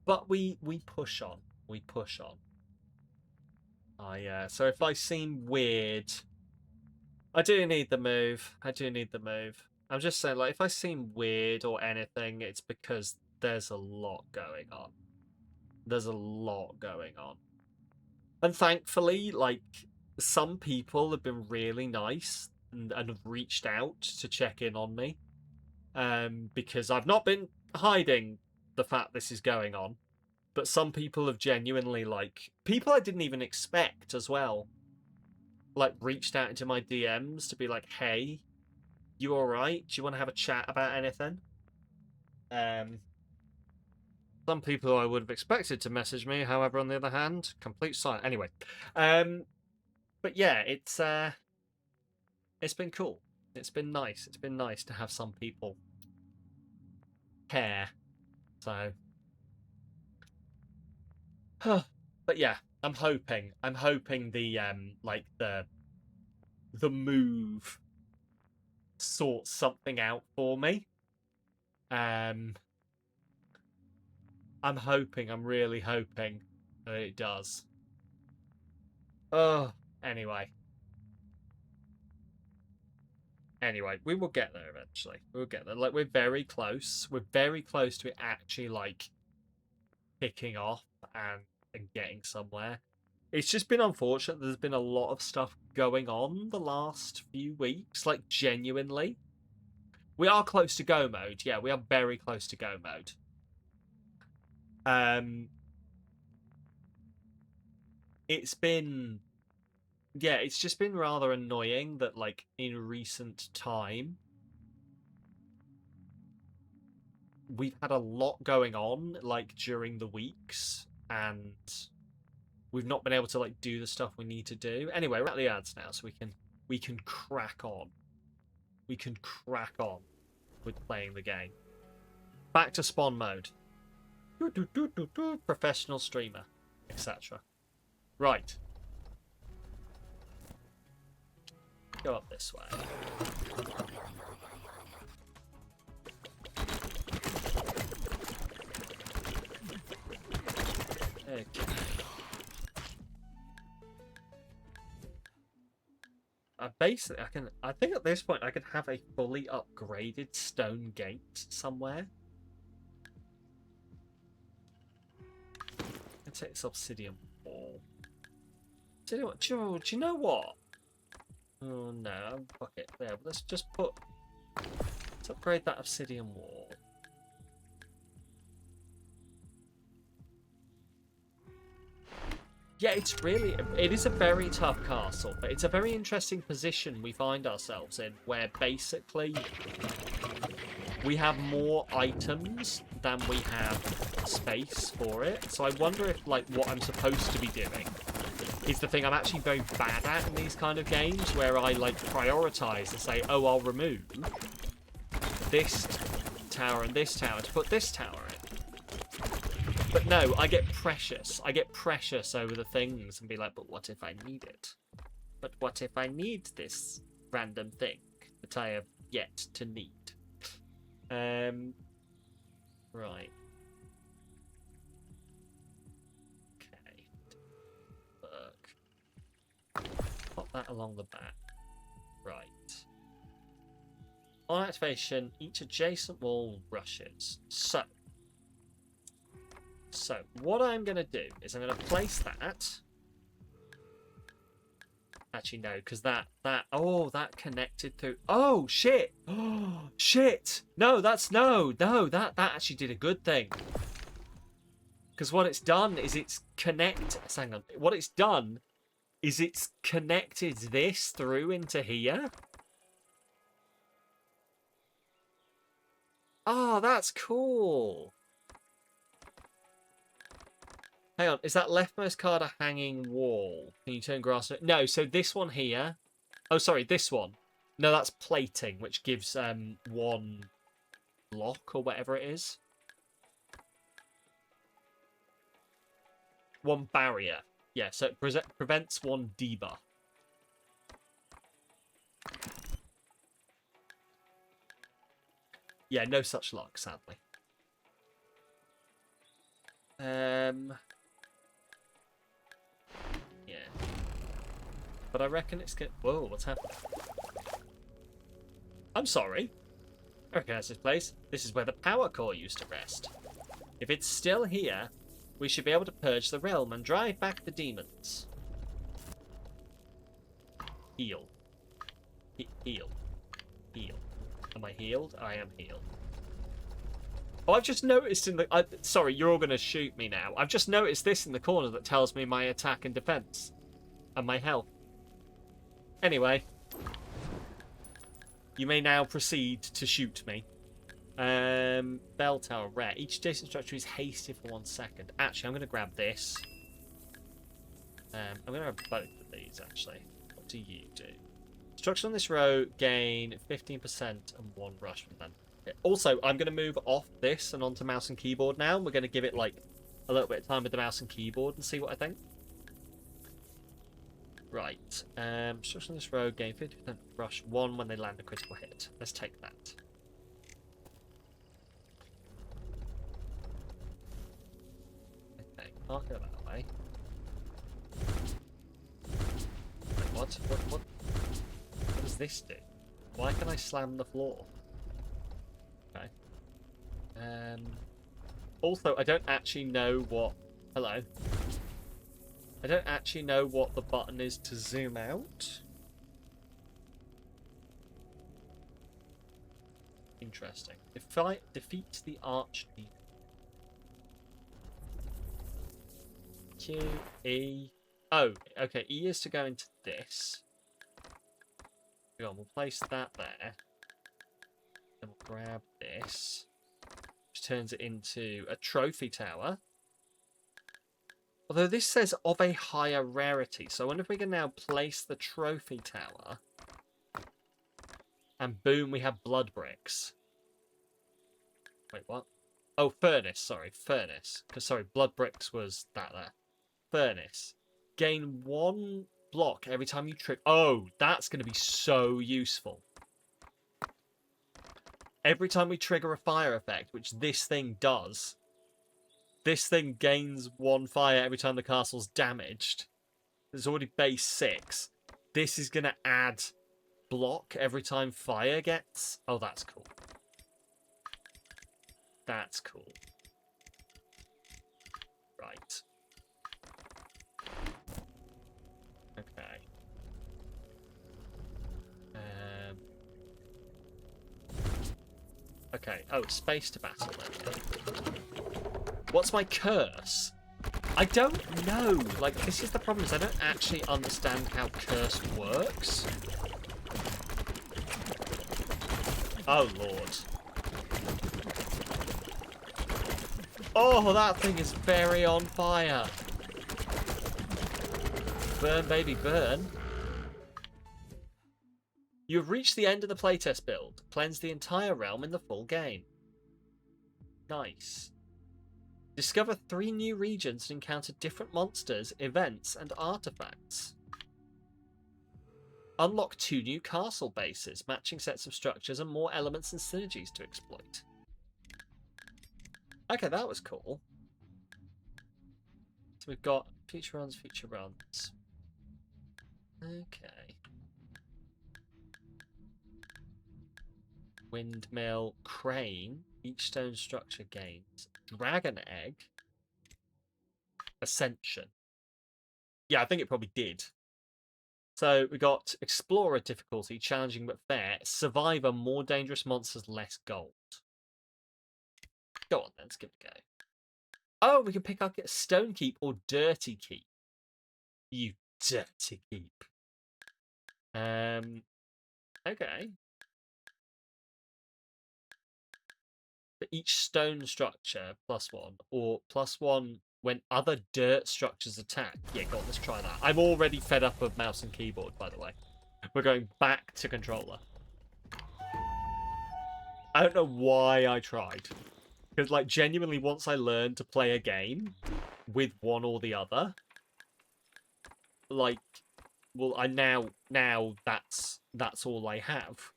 But we push on. We push on. So if I seem weird, I do need the move. I do need the move. I'm just saying, like, if I seem weird or anything, it's because there's a lot going on. There's a lot going on. And thankfully, like, some people have been really nice and have reached out to check in on me. Because I've not been hiding the fact this is going on. But some people have genuinely, like... People I didn't even expect as well. Like, reached out into my DMs to be like, hey, you alright? Do you want to have a chat about anything? Some people I would have expected to message me, however, on the other hand, complete silence. Anyway. But yeah, it's been cool. It's been nice. It's been nice to have some people care. So... But yeah, I'm hoping the like the move sorts something out for me. I'm really hoping that it does. Anyway, we will get there eventually. We'll get there. Like, we're very close. We're very close to it actually, like, kicking off. and getting somewhere. It's just been unfortunate. There's been a lot of stuff going on the last few weeks, like genuinely. We are close to go mode. Yeah, we are very close to go mode. It's been, yeah, it's just been rather annoying that, like, in recent time, we've had a lot going on, like, during the weeks, and we've not been able to, like, do the stuff we need to do. Anyway, we're at the ads now, so we can crack on. We can crack on with playing the game. Back to spawn mode. Professional streamer, etc. Right. Go up this way. Okay. Basically, I think at this point I could have a fully upgraded stone gate somewhere. Let's take this obsidian wall. Do you know what? Oh no, fuck it. There, let's upgrade that obsidian wall. Yeah, it is a very tough castle, but it's a very interesting position we find ourselves in, where basically we have more items than we have space for it. So I wonder if, like, what I'm supposed to be doing is the thing I'm actually very bad at in these kind of games, where I, like, prioritize and say, oh, I'll remove this tower and this tower to put this tower in. But no, I get precious. I get precious over the things and be like, but what if I need it? But what if I need this random thing that I have yet to need? Right. Okay. Look. Pop that along the back. Right. On activation, each adjacent wall rushes. So, what I'm going to do is I'm going to place that. Actually, no, because that connected through. Oh, shit! Oh, shit! No, that actually did a good thing. Because what it's done is hang on. What it's done is it's connected this through into here. Oh, that's cool. Hang on, is that leftmost card a hanging wall? Can you turn grass? No, so this one here. Oh, sorry, this one. No, that's plating, which gives one block or whatever it is. One barrier. Yeah, so it prevents one debuff. Yeah, no such luck, sadly. Yeah. But I reckon it's good. Whoa, what's happening? I'm sorry. I recognize this place. This is where the power core used to rest. If it's still here, we should be able to purge the realm and drive back the demons. Heal. Heal. Heal. Am I healed? I am healed. Oh, I've just noticed in the... sorry, you're all going to shoot me now. I've just noticed this in the corner that tells me my attack and defense. And my health. Anyway. You may now proceed to shoot me. Bell tower, rare. Each adjacent structure is hasted for 1 second. Actually, I'm going to grab this. I'm going to grab both of these, actually. What do you do? Structure on this row gain 15% and 1 rush from them. Also, I'm going to move off this and onto mouse and keyboard now. We're going to give it, like, a little bit of time with the mouse and keyboard and see what I think. Right. Structure on this row gain 50% rush 1 when they land a critical hit. Let's take that. Okay, can't go that way. Wait, what does this do? Why can I slam the floor? Okay. Also, I don't actually know what Hello. I don't actually know what the button is to zoom out. Interesting. Defeats the archdemon. Q, E. Oh, okay. E is to go into this. Hang on, we'll place that there. Then we'll grab this, which turns it into a trophy tower. Although this says of a higher rarity, so I wonder if we can now place the trophy tower. And boom, we have blood bricks. Wait, what? Oh, furnace, sorry, furnace. Because, sorry, blood bricks was that there. Furnace. Gain 1 block every time you trigger. Oh, that's going to be so useful. Every time we trigger a fire effect, which this thing does, this thing gains 1 fire every time the castle's damaged. There's already base 6. This is going to add block every time fire gets. Oh, that's cool. That's cool. Right. Okay. Okay. Oh, space to battle then. What's my curse? I don't know. Like, this is the problem, is I don't actually understand how curse works. Oh, Lord. Oh, that thing is very on fire. Burn, baby, burn. You have reached the end of the playtest build. Cleanse the entire realm in the full game. Nice. Discover 3 new regions and encounter different monsters, events, and artifacts. Unlock 2 new castle bases, matching sets of structures and more elements and synergies to exploit. Okay, that was cool. So we've got future runs, future runs. Okay. Windmill, crane, each stone structure gains. Dragon egg. Ascension. Yeah, I think it probably did. So we got Explorer difficulty, challenging but fair. Survivor, more dangerous monsters, less gold. Go on then, let's give it a go. Oh, we can pick up Stone Keep or Dirty Keep. You dirty keep. Okay. For each stone structure, +1, or +1 when other dirt structures attack. Yeah, go on, let's try that. I'm already fed up of mouse and keyboard, by the way. We're going back to controller. I don't know why I tried. Because, like, genuinely, once I learned to play a game with one or the other, like, well, I now that's all I have.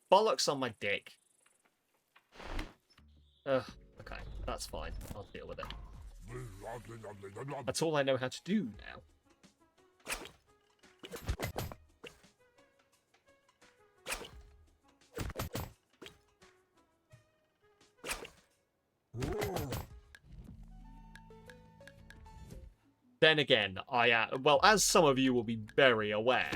Bollocks on my dick. Ugh, okay, that's fine. I'll deal with it. That's all I know how to do now. Then again, I am, well, as some of you will be very aware,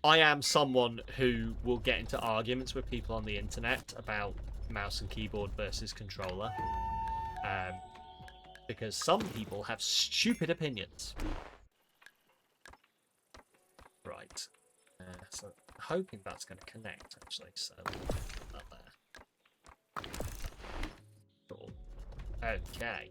I am someone who will get into arguments with people on the internet about mouse and keyboard versus controller. Because some people have stupid opinions. Right. So I'm hoping that's going to connect, actually. So, not there. Cool. Okay.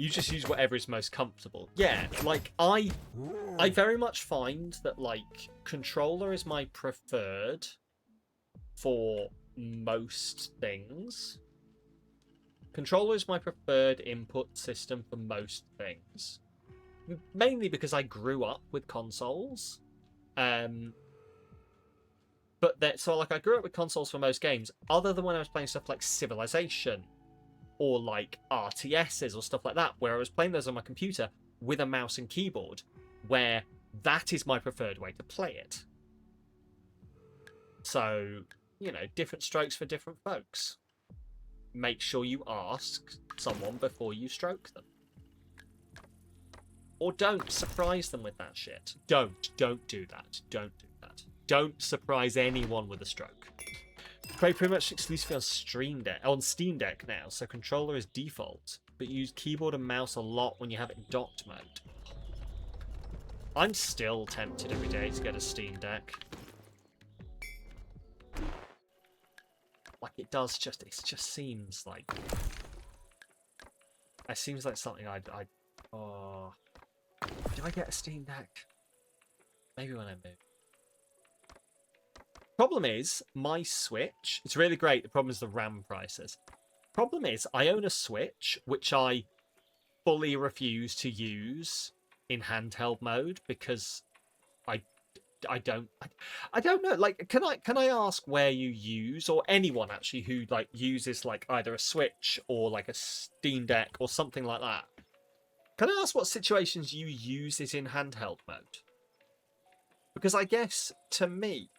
You just use whatever is most comfortable. Yeah, like, I very much find that, like, controller is my preferred for most things. Controller is my preferred input system for most things. Mainly because I grew up with consoles. But that, so, like, I grew up with consoles for most games, other than when I was playing stuff like Civilization, or like RTSs or stuff like that, where I was playing those on my computer, with a mouse and keyboard where that is my preferred way to play it. So, you know, different strokes for different folks. Make sure you ask someone before you stroke them. Or don't surprise them with that shit. Don't do that. Don't do that. Don't surprise anyone with a stroke. Play pretty much exclusively on Steam Deck now, so controller is default, but use keyboard and mouse a lot when you have it in docked mode. I'm still tempted every day to get a Steam Deck. Like it just seems like something oh, do I get a Steam Deck? Maybe when I move. Problem is, my Switch, it's really great. The problem is the RAM prices. Problem is, I own a Switch, which I fully refuse to use in handheld mode because I don't know. Like, can I ask where you use, or anyone actually who like uses like either a Switch or like a Steam Deck or something like that? Can I ask what situations you use it in handheld mode? Because I guess to me,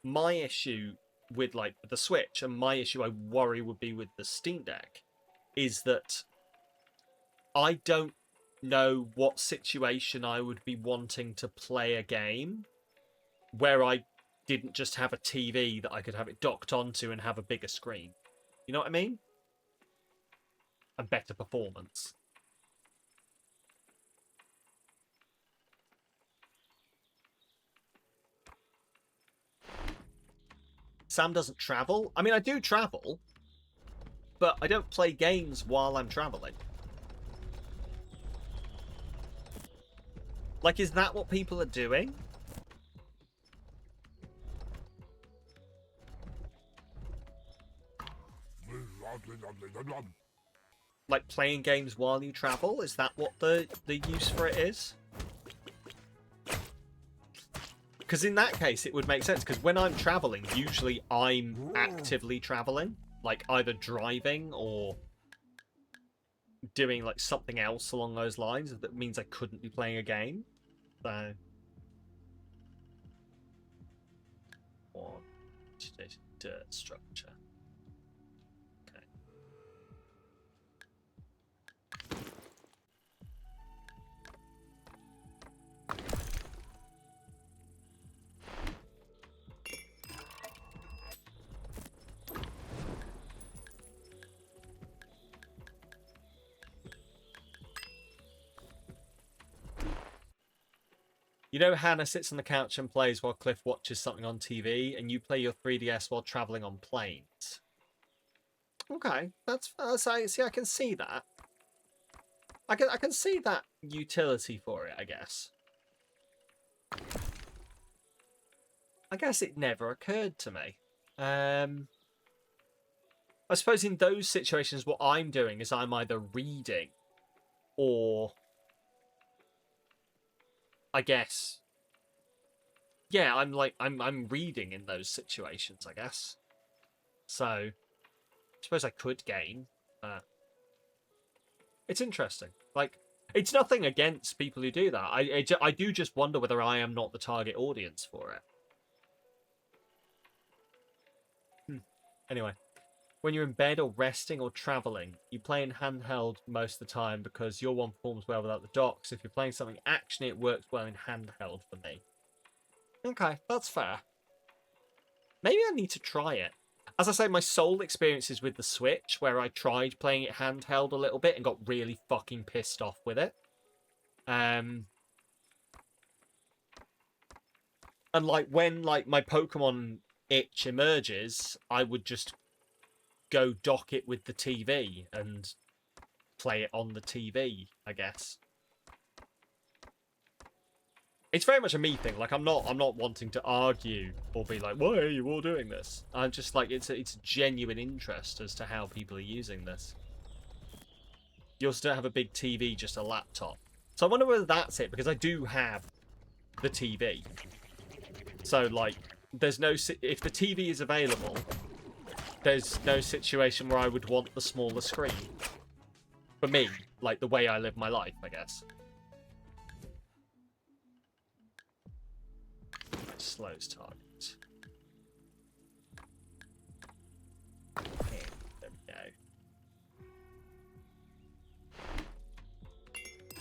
my issue with like the Switch and my issue I worry would be with the Steam Deck is that I don't know what situation I would be wanting to play a game where I didn't just have a TV that I could have it docked onto and have a bigger screen. You know what I mean? And better performance. Sam doesn't travel. I mean, I do travel, but I don't play games while I'm traveling. Like, is that what people are doing? Like playing games while you travel? Is that what the use for it is? Because in that case, it would make sense. Because when I'm traveling, usually I'm actively traveling. Like either driving or doing like something else along those lines. That means I couldn't be playing a game. So... One, dirt structure. Okay. You know, Hannah sits on the couch and plays while Cliff watches something on TV, and you play your 3DS while traveling on planes. Okay, that's see, I can see that. I can see that utility for it, I guess. I guess it never occurred to me. I suppose in those situations, what I'm doing is I'm either reading or... I guess. Yeah, I'm reading in those situations, I guess. So, I suppose I could game. It's interesting. Like, it's nothing against people who do that. I do just wonder whether I am not the target audience for it. Anyway. When you're in bed or resting or traveling, you play in handheld most of the time because your one performs well without the docks. If you're playing something actiony, it works well in handheld for me. Okay, that's fair. Maybe I need to try it. As I say, my sole experiences with the Switch, where I tried playing it handheld a little bit and got really fucking pissed off with it. And like when like my Pokemon itch emerges, I would just go dock it with the TV and play it on the TV, I guess. It's very much a me thing. Like I'm not wanting to argue or be like, why are you all doing this? I'm just like it's a genuine interest as to how people are using this. You also don't have a big TV, just a laptop. So I wonder whether that's it, because I do have the TV. So like there's no if the TV is available, there's no situation where I would want the smaller screen. For me, like the way I live my life, I guess. Slows target. There we go.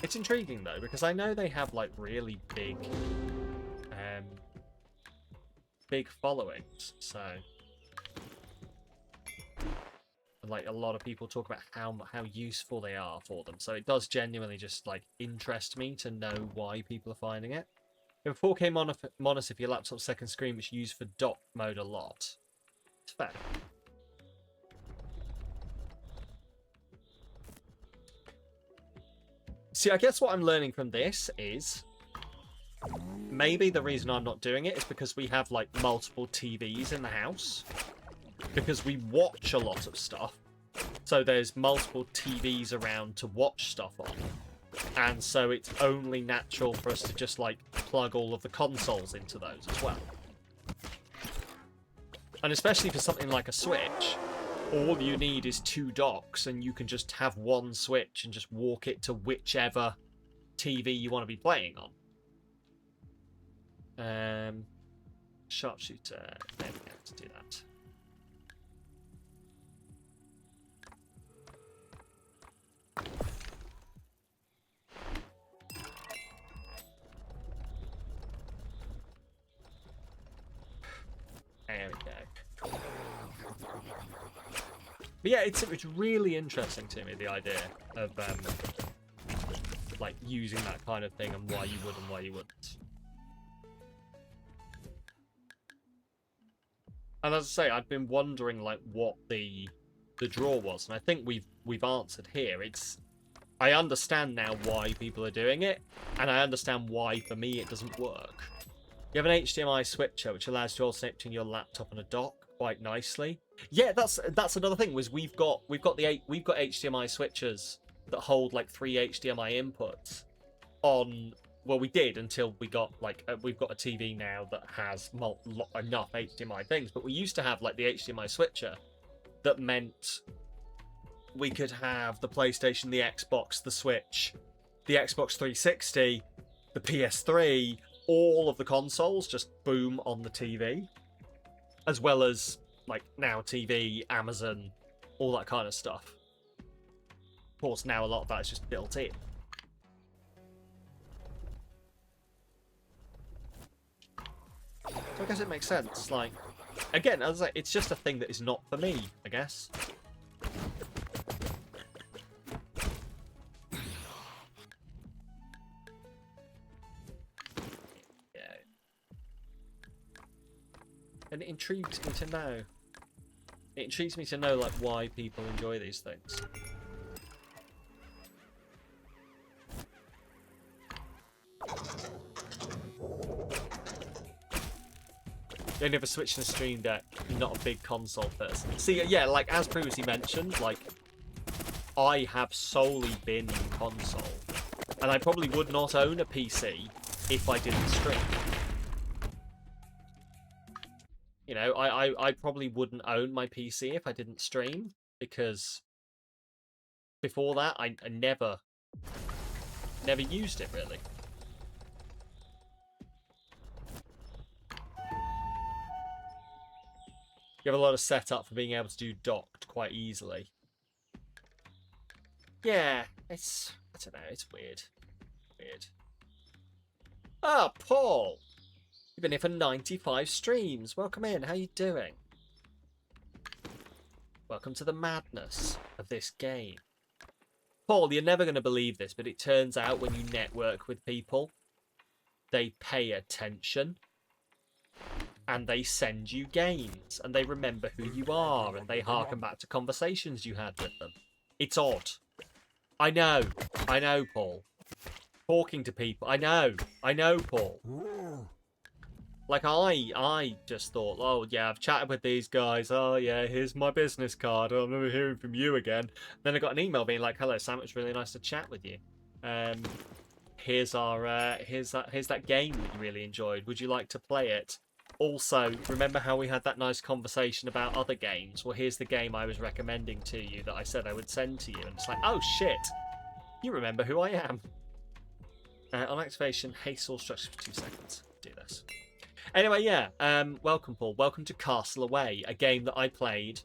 It's intriguing though, because I know they have like really big followings, so like a lot of people talk about how useful they are for them. So it does genuinely just like interest me to know why people are finding it. You have a 4K monitor for your laptop's second screen, which you use for dock mode a lot. It's fair. See, I guess what I'm learning from this is maybe the reason I'm not doing it is because we have like multiple TVs in the house. Because we watch a lot of stuff. So there's multiple TVs around to watch stuff on. And so it's only natural for us to just like plug all of the consoles into those as well. And especially for something like a Switch, all you need is 2 docks and you can just have one Switch and just walk it to whichever TV you want to be playing on. Sharpshooter, there we go, to do that. There we go. But yeah, it's really interesting to me, the idea of like using that kind of thing and why you would and why you wouldn't. And as I say, I've been wondering like what the draw was, and I think we've answered here. I understand now why people are doing it, and I understand why for me it doesn't work. You have an HDMI switcher which allows you to alternate between your laptop and a dock quite nicely. Yeah, that's another thing. Was we've got HDMI switchers that hold like 3 HDMI inputs on. Well, we did until we got like we've got a TV now that has enough HDMI things. But we used to have like the HDMI switcher that meant we could have the PlayStation, the Xbox, the Switch, the Xbox 360, the PS3. All of the consoles just boom on the TV, as well as like Now TV, Amazon, all that kind of stuff. Of course, now a lot of that is just built in. So I guess it makes sense. Like, again, as I say, it's just a thing that is not for me, I guess. And it intrigues me to know. It intrigues me to know, like, why people enjoy these things. You only have a Switch and a Stream Deck. You're not a big console person. See, yeah, like, as previously mentioned, like, I have solely been console. And I probably would not own a PC if I didn't stream. You know, I probably wouldn't own my PC if I didn't stream, because before that, I never used it, really. You have a lot of setup for being able to do docked quite easily. Yeah, I don't know, it's weird. Weird. Ah, Paul! You've been here for 95 streams. Welcome in. How you doing? Welcome to the madness of this game. Paul, you're never going to believe this, but it turns out when you network with people, they pay attention. And they send you games. And they remember who you are. And they harken back to conversations you had with them. It's odd. I know, Paul. Talking to people. I know, Paul. Like, I just thought, oh, yeah, I've chatted with these guys. Oh, yeah, here's my business card. I'm never hearing from you again. Then I got an email being like, hello, Sam, it's really nice to chat with you. Here's that game that you really enjoyed. Would you like to play it? Also, remember how we had that nice conversation about other games? Well, here's the game I was recommending to you that I said I would send to you. And it's like, oh, shit. You remember who I am. On activation, haste all structures for 2 seconds. Do this. Anyway, yeah. Welcome, Paul. Welcome to Castle Away, a game that I played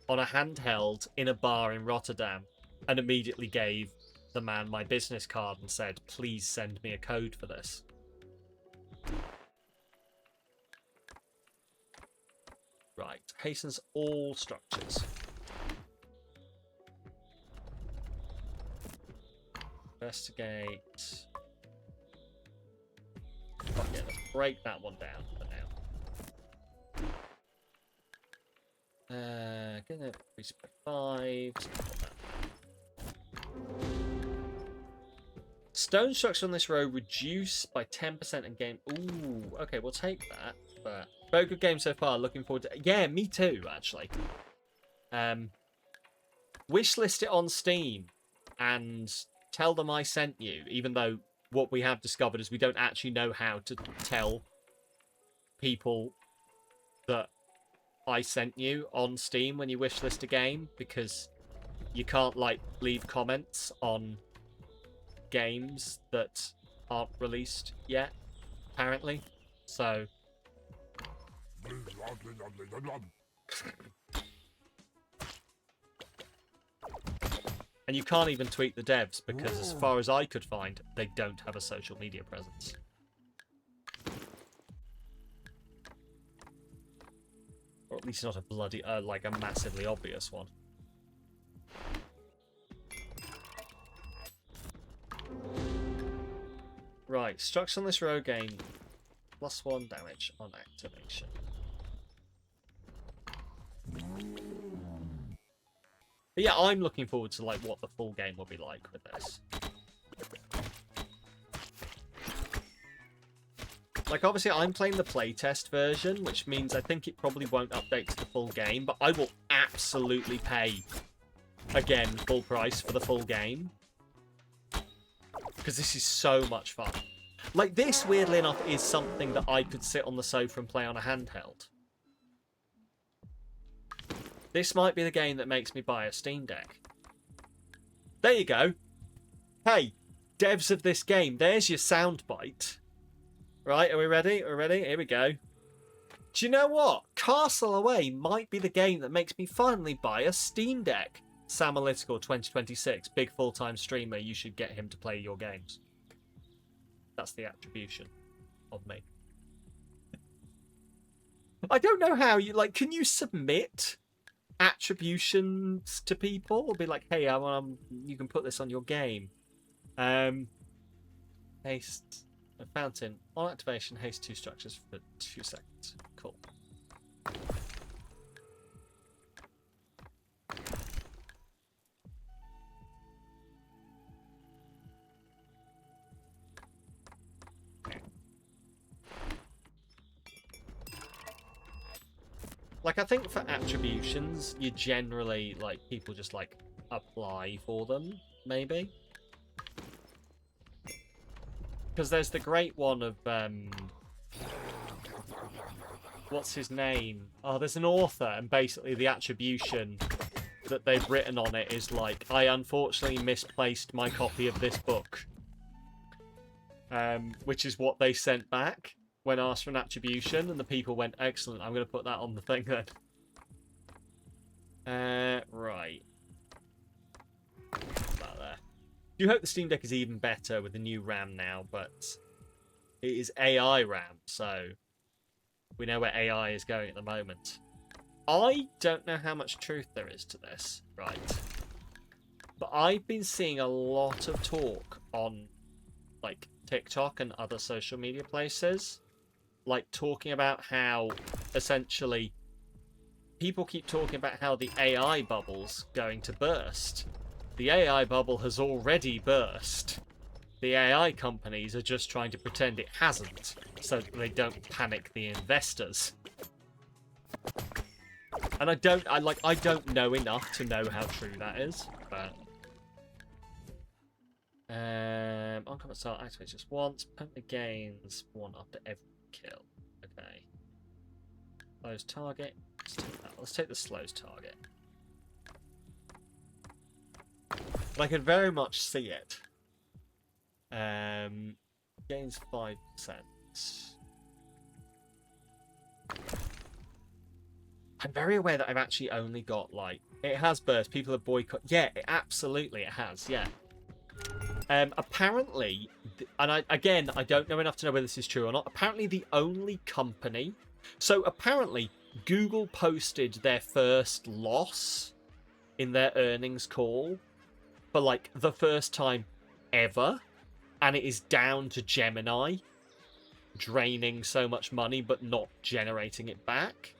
on a handheld in a bar in Rotterdam, and immediately gave the man my business card and said, "Please send me a code for this." Right. Hastens all structures. Investigate. Okay, let's break that one down for now. Get it 3.5. Stone structure on this row reduce by 10% in game. Ooh, okay, we'll take that. But very good game so far. Looking forward to. Yeah, me too, actually. Wishlist it on Steam and tell them I sent you, even though what we have discovered is we don't actually know how to tell people that I sent you on Steam when you wishlist a game, because you can't, like, leave comments on games that aren't released yet, apparently. So... And you can't even tweet the devs, because as far as I could find, they don't have a social media presence. Or at least not a bloody, like a massively obvious one. Right, structure on this row gain +1 damage on activation. But yeah, I'm looking forward to like what the full game will be like with this. Like, obviously, I'm playing the playtest version, which means I think it probably won't update to the full game, but I will absolutely pay, again, full price for the full game. Because this is so much fun. Like, this, weirdly enough, is something that I could sit on the sofa and play on a handheld. This might be the game that makes me buy a Steam Deck. There you go. Hey, devs of this game, there's your soundbite. Right, are we ready? Are we ready? Here we go. Do you know what? Castle Away might be the game that makes me finally buy a Steam Deck. Samalytical 2026, big full-time streamer. You should get him to play your games. That's the attribution of me. I don't know how you, like, can you submit attributions to people? Or be like, hey, you can put this on your game. Haste a fountain on activation, haste 2 structures for 2 seconds. Cool. Like, I think for attributions, you generally, like, people just, like, apply for them, maybe. Because there's the great one of, what's his name? Oh, there's an author, and basically the attribution that they've written on it is, like, I unfortunately misplaced my copy of this book. Which is what they sent back when asked for an attribution, and the people went, excellent, I'm going to put that on the thing then. Right. About there. Do hope the Steam Deck is even better with the new RAM now, but it is AI RAM, so we know where AI is going at the moment. I don't know how much truth there is to this, right? But I've been seeing a lot of talk on, like, TikTok and other social media places, like, talking about how, essentially, people keep talking about how the AI bubble's going to burst. The AI bubble has already burst. The AI companies are just trying to pretend it hasn't, so that they don't panic the investors. And I don't know enough to know how true that is, but... Oncoming start activates just once. Permanently gains 1 after every kill. Okay. Slows target. Let's take that. Let's take the slows target. But I could very much see it. Gains 5%. I'm very aware that I've actually only got, like... It has burst. People have boycotted. Yeah, absolutely it has, yeah. Apparently, and I don't know enough to know whether this is true or not. Apparently the only company... So apparently, Google posted their first loss in their earnings call for, like, the first time ever. And it is down to Gemini draining so much money but not generating it back.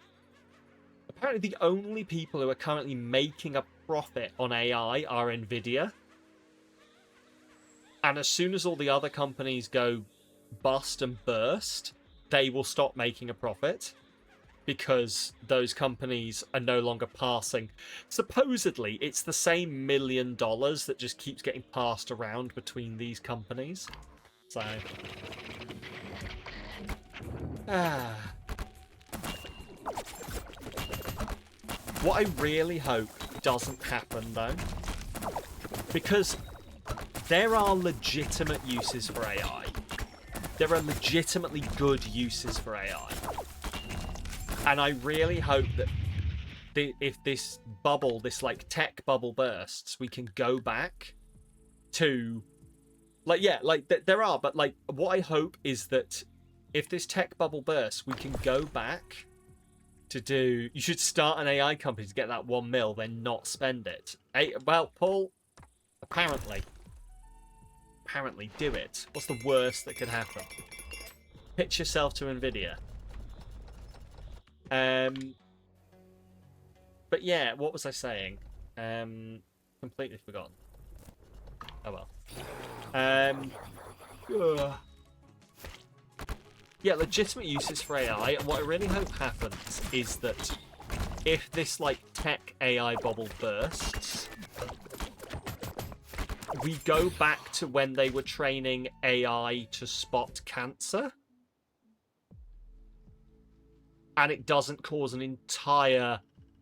Apparently the only people who are currently making a profit on AI are Nvidia. And as soon as all the other companies go bust and burst, they will stop making a profit because those companies are no longer passing. Supposedly, it's the same $1 million that just keeps getting passed around between these companies. So... What I really hope doesn't happen, though, because there are legitimate uses for AI. There are legitimately good uses for AI. And I really hope that if this bubble, this, like, tech bubble bursts, we can go back to... Like, yeah, like, there are, but, like, what I hope is that if this tech bubble bursts, we can go back to do... You should start an AI company to get that 1 mil, then not spend it. Hey, well, Paul, apparently do it. What's the worst that could happen? Pitch yourself to Nvidia. But yeah, what was I saying? Completely forgotten. Oh well. Yeah, legitimate uses for AI, and what I really hope happens is that if this, like, tech AI bubble bursts, we go back to when they were training AI to spot cancer, and it doesn't cause an entire,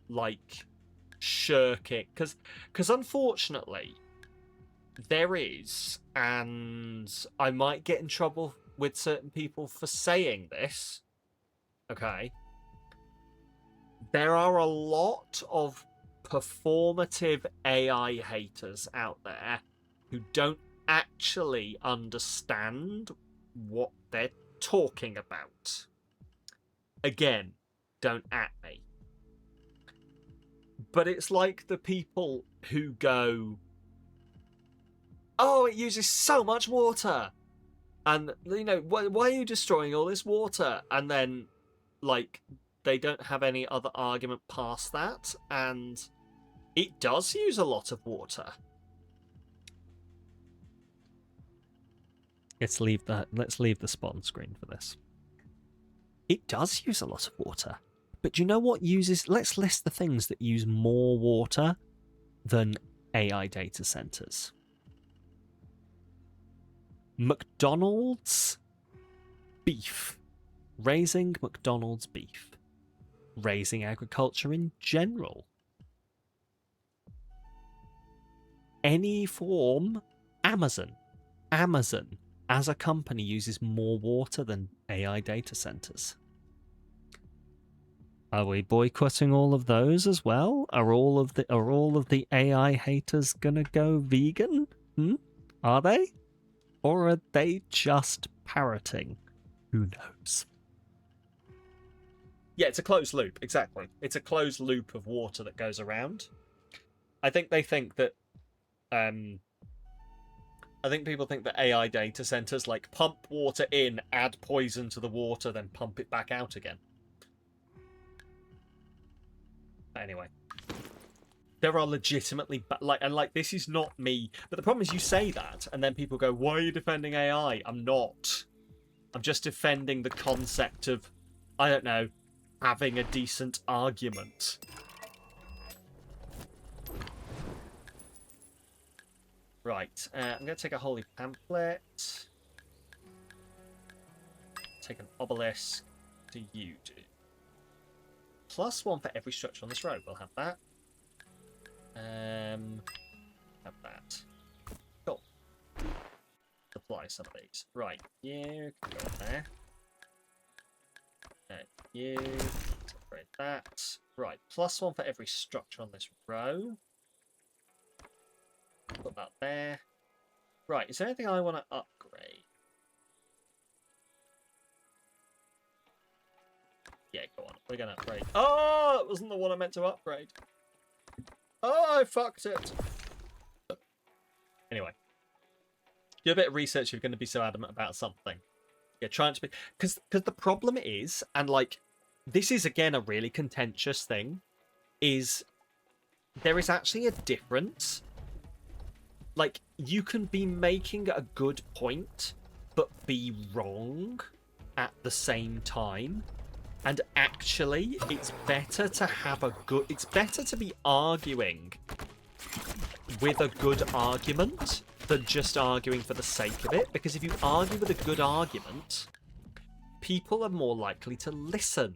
like, shirking. Because unfortunately, there is, and I might get in trouble with certain people for saying this, okay? There are a lot of performative AI haters out there who don't actually understand what they're talking about. Again, don't at me. But it's like the people who go, oh, it uses so much water. And, you know, why are you destroying all this water? And then, like, they don't have any other argument past that. And it does use a lot of water. Let's leave the spawn screen for this. It does use a lot of water. But do you know what uses... Let's list the things that use more water than AI data centers. McDonald's beef. Raising McDonald's beef. Raising agriculture in general. Any form... Amazon as a company uses more water than AI data centers. Are we boycotting all of those as well? Are all of the AI haters gonna go vegan? Are they? Or are they just parroting? Who knows? Yeah, it's a closed loop, exactly. It's a closed loop of water that goes around. I think they think that I think people think that AI data centers, like, pump water in, add poison to the water, then pump it back out again. Anyway. There are legitimately... this is not me. But the problem is you say that, and then people go, why are you defending AI? I'm not. I'm just defending the concept of, I don't know, having a decent argument. Right, I'm going to take a holy pamphlet. Take an obelisk. Do you do? +1 for every structure on this road. We'll have that. Have that. Cool. Supply some of these. Right, you can go there. And you separate that. Right, +1 for every structure on this row. Put that there. Right, is there anything I want to upgrade? Yeah, go on. We're going to upgrade. Oh, that wasn't the one I meant to upgrade. Oh, I fucked it. Anyway. Do a bit of research if you're going to be so adamant about something. Yeah, trying to be... Because the problem is, and like, this is again a really contentious thing, is there is actually a difference. Like, you can be making a good point, but be wrong at the same time. And actually, it's better to have a good... It's better to be arguing with a good argument than just arguing for the sake of it. Because if you argue with a good argument, people are more likely to listen.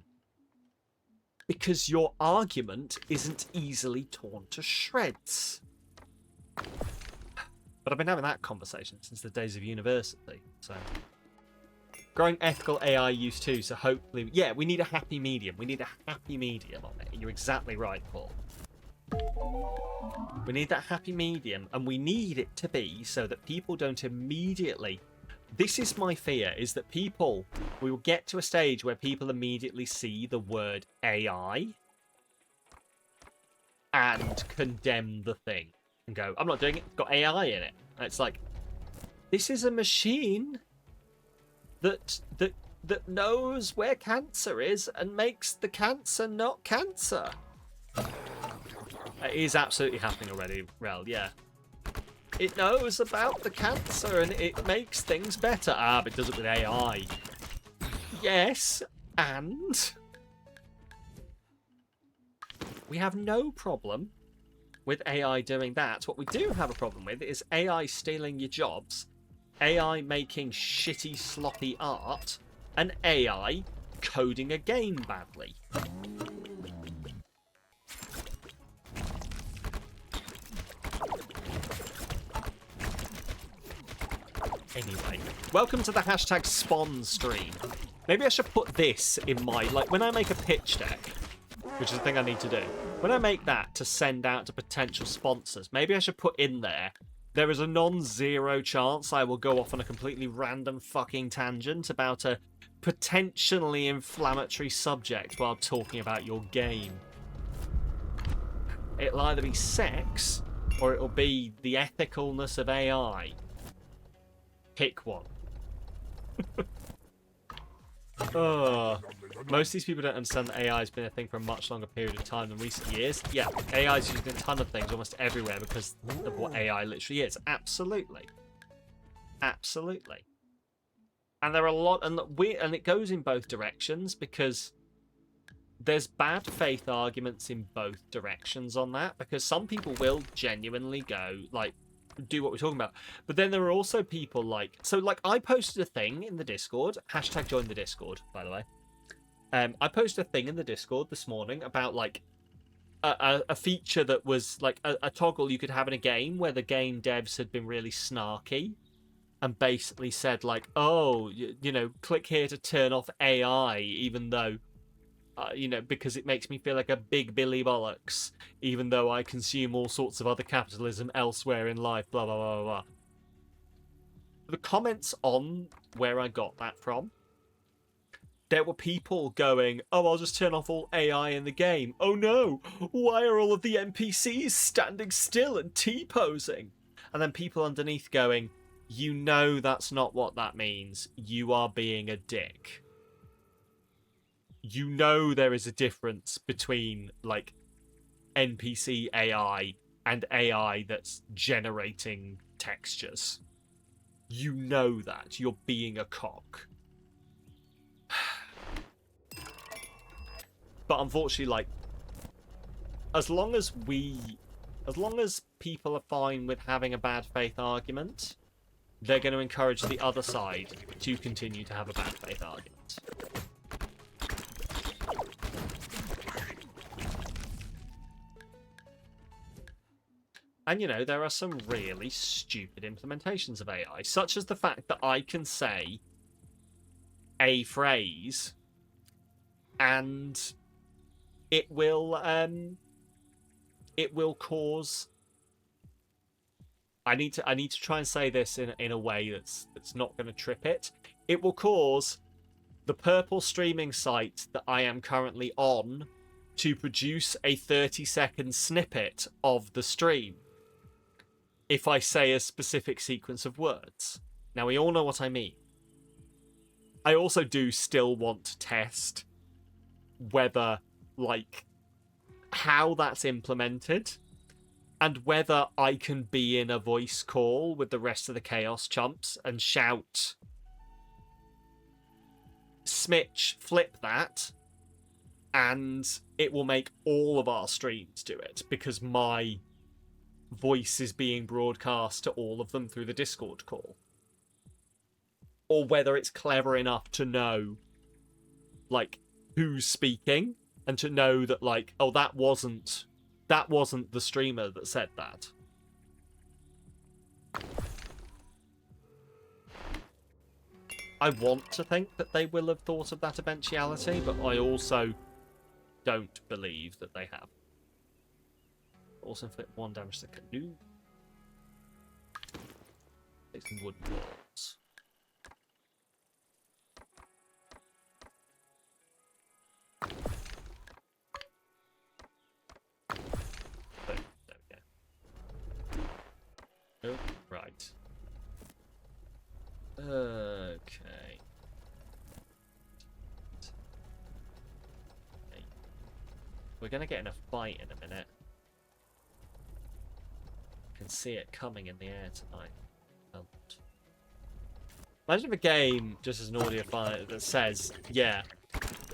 Because your argument isn't easily torn to shreds. But I've been having that conversation since the days of university, so... Growing ethical AI use too, so hopefully... Yeah, we need a happy medium. We need a happy medium on it. You're exactly right, Paul. We need that happy medium, and we need it to be so that people don't immediately... This is my fear, is that people... We will get to a stage where people immediately see the word AI and condemn the thing. And go, I'm not doing it, it's got AI in it. And it's like, this is a machine that knows where cancer is and makes the cancer not cancer. It is absolutely happening already, Rel, yeah. It knows about the cancer and it makes things better. Ah, but it does it with AI. Yes, and... We have no problem with AI doing that. What we do have a problem with is AI stealing your jobs, AI making shitty, sloppy art, and AI coding a game badly. Anyway, welcome to the hashtag spawn stream. Maybe I should put this in my, like, when I make a pitch deck, which is the thing I need to do. When I make that to send out to potential sponsors, maybe I should put in there is a non-zero chance I will go off on a completely random fucking tangent about a potentially inflammatory subject while talking about your game. It'll either be sex, or it'll be the ethicalness of AI. Pick one. Oh, most of these people don't understand that AI has been a thing for a much longer period of time than recent years. Yeah, AI is used in a ton of things almost everywhere because of what AI literally is. Absolutely. Absolutely. And there are a lot, and it goes in both directions because there's bad faith arguments in both directions on that, because some people will genuinely go, like, do what we're talking about. But then there are also people like... So, like, I posted a thing in the Discord. Hashtag join the Discord, by the way. I posted a thing in the Discord this morning about, like, a feature that was, like, a toggle you could have in a game where the game devs had been really snarky and basically said, like, oh, you know, click here to turn off AI, even though... you know, because it makes me feel like a big Billy Bollocks, even though I consume all sorts of other capitalism elsewhere in life, blah, blah, blah, blah, blah. The comments on where I got that from, there were people going, oh, I'll just turn off all AI in the game. Oh no, why are all of the NPCs standing still and T-posing? And then people underneath going, you know that's not what that means. You are being a dick. You know there is a difference between, like, NPC AI and AI that's generating textures. You know that. You're being a cock. But unfortunately, like, as long as people are fine with having a bad faith argument, they're going to encourage the other side to continue to have a bad faith argument. And, you know, there are some really stupid implementations of AI, such as the fact that I can say a phrase and it will cause. I need to try and say this in a way that's not going to trip it. It will cause the purple streaming site that I am currently on to produce a 30-second snippet of the stream if I say a specific sequence of words. Now, we all know what I mean. I also do still want to test whether, like, how that's implemented and whether I can be in a voice call with the rest of the Chaos Chumps and shout, Smitch, flip that, and it will make all of our streams do it because my voice is being broadcast to all of them through the Discord call. Or whether it's clever enough to know, like, who's speaking and to know that, like, oh, that wasn't the streamer that said that. I want to think that they will have thought of that eventuality, but I also don't believe that they have. Also inflict 1 damage to the canoe. Take some wooden balls. Boom. There we go. Oh, right. Okay. We're going to get in a fight in a minute. I can see it coming in the air tonight. Imagine if a game, just as an audio file, that says, yeah,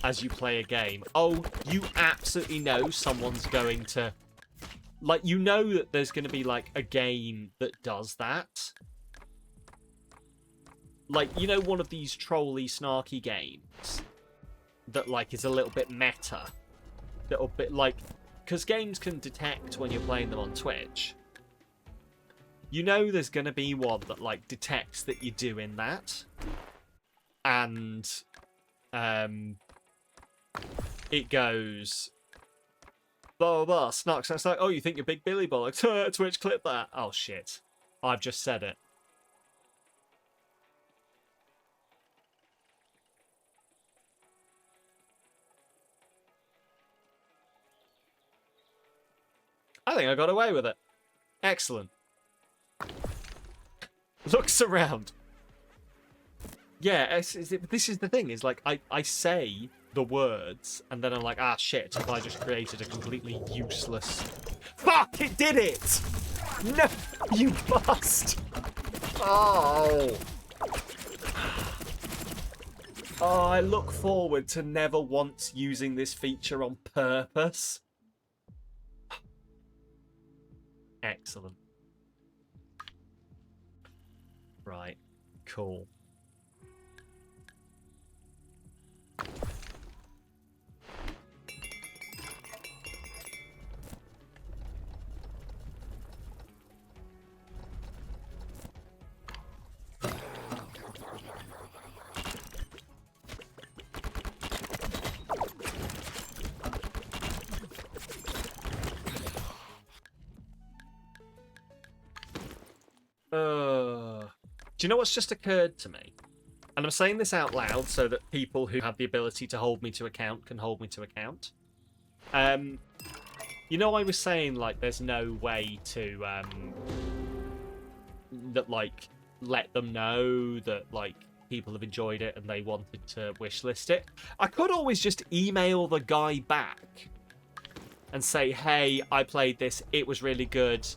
as you play a game, oh, you absolutely know someone's going to... Like, you know that there's going to be, like, a game that does that. Like, you know, one of these trolly, snarky games that, like, is a little bit meta. Little bit, like... Because games can detect when you're playing them on Twitch. You know there's going to be one that, like, detects that you're doing that. And... it goes... Blah, blah, blah. Snark, snark, snark. Oh, you think you're Big Billy Bollocks? Twitch, clip that. Oh, shit. I've just said it. I think I got away with it. Excellent. Looks around. Yeah, this is the thing. Is like I say the words and then I'm like, ah, shit. Have I just created a completely useless? Fuck! It did it. No, you bust. Oh. Oh, I look forward to never once using this feature on purpose. Excellent. Right. Cool. Do you know what's just occurred to me? And I'm saying this out loud so that people who have the ability to hold me to account can hold me to account. You know, I was saying, like, there's no way to, that, like, let them know that, like, people have enjoyed it and they wanted to wishlist it. I could always just email the guy back and say, hey, I played this, it was really good.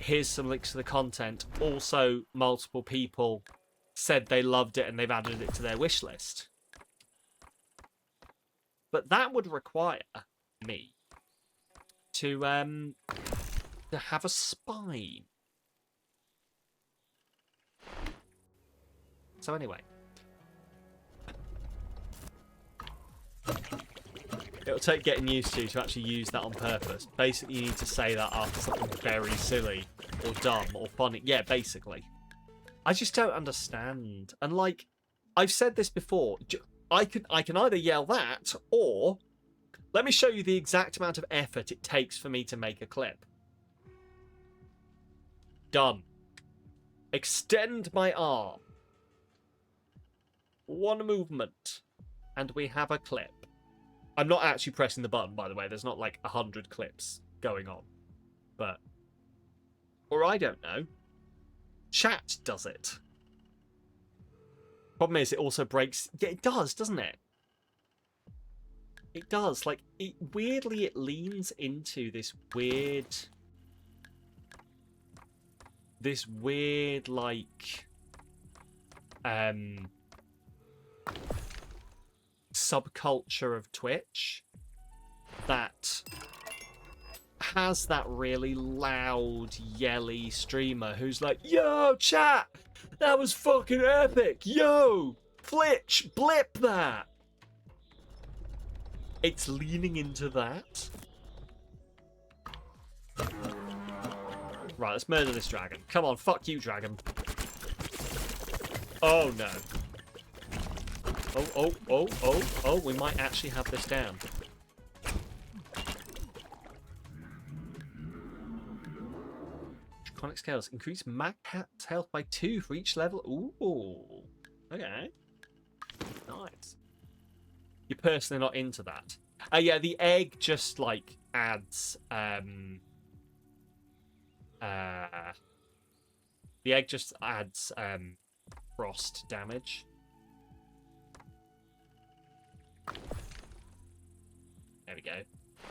Here's some links to the content. Also, multiple people said they loved it and they've added it to their wish list. But that would require me to have a spine. So anyway. It'll take getting used to actually use that on purpose. Basically, you need to say that after something very silly or dumb or funny. Yeah, basically. I just don't understand. And, like, I've said this before. I can either yell that or Let me show you the exact amount of effort it takes for me to make a clip. Done. Extend my arm. One movement. And we have a clip. I'm not actually pressing the button, by the way. There's not like 100 clips going on. But... Or I don't know. Chat does it. Problem is, it also breaks... Yeah, it does, doesn't it? It does. Like, weirdly, it leans into this weird... like... subculture of Twitch that has that really loud, yelly streamer who's like, yo, chat, that was fucking epic. Yo, Flitch, blip that. It's leaning into that. Right, let's murder this dragon. Come on, fuck you, dragon. Oh, no. Oh, we might actually have this down. Draconic scales. Increase max health by 2 for each level. Ooh. Okay. Nice. You're personally not into that. Yeah, the egg just, like, adds, the egg just adds, frost damage. There we go.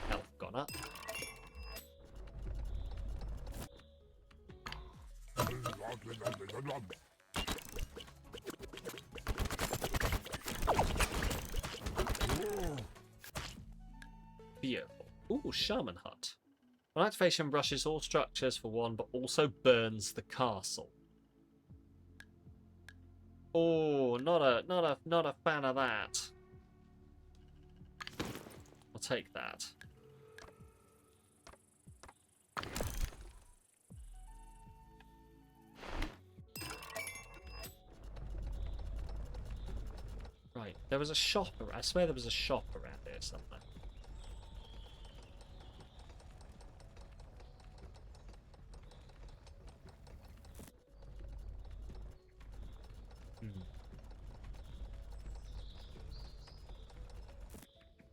Health gone up. Beautiful. Ooh, Shaman Hut. One activation brushes all structures for 1, but also burns the castle. Oh, not a fan of that. I'll take that. Right, there was a shop. I swear there was a shop around here somewhere.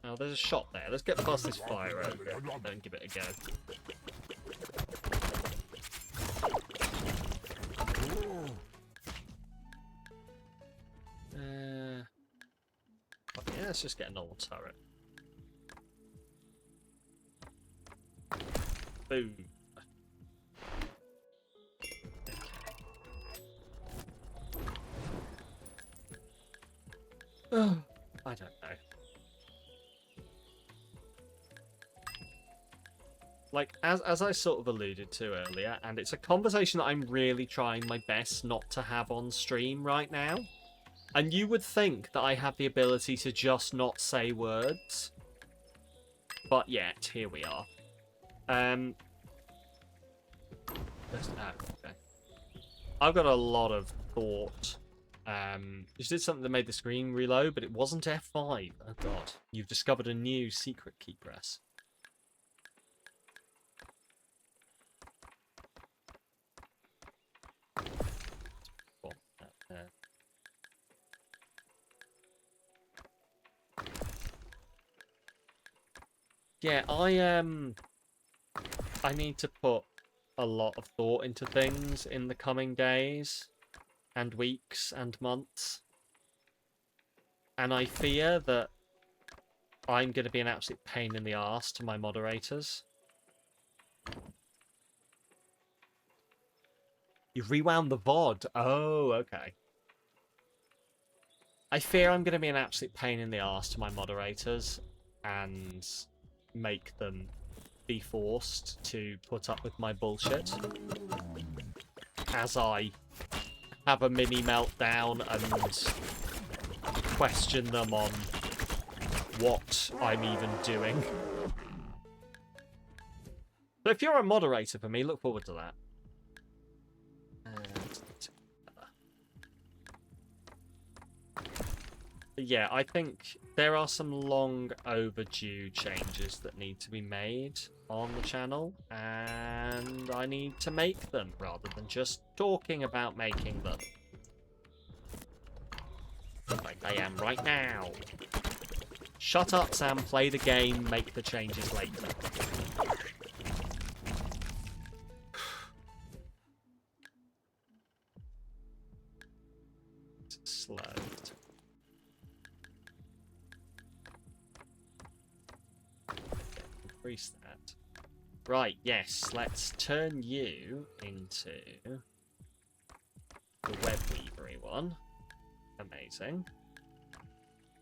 Oh, there's a shop there. Let's get past this fire over it. Don't give it a go. Yeah, let's just get a normal turret. Boom. Oh, I don't know. Like, as I sort of alluded to earlier, and it's a conversation that I'm really trying my best not to have on stream right now. And you would think that I have the ability to just not say words. But yet, here we are. Okay. I've got a lot of thought. Just did something that made the screen reload, but it wasn't F5. Oh god. You've discovered a new secret key press. Yeah, I need to put a lot of thought into things in the coming days and weeks and months. And I fear that I'm going to be an absolute pain in the arse to my moderators. You rewound the VOD. Oh, okay. I fear I'm going to be an absolute pain in the arse to my moderators and make them be forced to put up with my bullshit as I have a mini meltdown and question them on what I'm even doing. So if you're a moderator for me, look forward to that. Yeah, I think there are some long overdue changes that need to be made on the channel, and I need to make them rather than just talking about making them. Like I am right now. Shut up, Sam. Play the game. Make the changes later. Slowed. Increase that. Right, yes. Let's turn you into the web weavery one. Amazing.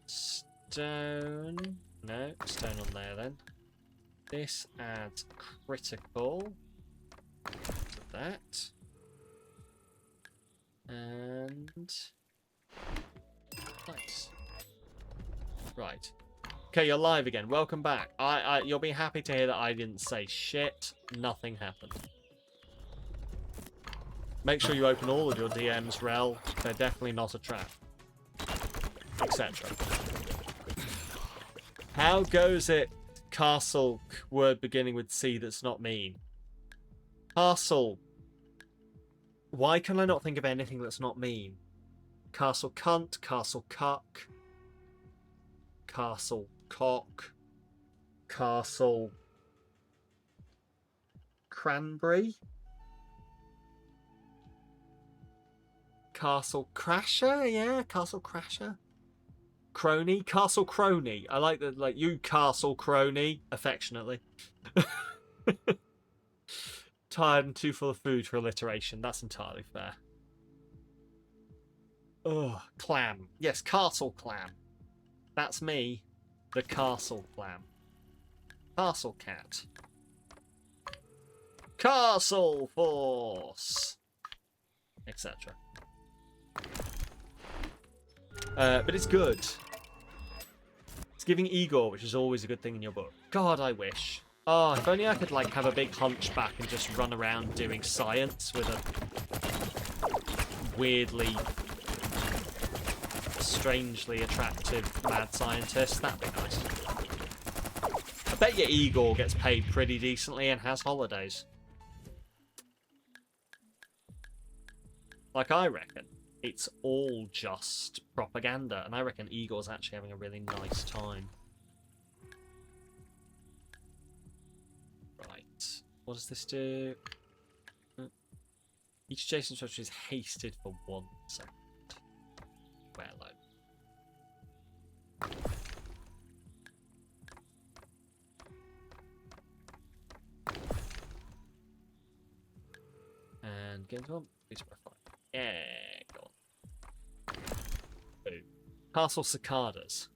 Stone. No, stone on there then. This adds critical to that. And nice. Right. Okay, you're live again. Welcome back. You'll be happy to hear that I didn't say shit. Nothing happened. Make sure you open all of your DMs, Rel. They're definitely not a trap. Etc. How goes it, castle, word beginning with C that's not mean? Castle. Why can I not think of anything that's not mean? Castle cunt, castle cuck, castle cock, castle cranberry, castle crasher, yeah, castle crasher. Crony, castle crony. I like that, like, you castle crony, affectionately. Tired and too full of food for alliteration. That's entirely fair. Ugh, clam. Yes, castle clam. That's me, the castle clam. Castle cat. Castle force. Etc. But it's good. It's giving Igor, which is always a good thing in your book. God, I wish. Oh, if only I could, like, have a big hunchback and just run around doing science with a weirdly, strangely attractive mad scientist. That'd be nice. I bet you Igor gets paid pretty decently and has holidays. Like, I reckon it's all just propaganda, and I reckon Igor's actually having a really nice time. Right. What does this do? Each adjacent structure is hasted for 1 second. Well, and get into one. Please profile. Yeah, go on. Boom. Castle cicadas.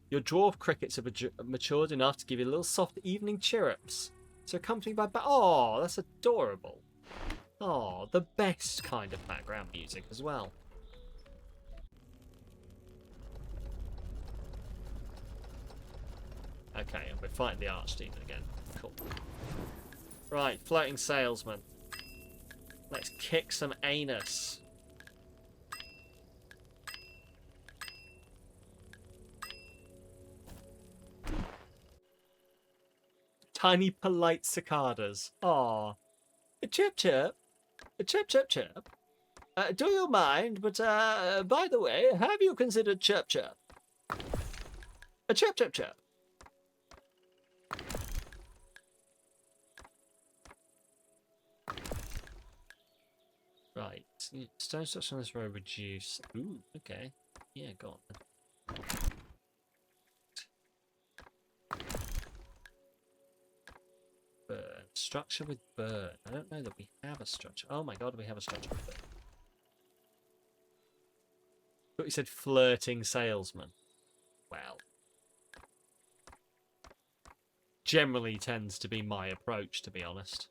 Your dwarf crickets have matured enough to give you little soft evening chirrups. So accompanied by oh, that's adorable. Oh, the best kind of background music as well. Okay, and we're fighting the archdemon again. Cool. Right, floating salesman. Let's kick some anus. Tiny polite cicadas. Aw. A chirp chirp. A chirp chirp chirp. Do you mind, but by the way, have you considered chirp chirp? A chirp chirp chirp. Right. Stone structure on this road reduce. Ooh, okay. Yeah, go on. Burn. Structure with burn. I don't know that we have a structure. Oh my god, we have a structure with burn. But you said flirting salesman. Well. Generally tends to be my approach, to be honest.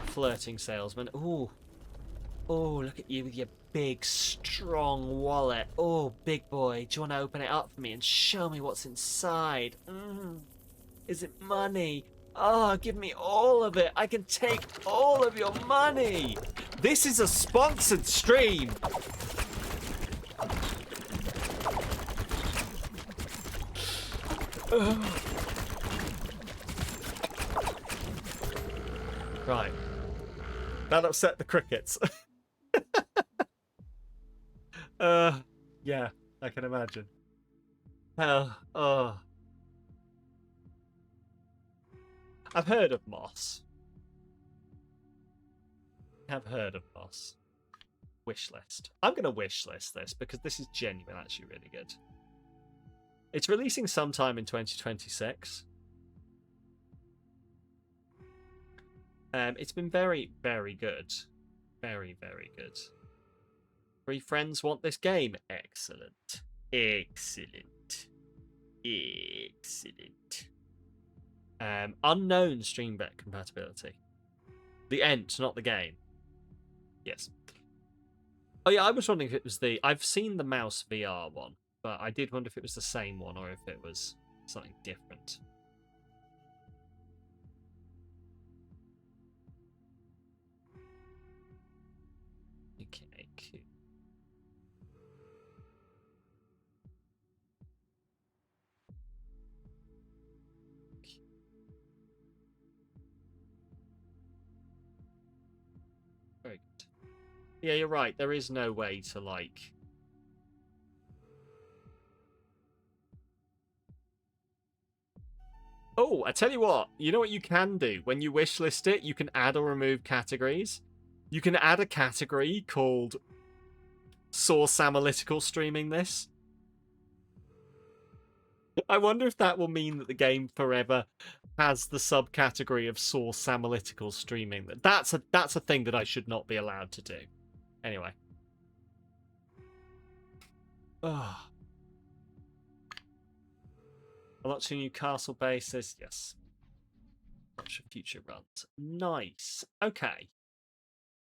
Flirting salesman. Ooh. Oh, look at you with your big, strong wallet. Oh, big boy. Do you want to open it up for me and show me what's inside? Is it money? Oh, give me all of it. I can take all of your money. This is a sponsored stream. Right. That upset the crickets. Yeah, I can imagine. Oh. I've heard of moss. Have heard of moss. Wishlist. I'm going to wishlist this because this is genuine, actually really good. It's releasing sometime in 2026. It's been very, very good. Very, very good. 3 friends want this game. Excellent. Excellent. Excellent. Unknown stream deck compatibility. The Ent, not the game. Yes. Oh yeah, I was wondering if it was the... I've seen the mouse VR one, but I did wonder if it was the same one or if it was something different. Okay, cool. Very good. Yeah, you're right. There is no way to, like... Oh, I tell you what. You know what you can do? When you wishlist it, you can add or remove categories. You can add a category called Saw Samalytical streaming this. I wonder if that will mean that the game forever has the subcategory of Saw Samalytical streaming. That's a thing that I should not be allowed to do. Anyway. Oh. A lot of new castle bases. Yes. Much future runs. Nice. Okay.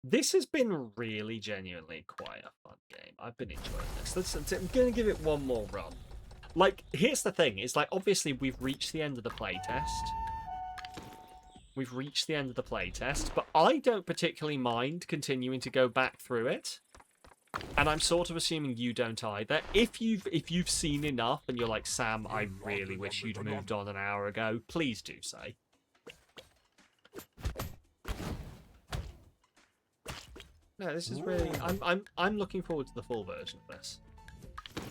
This has been really genuinely quite a fun game. I've been enjoying this. I'm going to give it one more run. Like, here's the thing. It's like, obviously, we've reached the end of the playtest. We've reached the end of the playtest, but I don't particularly mind continuing to go back through it. And I'm sort of assuming you don't either. If you've seen enough and you're like, Sam, I really wish you'd moved on an hour ago, please do say. No, this is really... I'm looking forward to the full version of this.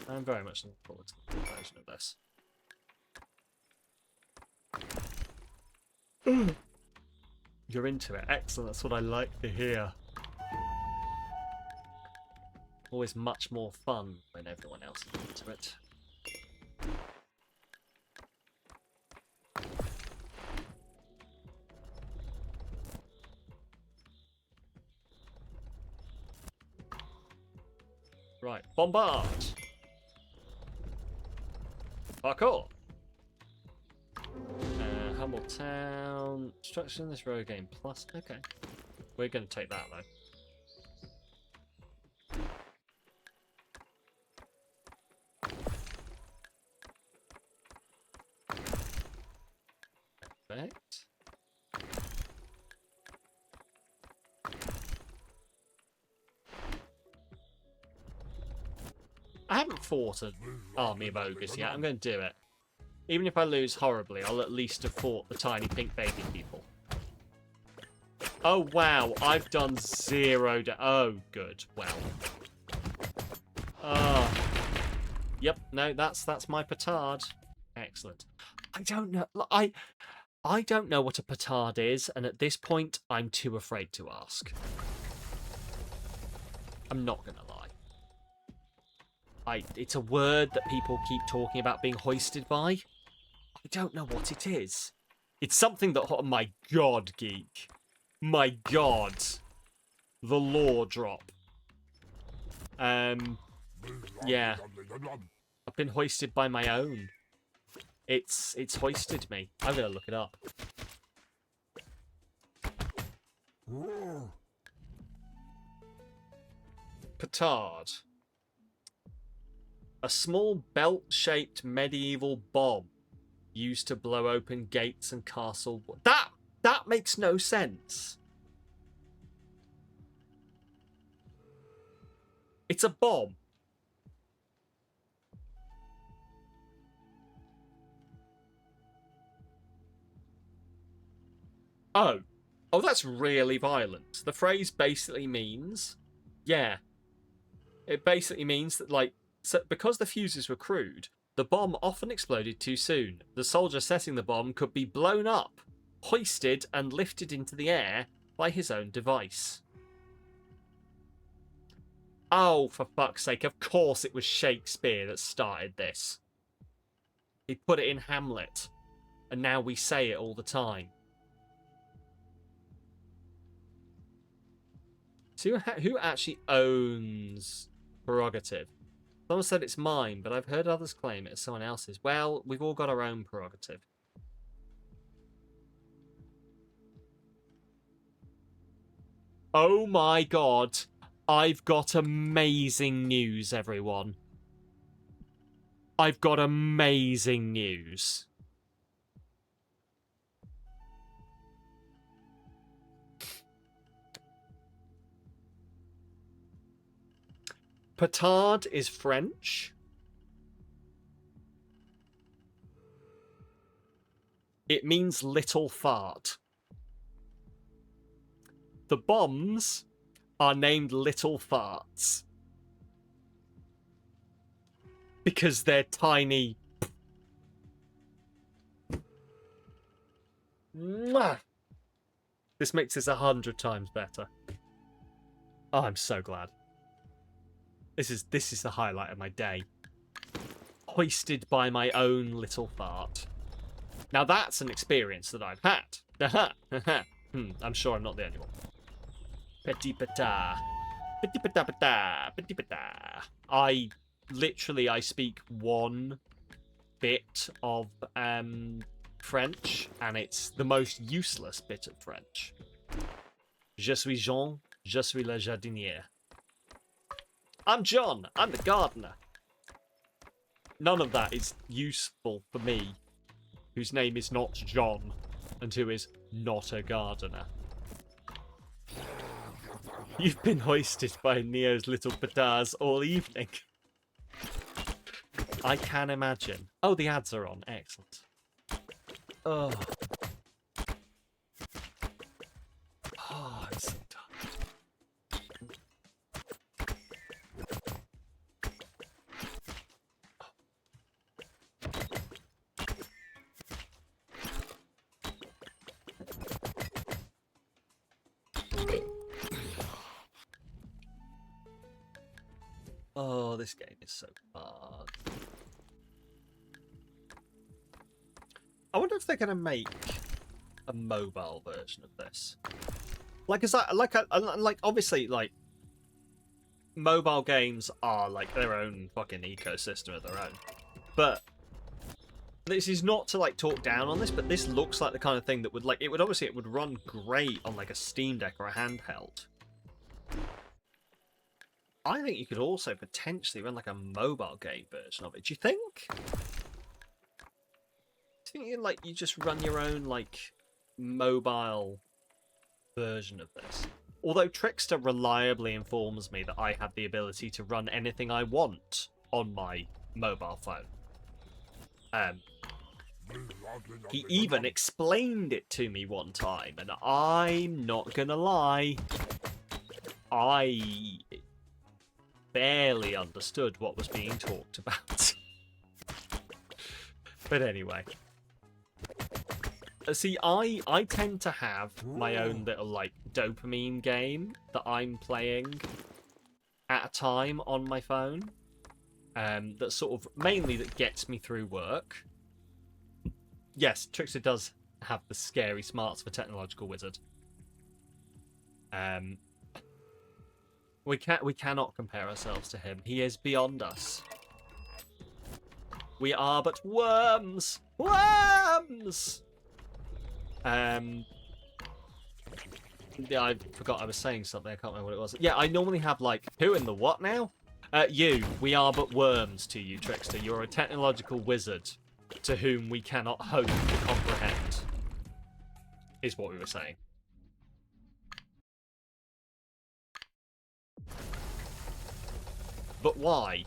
I'm very much looking forward to the full version of this. You're into it. Excellent. That's what I like to hear. Always much more fun when everyone else is into it. Right, bombard! Parkour! Humble Town. Structure in this road game plus. Okay. We're going to take that though. Perfect. I haven't fought an army of ogres yet. I'm going to do it. Even if I lose horribly, I'll at least have fought the tiny pink baby people. Oh, wow. I've done 0 Oh, good. Well. Yep. No, that's my petard. Excellent. I don't know. I don't know what a petard is, and at this point, I'm too afraid to ask. I'm not going to lie. It's a word that people keep talking about being hoisted by. I don't know what it is. It's something that... Oh, my God, geek. My God. The lore drop. Yeah. I've been hoisted by my own. It's hoisted me. I'm going to look it up. Petard. A small belt-shaped medieval bomb used to blow open gates and castle... That makes no sense. It's a bomb. Oh. Oh, that's really violent. The phrase basically means... Yeah. It basically means that, like... So because the fuses were crude, the bomb often exploded too soon. The soldier setting the bomb could be blown up, hoisted and lifted into the air by his own device. Oh, for fuck's sake, of course it was Shakespeare that started this. He put it in Hamlet, and now we say it all the time. So who actually owns prerogative? Someone said it's mine, but I've heard others claim it as someone else's. Well, we've all got our own prerogative. Oh my god. I've got amazing news, everyone. I've got amazing news. Petard is French. It means little fart. The bombs are named Little Farts. Because they're tiny. Mwah! This makes this 100 times better. Oh, I'm so glad. This is the highlight of my day. Hoisted by my own little fart. Now that's an experience that I've had. I'm sure I'm not the only one. Petit pata. Petit pata pata. Petit pata. I speak one bit of French, and it's the most useless bit of French. Je suis Jean, je suis le jardinier. I'm John, I'm the gardener. None of that is useful for me, whose name is not John, and who is not a gardener. You've been hoisted by Neo's little petards all evening. I can imagine. Oh, the ads are on. Excellent. Oh. Oh, I'm so tired. Oh, this game is so hard. I wonder if they're going to make a mobile version of this. Like, is that like obviously, like, mobile games are like their own fucking ecosystem of their own. But this is not to like talk down on this, but this looks like the kind of thing that would it would run great on like a Steam Deck or a handheld. I think you could also potentially run like a mobile game version of it. Do you think? Do you think you just run your own like mobile version of this? Although Trickster reliably informs me that I have the ability to run anything I want on my mobile phone. He even explained it to me one time, and I'm not gonna lie, I barely understood what was being talked about. But anyway. See, I tend to have my own little, like, dopamine game that I'm playing at a time on my phone. That sort of, mainly that gets me through work. Yes, Trickster does have the scary smarts of a technological wizard. We cannot compare ourselves to him. He is beyond us. We are but worms! Worms! Yeah, I forgot I was saying something. I can't remember what it was. Yeah, I normally have, like, who in the what now? You. We are but worms to you, Trickster. You're a technological wizard to whom we cannot hope to comprehend, is what we were saying. But why?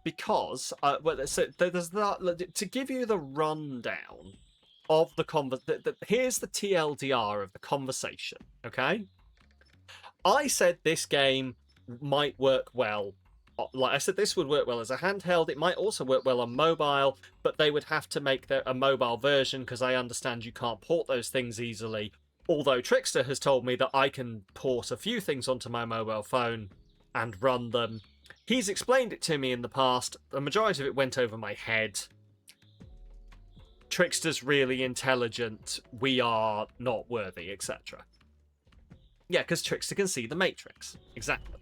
Because, well, so there's that, to give you the rundown of the here's the TLDR of the conversation, okay? I said this game might work well. Like I said, this would work well as a handheld. It might also work well on mobile, but they would have to make a mobile version because I understand you can't port those things easily. Although Trickster has told me that I can port a few things onto my mobile phone and run them. He's explained it to me in the past. The majority of it went over my head. Trickster's really intelligent. We are not worthy, etc. Yeah, because Trickster can see the Matrix. Exactly.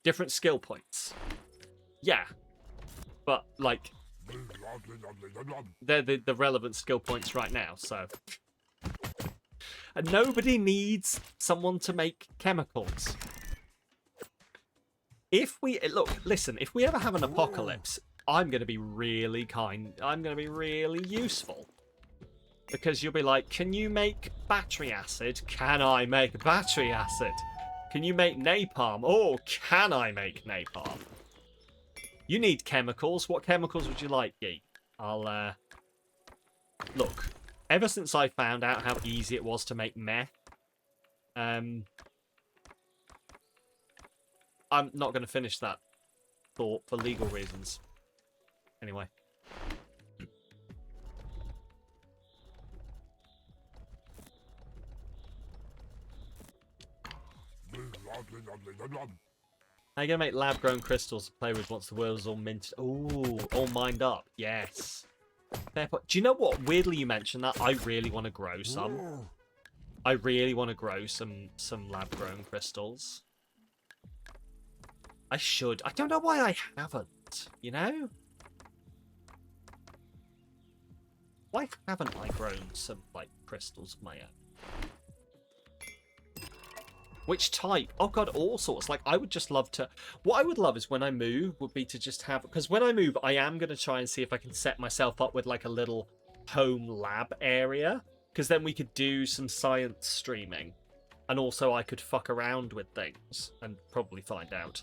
Different skill points. Yeah. But, like, they're the relevant skill points right now, so. And nobody needs someone to make chemicals. If we listen, if we ever have an apocalypse, I'm going to be really I'm going to be really useful. Because you'll be like, can you make battery acid? Can I make battery acid? Can you make napalm? Oh, can I make napalm? You need chemicals. What chemicals would you like, Geek? I'll, look, ever since I found out how easy it was to make meth, I'm not going to finish that thought for legal reasons. Anyway. How are you going to make lab-grown crystals to play with once the world is all minted? Ooh, all mined up. Yes. Fair point. Do you know what? Weirdly, you mentioned that. I really want to grow some. I really want to grow some lab-grown crystals. I should. I don't know why I haven't, you know? Why haven't I grown some, like, crystals of my own? Which type? Oh god, all sorts. Like, I would just love to... What I would love is when I move would be to just have... Because when I move, I am going to try and see if I can set myself up with, like, a little home lab area. Because then we could do some science streaming. And also I could fuck around with things. And probably find out.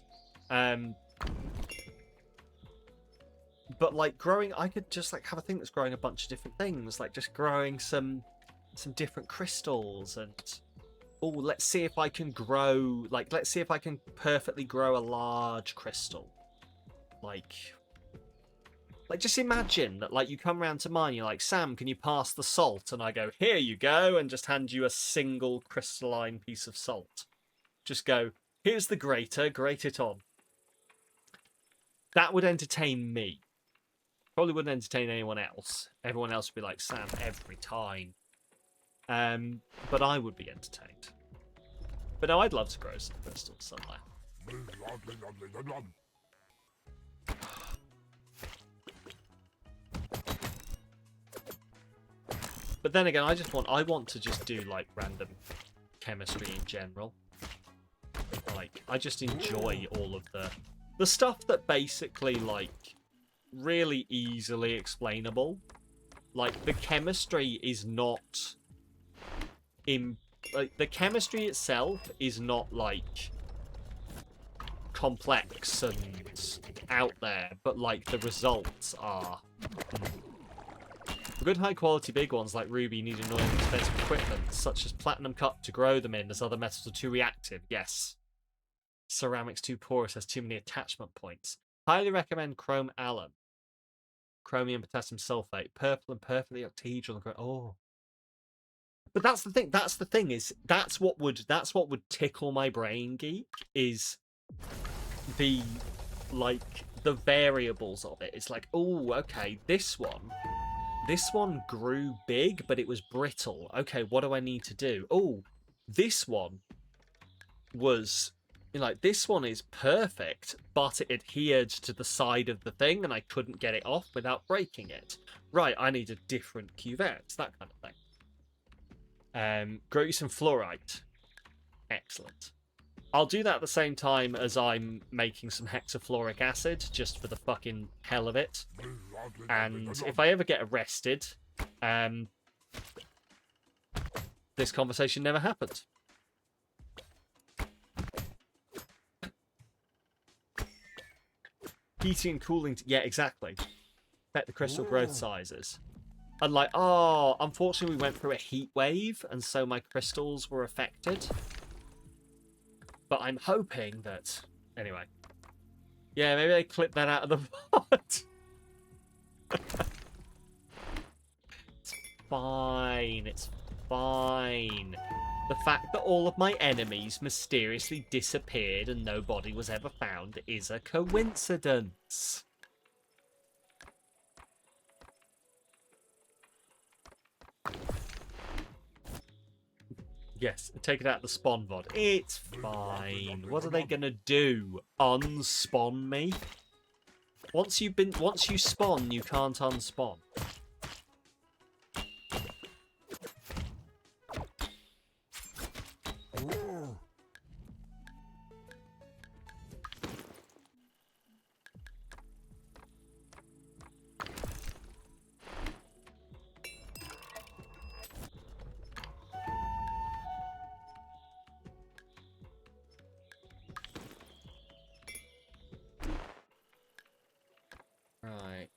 But, like, growing... I could just, like, have a thing that's growing a bunch of different things. Like, just growing some different crystals and... Oh, let's see if I can grow... Like, let's see if I can perfectly grow a large crystal. Like, just imagine that, like, you come round to mine, you're like, Sam, can you pass the salt? And I go, here you go, and just hand you a single crystalline piece of salt. Just go, here's the grater, grate it on. That would entertain me. Probably wouldn't entertain anyone else. Everyone else would be like, Sam, every time. But I would be entertained. But no, I'd love to grow some crystals somewhere. But then again, I want to just do, like, random chemistry in general. Like, I just enjoy all of the stuff that basically, like, really easily explainable. Like, the chemistry is not... Like, the chemistry itself is not, like, complex and out there, but, like, the results are. For good high-quality big ones like Ruby, you need annoying expensive equipment, such as platinum cup to grow them in, as other metals are too reactive. Yes. Ceramics too porous, has too many attachment points. Highly recommend chrome alum. Chromium potassium sulfate. Purple and perfectly octahedral. Oh. But that's the thing. That's the thing is that's what would tickle my brain, Geek, is the variables of it. It's like, oh, okay, this one grew big, but it was brittle. Okay, what do I need to do? Oh, this one was like, this one is perfect, but it adhered to the side of the thing, and I couldn't get it off without breaking it. Right, I need a different cuvette, that kind of thing. Grow you some fluorite. Excellent. I'll do that at the same time as I'm making some hexafluoric acid, just for the fucking hell of it. And if I ever get arrested, this conversation never happened. Heating and cooling. Yeah, exactly. Affect the crystal growth sizes. And like, oh, unfortunately we went through a heat wave, and so my crystals were affected. But I'm hoping that... Anyway. Yeah, maybe they clip that out of the pot. It's fine. It's fine. The fact that all of my enemies mysteriously disappeared and no body was ever found is a coincidence. Yes, take it out of the spawn VOD. It's fine. What are they gonna do? Unspawn me? Once you spawn, you can't unspawn. Right.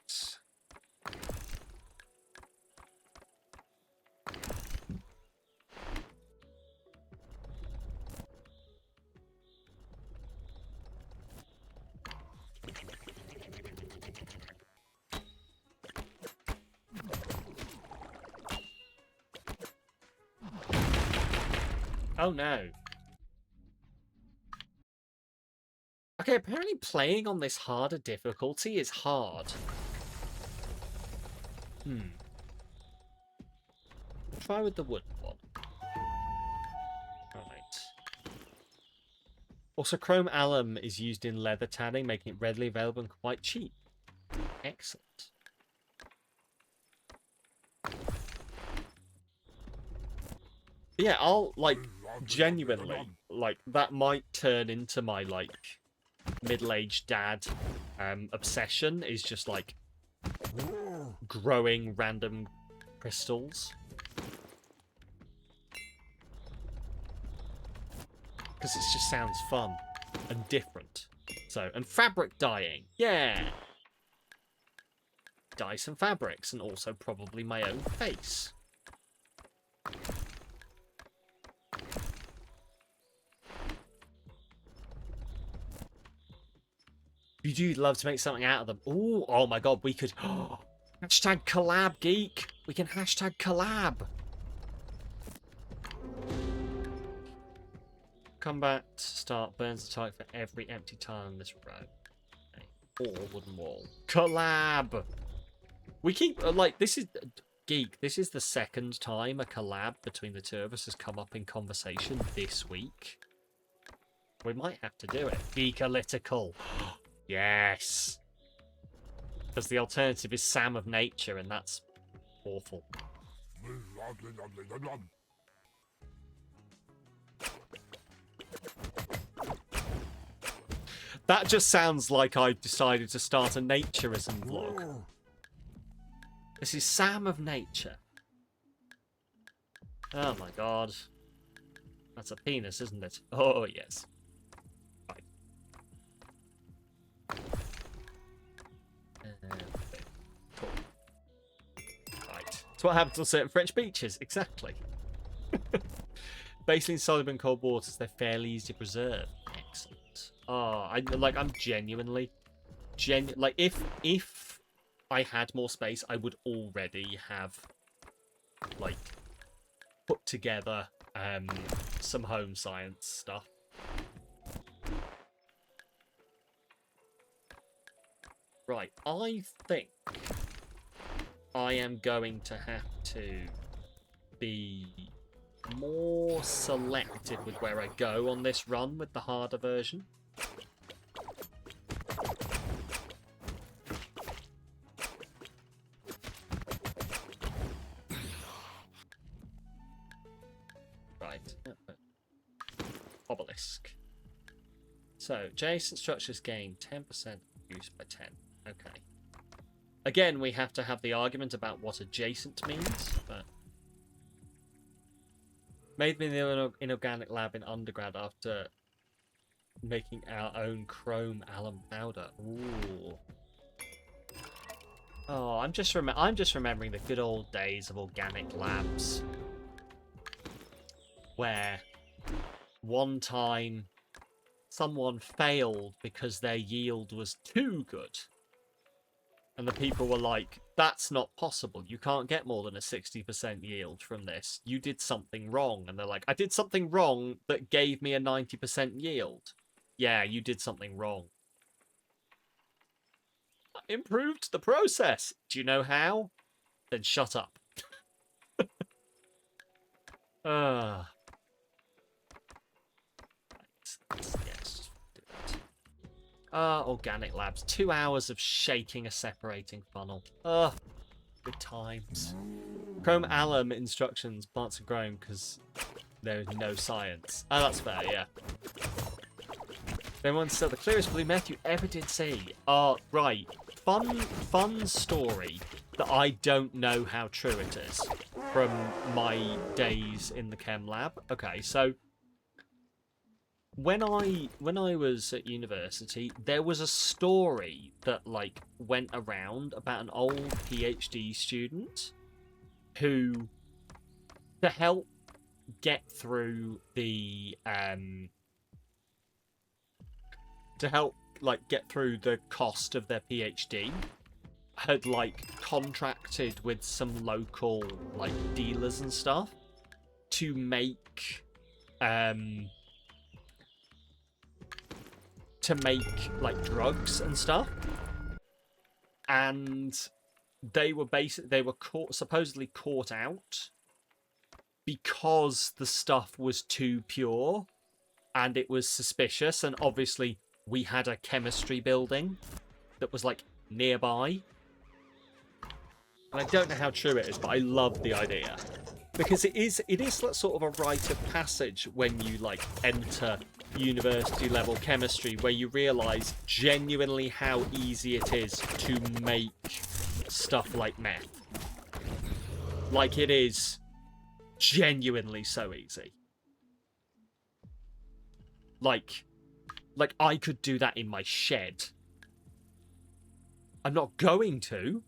Oh no. Okay, apparently playing on this harder difficulty is hard. We'll try with the wood one. Right. Also, chrome alum is used in leather tanning, making it readily available and quite cheap. Excellent. Yeah, I'll, like, genuinely, like, that might turn into my, like, middle-aged dad obsession, is just, like, growing random crystals. Because it just sounds fun and different. So, and fabric dyeing. Yeah! Dye some fabrics, and also probably my own face. You do love to make something out of them. Ooh, oh my god, we could... hashtag collab, geek. We can hashtag collab. Combat start burns the target for every empty tile in this row. Okay. Or wooden wall. Collab! We keep... like, this is... Geek, this is the second time a collab between the two of us has come up in conversation this week. We might have to do it. Geekalytical. Yes. Because the alternative is Sam of Nature, and that's awful. That just sounds like I decided to start a naturism vlog. This is Sam of Nature. Oh my god. That's a penis, isn't it? Oh, yes. Cool. Right. That's what happens on certain French beaches. Exactly. Basically, in soluble in cold waters, they're fairly easy to preserve. Excellent. Oh, I'm genuinely, like if I had more space, I would already have like put together some home science stuff. Right, I think I am going to have to be more selective with where I go on this run with the harder version. Right. Obelisk. So, adjacent structures gain 10% use by 10. Okay. Again, we have to have the argument about what adjacent means, but... Made me in the inorganic lab in undergrad after Making our own chrome alum powder. Ooh. Oh, I'm just remembering the good old days of organic labs, where one time someone failed because their yield was too good. And the people were like, that's not possible. You can't get more than a 60% yield from this. You did something wrong. And they're like, I did something wrong that gave me a 90% yield. Yeah, you did something wrong. I improved the process. Do you know how? Then shut up. Ah. Yes. Organic labs. 2 hours of shaking a separating funnel. Good times. Chrome alum instructions. Plants are growing because there is no science. Oh, that's fair, yeah. Everyone's still the clearest blue meth you ever did see. Right. Fun story that I don't know how true it is from my days in the chem lab. Okay, so when I was at university, there was a story that like went around about an old PhD student who, to help get through the get through the cost of their PhD, had like contracted with some local like dealers and stuff to make like drugs and stuff, and they were supposedly caught out because the stuff was too pure and it was suspicious. And obviously we had a chemistry building that was like nearby, and I don't know how true it is, but I love the idea because it is that sort of a rite of passage when you like enter university level chemistry, where you realize genuinely how easy it is to make stuff like meth. Like, it is genuinely so easy. Like I could do that in my shed. I'm not going to,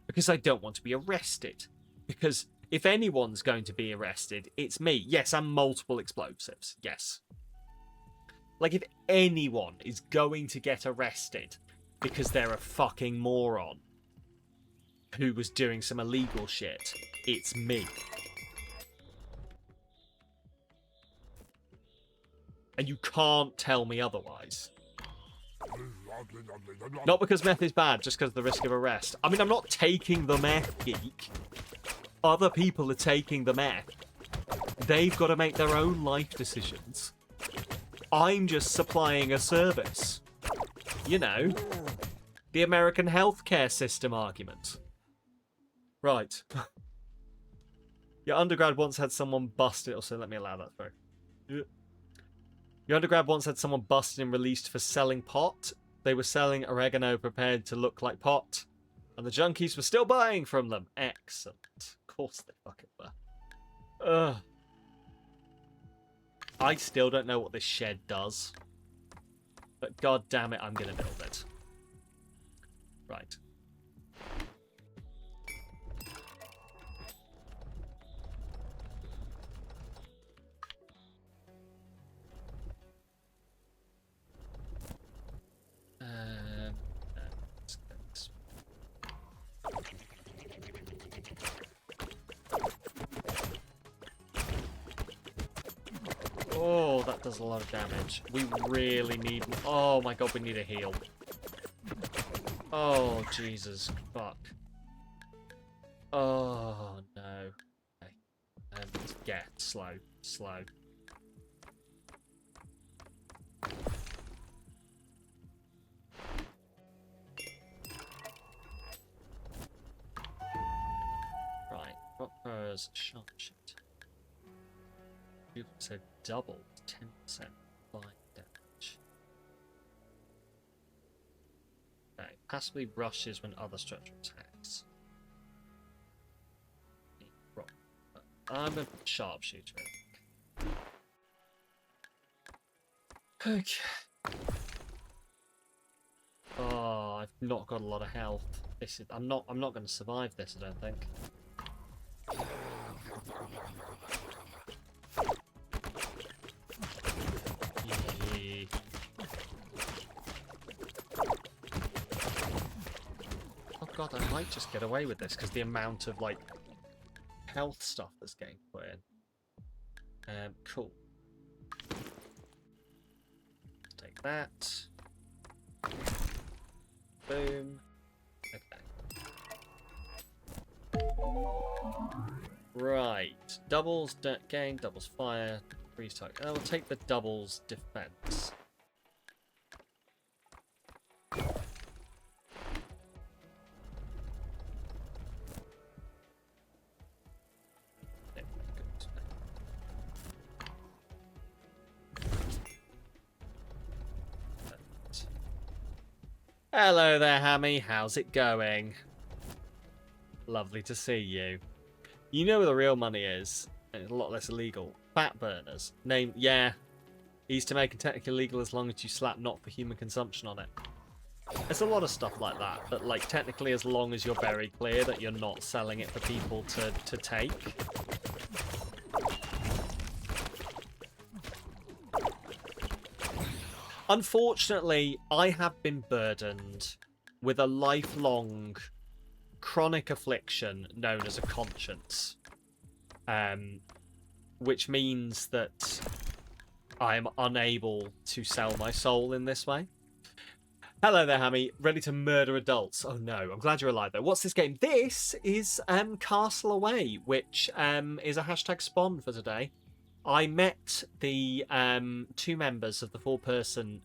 because I don't want to be arrested. Because if anyone's going to be arrested, it's me. Yes, and multiple explosives. Yes. Like, if anyone is going to get arrested because they're a fucking moron who was doing some illegal shit, it's me. And you can't tell me otherwise. Not because meth is bad, just because of the risk of arrest. I mean, I'm not taking the meth, geek. Other people are taking the meth. They've got to make their own life decisions. I'm just supplying a service. You know, the American healthcare system argument. Right. Your undergrad once had someone busted. Also, let me allow that through. Your undergrad once had someone busted and released for selling pot. They were selling oregano prepared to look like pot, and the junkies were still buying from them. Excellent. Of course they fucking were. Ugh. I still don't know what this shed does, but god damn it, I'm gonna build it. Right. Let's get this. Oh, that does a lot of damage. We really need... Oh my god, we need a heal. Oh, Jesus. Fuck. Oh, no. Okay. Yeah, slow. Slow. Right. Rockers, sharp shit. You said double 10% blind damage. Okay. Passively rushes when other structural attacks. I'm a sharpshooter. Okay. Oh, I've not got a lot of health. This is I'm not going to survive this, I don't think. Yeah. Oh god, I might just get away with this because the amount of like health stuff this game put in. Cool. Take that. Boom. Okay. Right. Doubles gain, doubles fire, freeze target. I'll take the doubles defense. Hello there, Hammy. How's it going? Lovely to see you. You know where the real money is, and it's a lot less illegal. Fat burners. Yeah. Easy to make and technically legal as long as you slap not for human consumption on it. There's a lot of stuff like that, but like technically as long as you're very clear that you're not selling it for people to take. Unfortunately, I have been burdened with a lifelong chronic affliction known as a conscience, which means that I am unable to sell my soul in this way. Hello there, Hammy. Ready to murder adults. Oh no, I'm glad you're alive though. What's this game? This is Castle Away, which is a hashtag spawn for today. I met the 2 members of the 4-person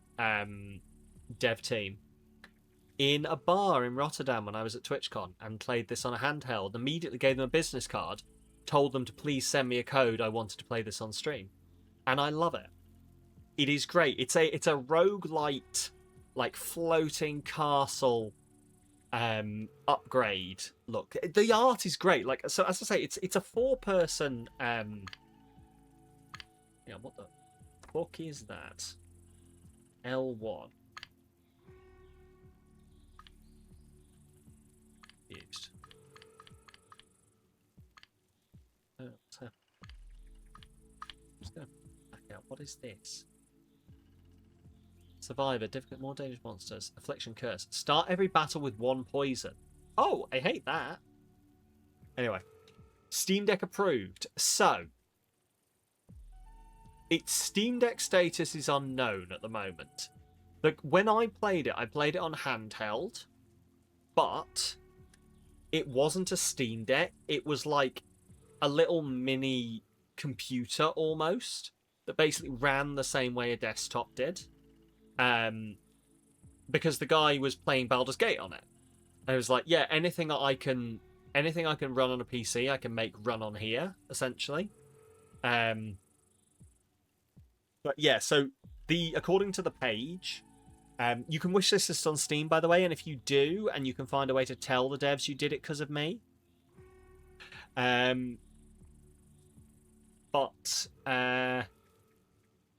dev team in a bar in Rotterdam when I was at TwitchCon and played this on a handheld. Immediately gave them a business card, told them to please send me a code. I wanted to play this on stream, and I love it. It is great. It's a roguelite, like floating castle upgrade. Look, the art is great. Like, so as I say, it's a 4-person. Yeah, what the fuck is that? L1. Used. Oh, what's happening? Just gonna back out. What is this? Survivor, difficult, more dangerous monsters, affliction, curse. Start every battle with 1 poison. Oh, I hate that. Anyway, Steam Deck approved. So, its Steam Deck status is unknown at the moment. Like, when I played it on handheld, but it wasn't a Steam Deck. It was like a little mini computer almost that basically ran the same way a desktop did. Because the guy was playing Baldur's Gate on it. And it was like, yeah, anything I can run on a PC, I can make run on here, essentially. But yeah, so according to the page, you can wishlist this on Steam, by the way, and if you do, and you can find a way to tell the devs you did it because of me.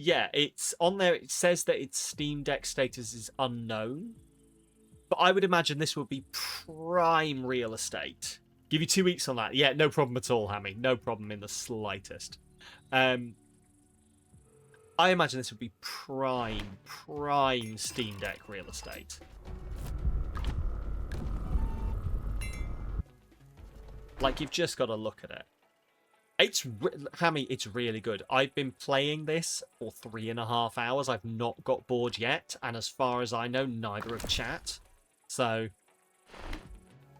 Yeah, it's on there. It says that its Steam Deck status is unknown, but I would imagine this would be prime real estate. Give you 2 weeks on that. Yeah, no problem at all, Hammy. No problem in the slightest. I imagine this would be prime Steam Deck real estate. Like, you've just got to look at it. Hammy, it's really good. I've been playing this for 3.5 hours. I've not got bored yet, and as far as I know, neither have chat. So,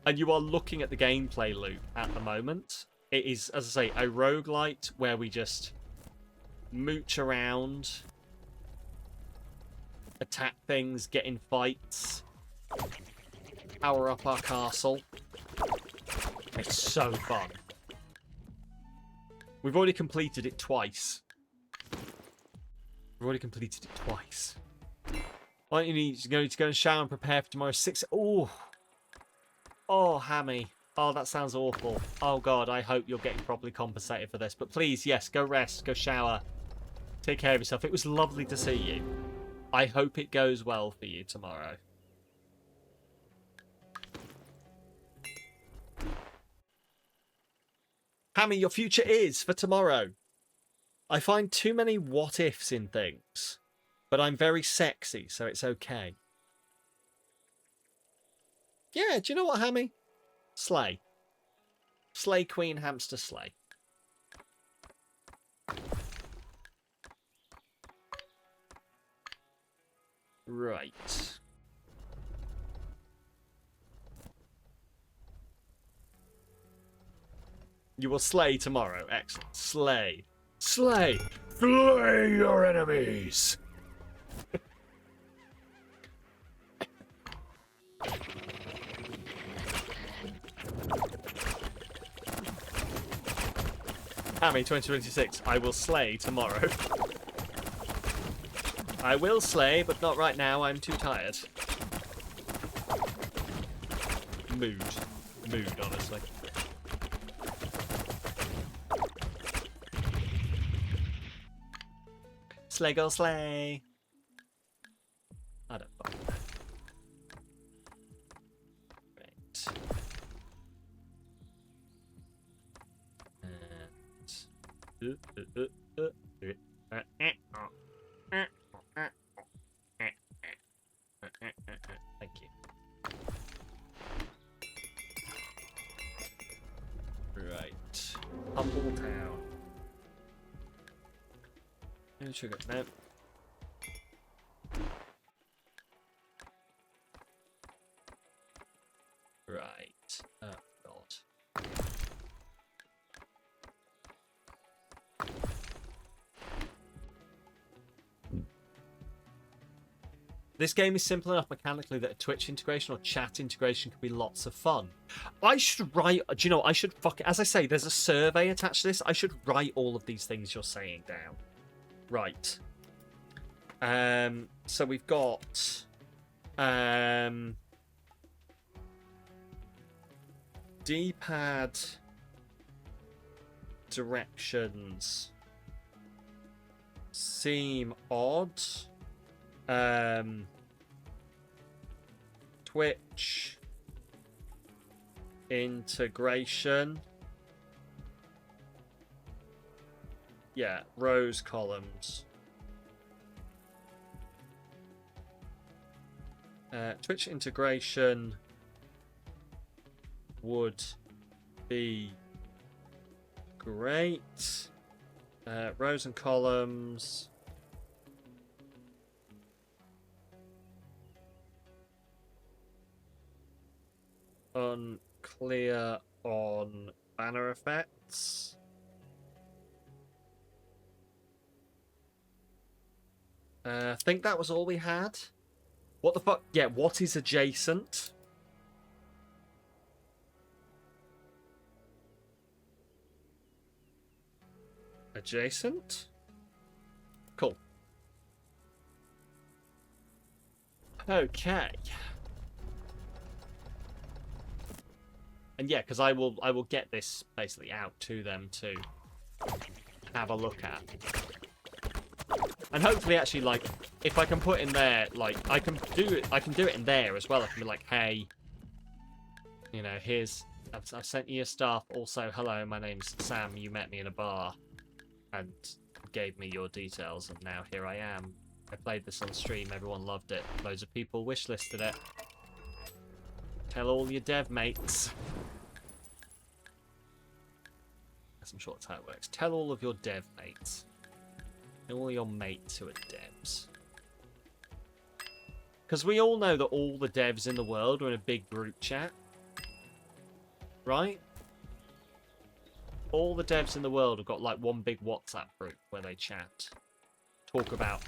and you are looking at the gameplay loop at the moment. It is, as I say, a roguelite where we just mooch around, attack things, get in fights, power up our castle. It's so fun. We've already completed it twice. Why don't you need to go and shower and prepare for tomorrow's 6? Oh, Hammy. Oh, that sounds awful. Oh god, I hope you're getting properly compensated for this. But please, yes, go rest, go shower. Take care of yourself. It was lovely to see you. I hope it goes well for you tomorrow. Hammy, your future is for tomorrow. I find too many what ifs in things, but I'm very sexy, so it's okay. Yeah, do you know what, Hammy? Slay. Slay Queen Hamster Slay. Right. You will slay tomorrow. Excellent. Slay. Slay. Slay your enemies. Hammy 2026. I will slay tomorrow. I will slay, but not right now. I'm too tired. Mood, honestly. Slay, go slay. I don't fucking know. Thank you. Right. Humble Town. No sugar. No. Right. Oh, God. This game is simple enough mechanically that a Twitch integration or chat integration could be lots of fun. I should write... Do you know, I should fucking... As I say, there's a survey attached to this. I should write all of these things you're saying down. Right. So we've got... D-pad directions seem odd. Twitch integration. Yeah, rows, columns. Twitch integration would be great. Rows and columns. Unclear on banner effects. I think that was all we had. What the fuck? Yeah, what is adjacent? Adjacent? Cool. Okay. And yeah, because I will get this basically out to them to have a look at. And hopefully actually, like, if I can put in there, like, I can do it in there as well. I can be like, hey, you know, here's, I've sent you your stuff. Also, hello, my name's Sam. You met me in a bar and gave me your details, and now here I am. I played this on stream. Everyone loved it. Loads of people wishlisted it. Tell all your dev mates. I'm sure that's how it works. Tell all of your dev mates. All your mates who are devs. Because we all know that all the devs in the world are in a big group chat. Right? All the devs in the world have got like one big WhatsApp group where they chat. Talk about,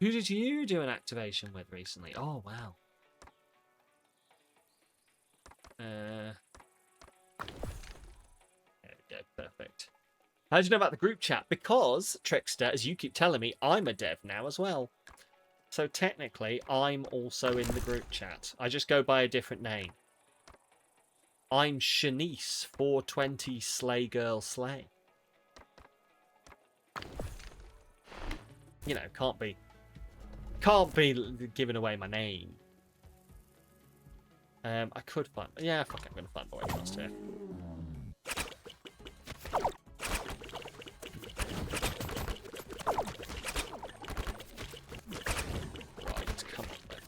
who did you do an activation with recently? Oh, wow. There we go, perfect. How do you know about the group chat? Because, Trickster, as you keep telling me, I'm a dev now as well. So technically, I'm also in the group chat. I just go by a different name. I'm Shanice 420 Slay Girl Slay. You know, can't be Can't be giving away my name. I could find... Yeah, fuck it, I'm going to find my way across here. Right, come on then.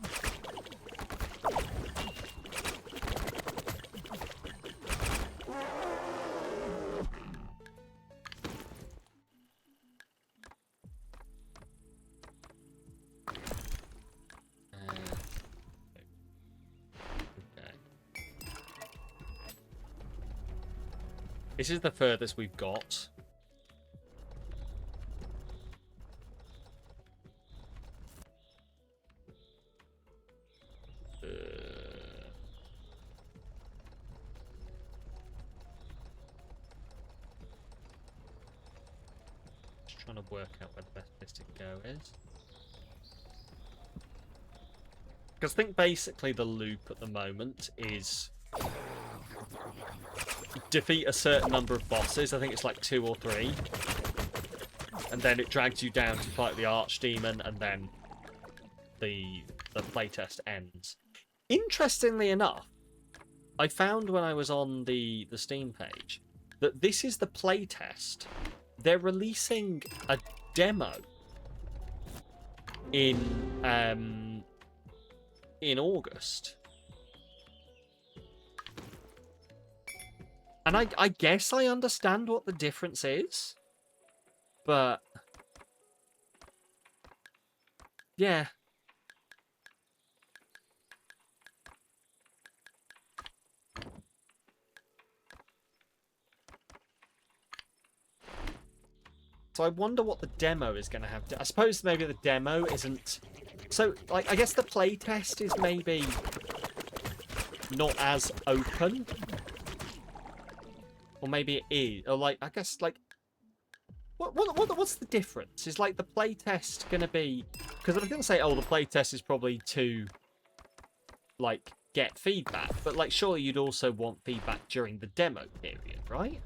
This is the furthest we've got. Just trying to work out where the best place to go is. Because I think basically the loop at the moment is defeat a certain number of bosses. I think it's like 2 or 3. And then it drags you down to fight the Archdemon, and then the playtest ends. Interestingly enough, I found when I was on the Steam page that this is the playtest. They're releasing a demo in August. And I guess I understand what the difference is, but yeah. So I wonder what the demo is going to have to... I suppose maybe the demo isn't... So, like, I guess the playtest is maybe not as open. Or maybe it is. Or, like, I guess, like... What's the difference? Is, like, the playtest going to be... Because I was going to say, oh, the playtest is probably to, like, get feedback. But, like, surely you'd also want feedback during the demo period, right?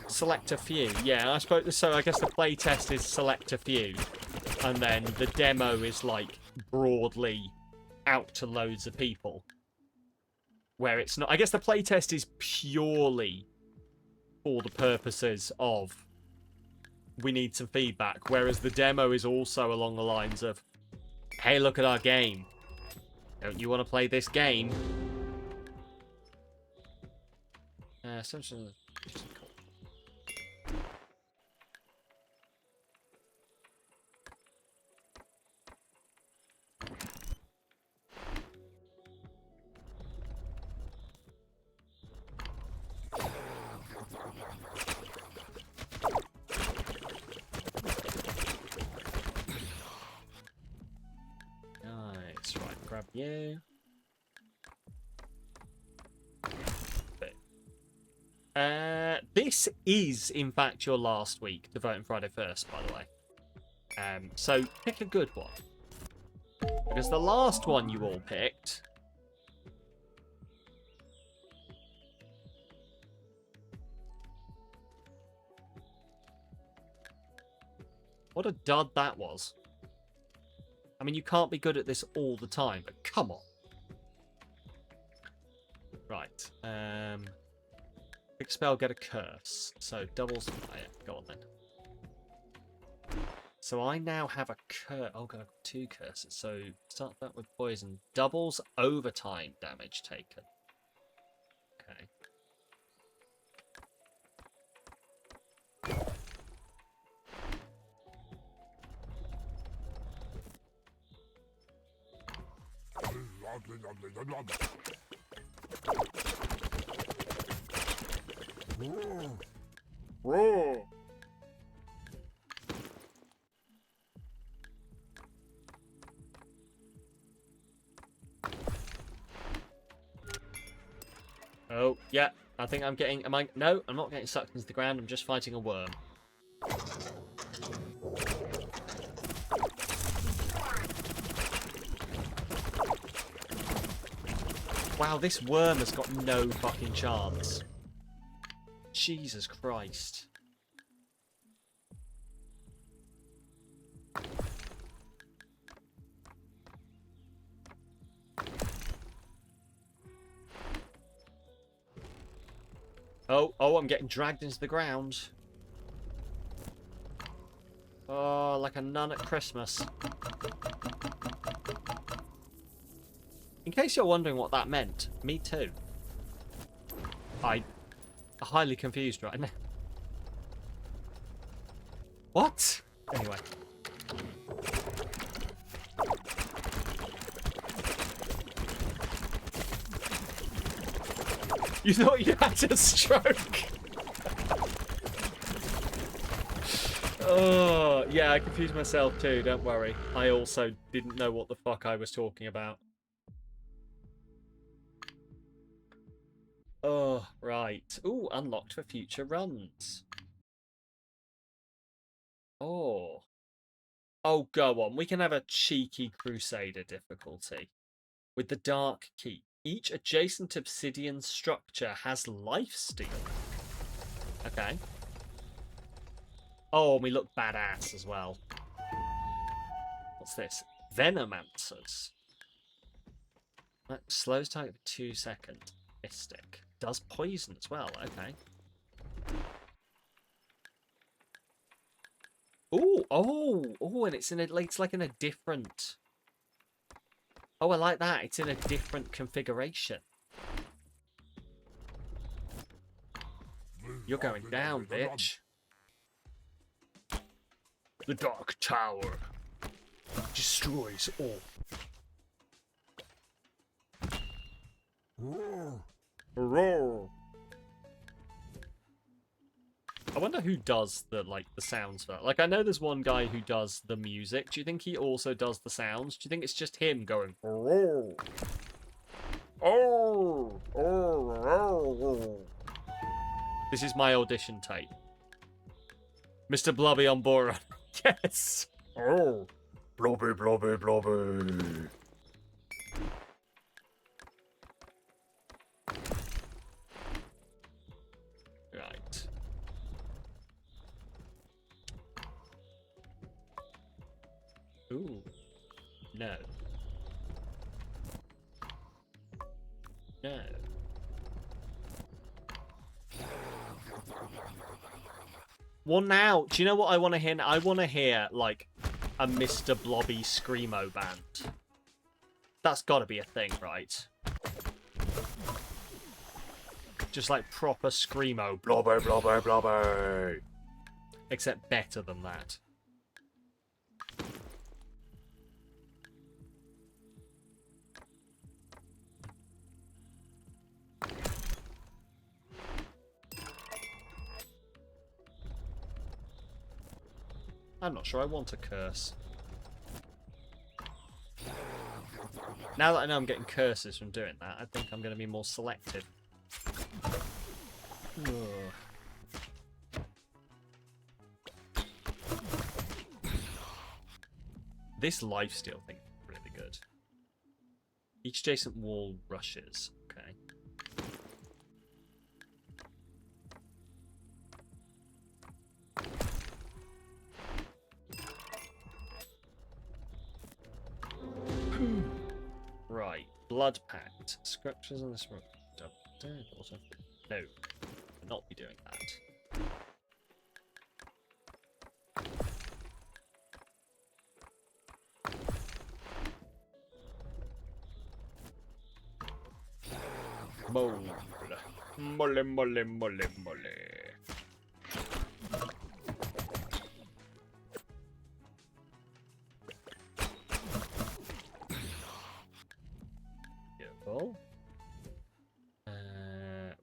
Select a few. Yeah, I suppose so. I guess the playtest is select a few. And then the demo is, like, broadly out to loads of people. Where it's not... I guess the playtest is purely for the purposes of we need some feedback. Whereas the demo is also along the lines of, hey, look at our game. Don't you want to play this game? Nice, right, grab you. This is, in fact, your last week to vote on Friday 1st, by the way. So pick a good one. Because the last one you all picked... What a dud that was. I mean, you can't be good at this all the time, but come on. Right. Pick spell, get a curse. So doubles. Oh, yeah, go on then. So I now have a curse. Oh god, I've got 2 curses. So start that with poison. Doubles overtime damage taken. Okay. Whoa. Oh, yeah. I think I'm getting... Am I... No, I'm not getting sucked into the ground. I'm just fighting a worm. Wow, this worm has got no fucking chance. Jesus Christ. Oh, I'm getting dragged into the ground. Oh, like a nun at Christmas. In case you're wondering what that meant, me too. I'm highly confused right now. What? Anyway. You thought you had a stroke? Oh, yeah, I confused myself too, don't worry. I also didn't know what the fuck I was talking about. Oh, right. Ooh, unlocked for future runs. Oh. Oh, go on. We can have a cheeky Crusader difficulty. With the Dark Keep. Each adjacent obsidian structure has lifesteal. Okay. Oh, and we look badass as well. What's this? Venomancers. That slows target for 2 seconds. Mystic. Does poison as well. Okay. Oh, and it's like in a different. Oh, I like that. It's in a different configuration. You're going down, bitch. The Dark Tower destroys all. Roar. I wonder who does the sounds for that. Like, I know there's one guy who does the music. Do you think he also does the sounds? Do you think it's just him going? Oh, oh, oh, oh. This is my audition tape. Mr. Blobby on board. Yes. Oh, blobby, blobby, blobby. Right. Ooh. No. No. Well, now, do you know what I want to hear? I want to hear, like, a Mr. Blobby Screamo band. That's got to be a thing, right? Just like proper Screamo. Blobby, blobby, blobby. Except better than that. I'm not sure I want a curse. Now that I know I'm getting curses from doing that, I think I'm going to be more selective. Ugh. This lifesteal thing is really good. Each adjacent wall rushes. Okay. Right. Blood Pact. Structures on this room. No. I'll not be doing that. Mole. Mole, mole, mole, mole. Beautiful.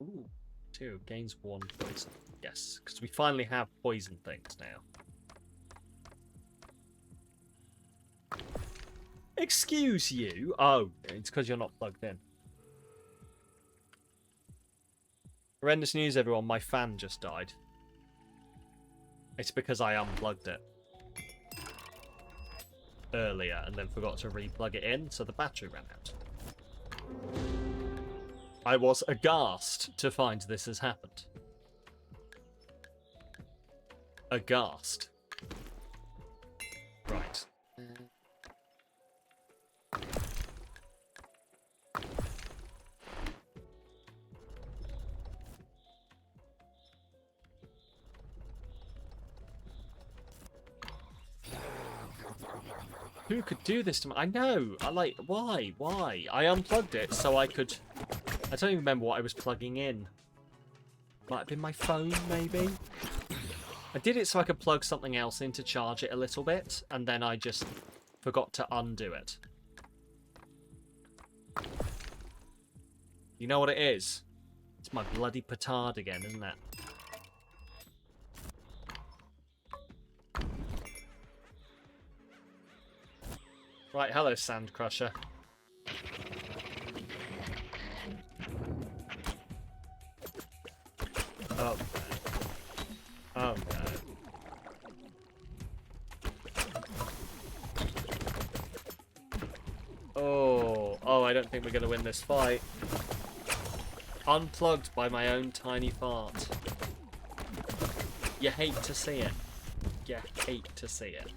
Ooh. 2. Gains 1 poison. Yes, because we finally have poison things now. Excuse you? Oh, it's because you're not plugged in. Horrendous news, everyone. My fan just died. It's because I unplugged it earlier and then forgot to re-plug it in, so the battery ran out. I was aghast to find this has happened. aghast. Right. Who could do this to me? I know. I like. Why? Why? I unplugged it so I could. I don't even remember what I was plugging in. Might have been my phone, maybe. I did it so I could plug something else in to charge it a little bit, and then I just forgot to undo it. You know what it is? It's my bloody petard again, isn't it? Right, hello, Sand Crusher. Oh, no. Oh, no. Oh, I don't think we're going to win this fight. Unplugged by my own tiny fart. You hate to see it. You hate to see it.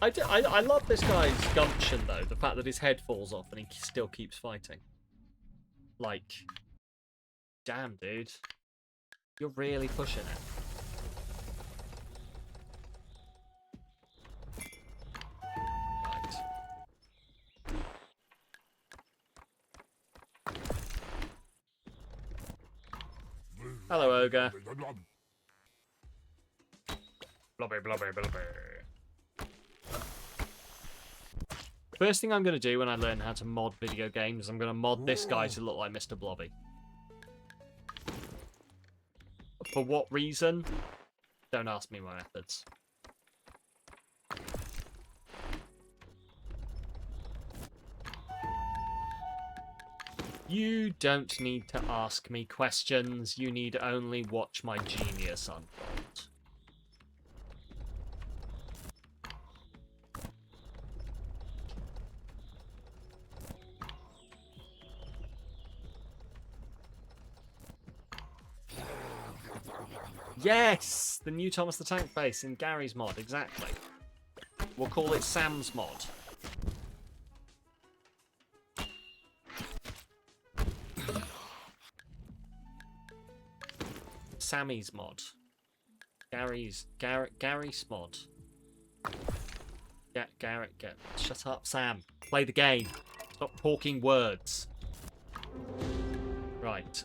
I love this guy's gumption, though. The fact that his head falls off and he still keeps fighting. Like, damn, dude. You're really pushing it. Right. Hello, Ogre. Blobby, blobby, blobby. First thing I'm going to do when I learn how to mod video games, I'm going to mod this guy to look like Mr. Blobby. For what reason? Don't ask me my methods. You don't need to ask me questions. You need only watch my genius unfold. Yes! The new Thomas the Tank base in Gary's mod, exactly. We'll call it Sam's mod. Sammy's mod. Gary's mod. Garrett, shut up, Sam. Play the game. Stop talking words. Right.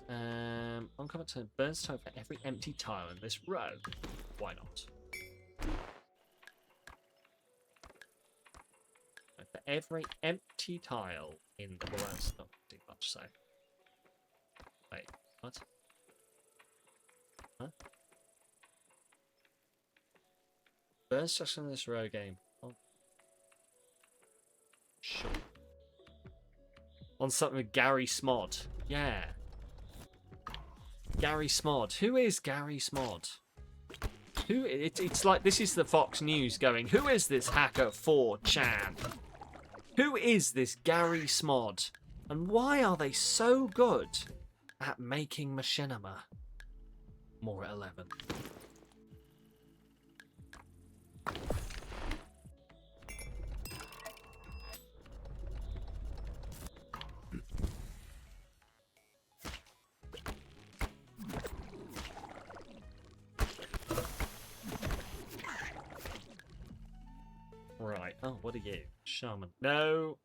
Uncommon turn burns time for every empty tile in this row. Why not? For every empty tile in the well, that's not too much so. Wait, what? Huh? Burns just in this row game. Oh. Sure. On something with Gary Smod. Yeah. Gary Smod. Who is Gary Smod? It's like this is the Fox News going, who is this hacker 4chan? Who is this Gary Smod? And why are they so good at making machinima? More at 11. Right. Oh, what are you? Shaman. No.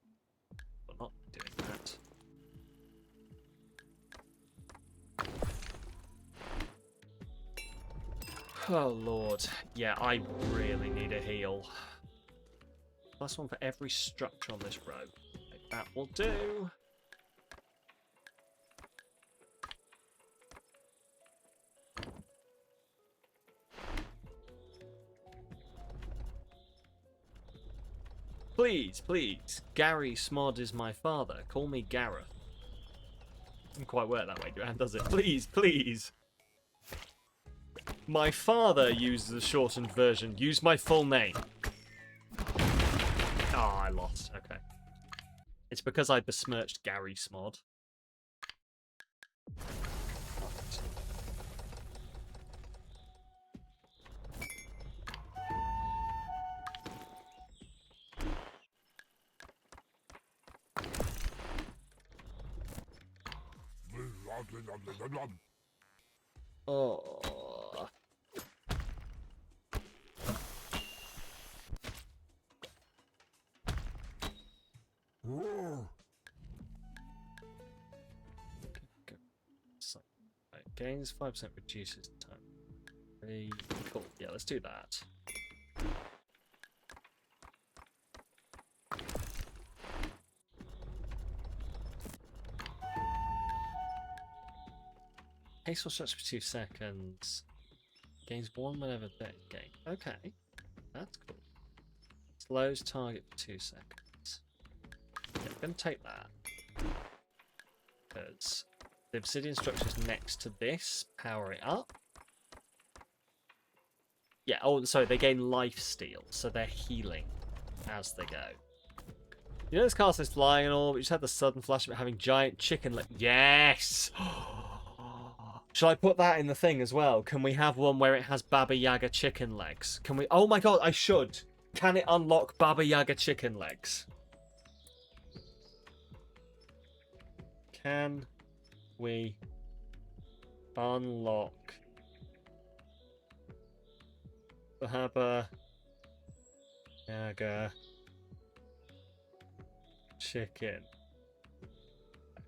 We're not doing that. Oh, Lord. Yeah, I really need a heal. Plus one for every structure on this row. That will do. Please, please. Gary Smod is my father. Call me Gareth. Doesn't quite work that way, does it? Please, please. My father used the shortened version. Use my full name. Oh, I lost. Okay. It's because I besmirched Gary Smod. Oh. So, right, gains 5%, reduces time. Very cool. Yeah, let's do that. Haste will stretch for 2 seconds. Gains 1 whenever they gain. Okay, that's cool. Slows target for 2 seconds. Yeah, I'm going to take that. Because the obsidian structure's next to this. Power it up. Yeah, oh, sorry, they gain life steal, so they're healing as they go. You know this castle is flying and all, but you just had the sudden flash of it having giant chicken legs. Yes! Shall I put that in the thing as well? Can we have one where it has Baba Yaga chicken legs? Can we? Oh my god, I should. Can it unlock Baba Yaga chicken legs? Can we unlock Baba Yaga chicken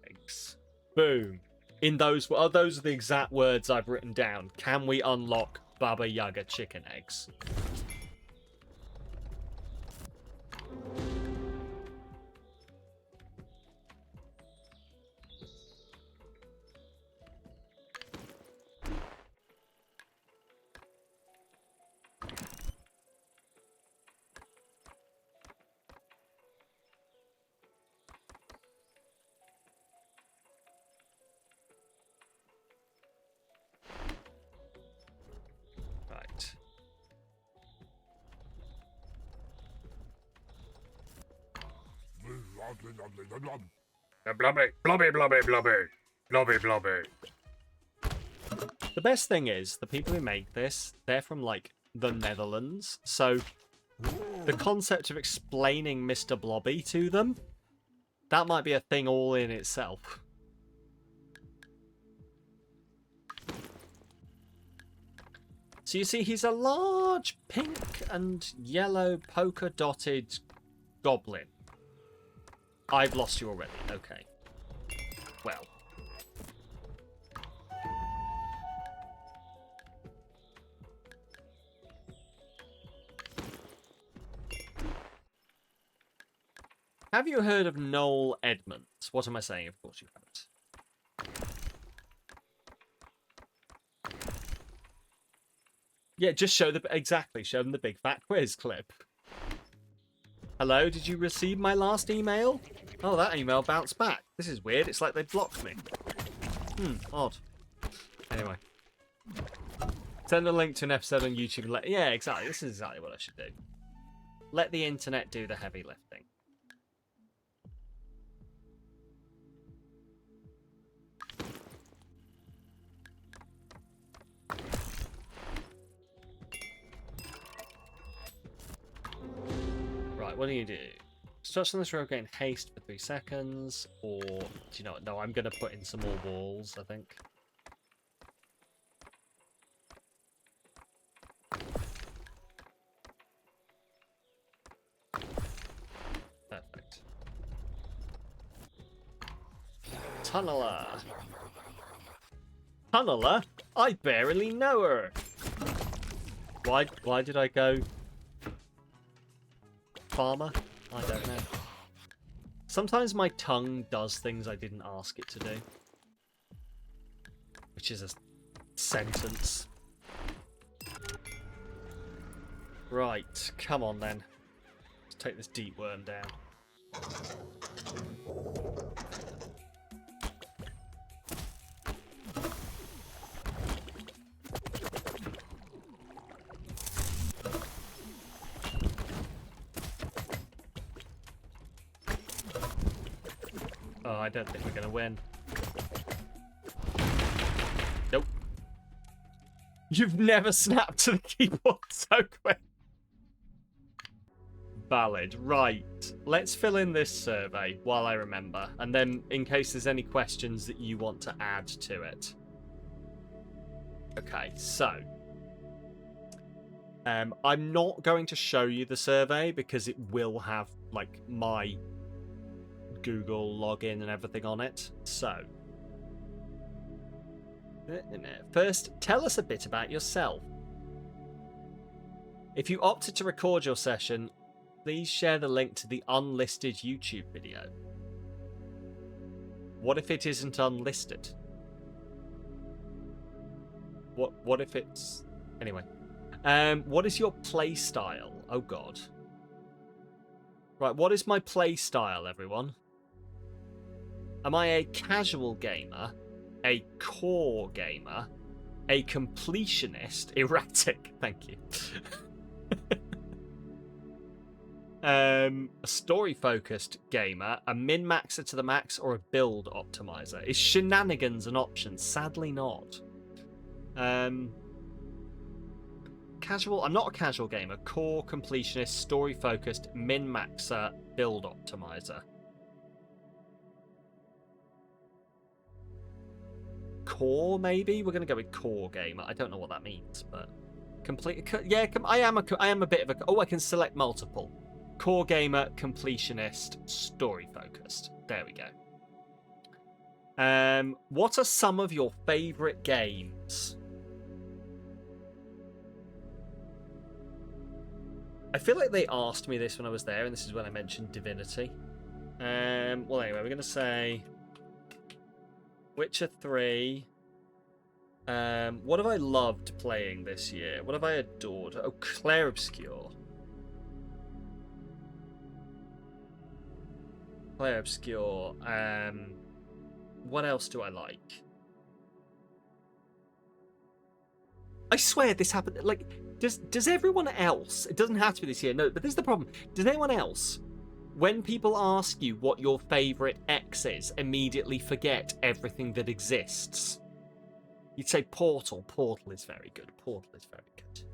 legs? Boom. In those, oh, those are the exact words I've written down. Can we unlock Baba Yaga chicken eggs? Right. Blobby, blobby, blobby, blobby, blobby, blobby. The best thing is, the people who make this, they're from, like, the Netherlands. So, the concept of explaining Mr. Blobby to them, that might be a thing all in itself. So you see, he's a large pink and yellow polka-dotted goblin. I've lost you already. Okay. Well. Have you heard of Noel Edmonds? What am I saying? Of course you haven't. Yeah, just show show them the big fat quiz clip. Hello, did you receive my last email? Oh, that email bounced back. This is weird. It's like they blocked me. Odd. Anyway. Send a link to an episode on YouTube. Yeah, exactly. This is exactly what I should do. Let the internet do the heavy lifting. Right, what do you do? Structure on this row gain haste for 3 seconds, or do you know what? No, I'm going to put in some more walls, I think. Perfect. Tunneler. Tunneler? I barely know her. Why did I go farmer? I don't know. Sometimes my tongue does things I didn't ask it to do. Which is a sentence. Right, come on then. Let's take this deep worm down. Oh, I don't think we're going to win. Nope. You've never snapped to the keyboard so quick. Valid. Right. Let's fill in this survey while I remember. And then in case there's any questions that you want to add to it. Okay, so. I'm not going to show you the survey because it will have, like, my Google login and everything on it. So. First, tell us a bit about yourself. If you opted to record your session, please share the link to the unlisted YouTube video. What if it isn't unlisted? What if it's... Anyway. What is your play style? Oh god. Right, what is my play style, everyone? Am I a casual gamer? A core gamer? A completionist? Erratic, thank you. A story-focused gamer, a min-maxer to the max, or a build optimizer? Is shenanigans an option? Sadly not. Casual. I'm not a casual gamer. Core, completionist, story-focused, min-maxer, build optimizer. Core, maybe? We're going to go with core gamer. I don't know what that means, but... Complete. Yeah, I am a bit of a... Oh, I can select multiple. Core gamer, completionist, story focused. There we go. What are some of your favourite games? I feel like they asked me this when I was there, and this is when I mentioned Divinity. Well, anyway, we're going to say Witcher 3. What have I loved playing this year? What have I adored? Oh, Clair Obscure. Clair Obscure. What else do I like? I swear this happened. Like, does everyone else? It doesn't have to be this year. No, but this is the problem. Does anyone else, when people ask you what your favourite X is, immediately forget everything that exists? You'd say Portal. Portal is very good. Portal is very good.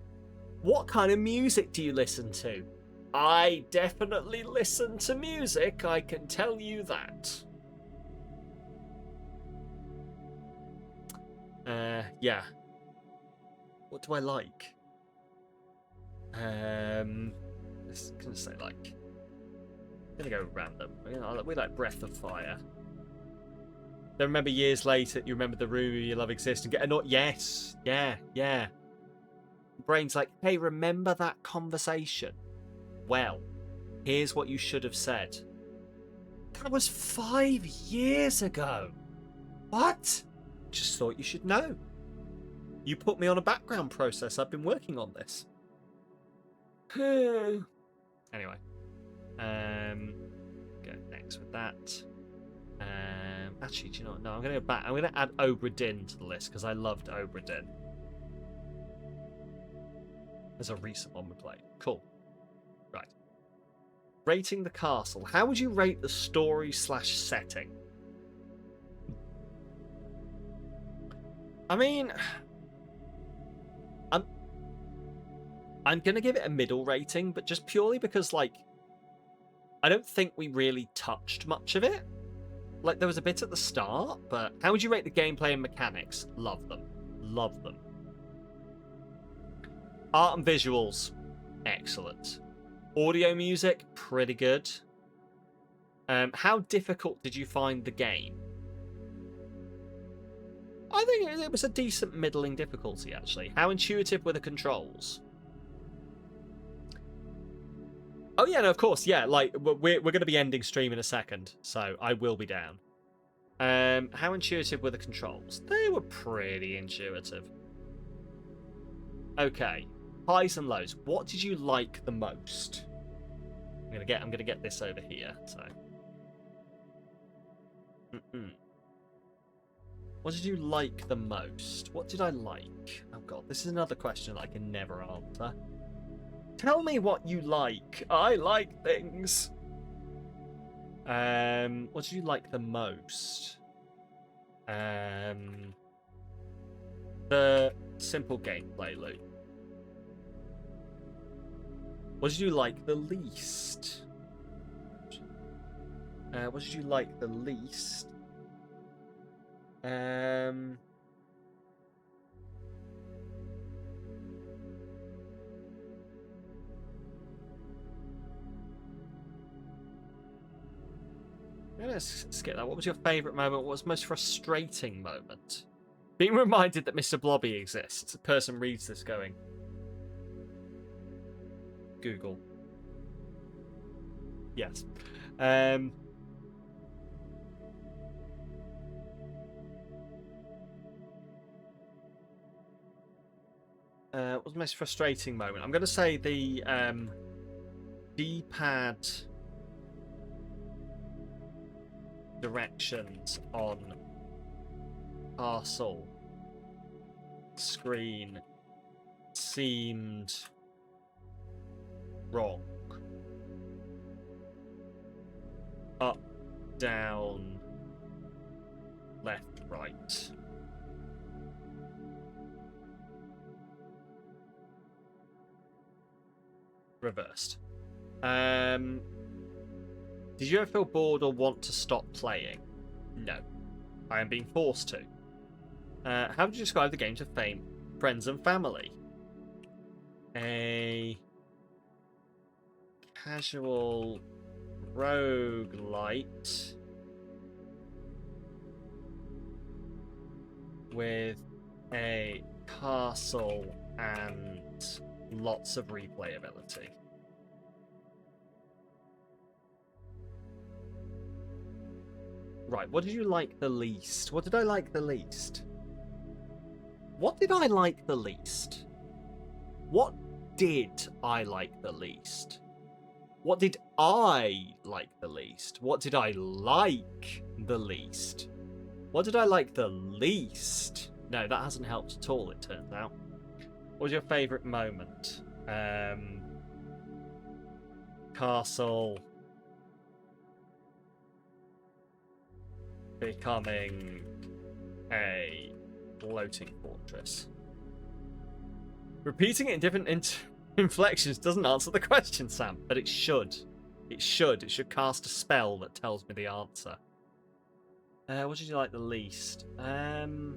What kind of music do you listen to? I definitely listen to music, I can tell you that. Yeah. What do I like? Let's gonna say like... I'm gonna go random. We like Breath of Fire. Then remember years later, you remember the rumor you love exists and get annoyed. Yes. Yeah. Brain's like, hey, remember that conversation? Well, here's what you should have said. That was 5 years ago. What? Just thought you should know. You put me on a background process. I've been working on this. Anyway. Go next with that. Actually, do you know what? No, I'm going to go back. I'm going to add Obra Dinn to the list because I loved Obra Dinn. There's a recent one we played. Cool. Right. Rating the castle. How would you rate the story/setting? I mean, I'm going to give it a middle rating, but just purely because, like, I don't think we really touched much of it. Like, there was a bit at the start, but how would you rate the gameplay and mechanics? Love them. Love them. Art and visuals, excellent. Audio music, pretty good. How difficult did you find the game? I think it was a decent middling difficulty, actually. How intuitive were the controls? Oh yeah, no, of course, yeah. Like we're going to be ending stream in a second, so I will be down. How intuitive were the controls? They were pretty intuitive. Okay, highs and lows. What did you like the most? I'm gonna get this over here. So, what did you like the most? What did I like? Oh god, this is another question I can never answer. Tell me what you like. I like things. What did you like the most? The simple gameplay loop. What did you like the least? What did you like the least? Let's skip that. What was your favourite moment? What was the most frustrating moment? Being reminded that Mr. Blobby exists. A person reads this going, Google. Yes. What was the most frustrating moment? I'm going to say the D-pad directions on parcel screen seemed wrong. Up, down, left, right. Reversed. Did you ever feel bored or want to stop playing? No. I am being forced to. How would you describe the game to friends and family? A casual roguelite with a castle and lots of replayability. Right, what did you like the least? What did I like the least? What did I like the least? What did I like the least? What did I like the least? What did I like the least? What did I like the least? No, that hasn't helped at all, it turns out. What was your favourite moment? Castle becoming a floating fortress. Repeating it in different inflections doesn't answer the question, Sam, but it should. It should. It should cast a spell that tells me the answer. What did you like the least? I'm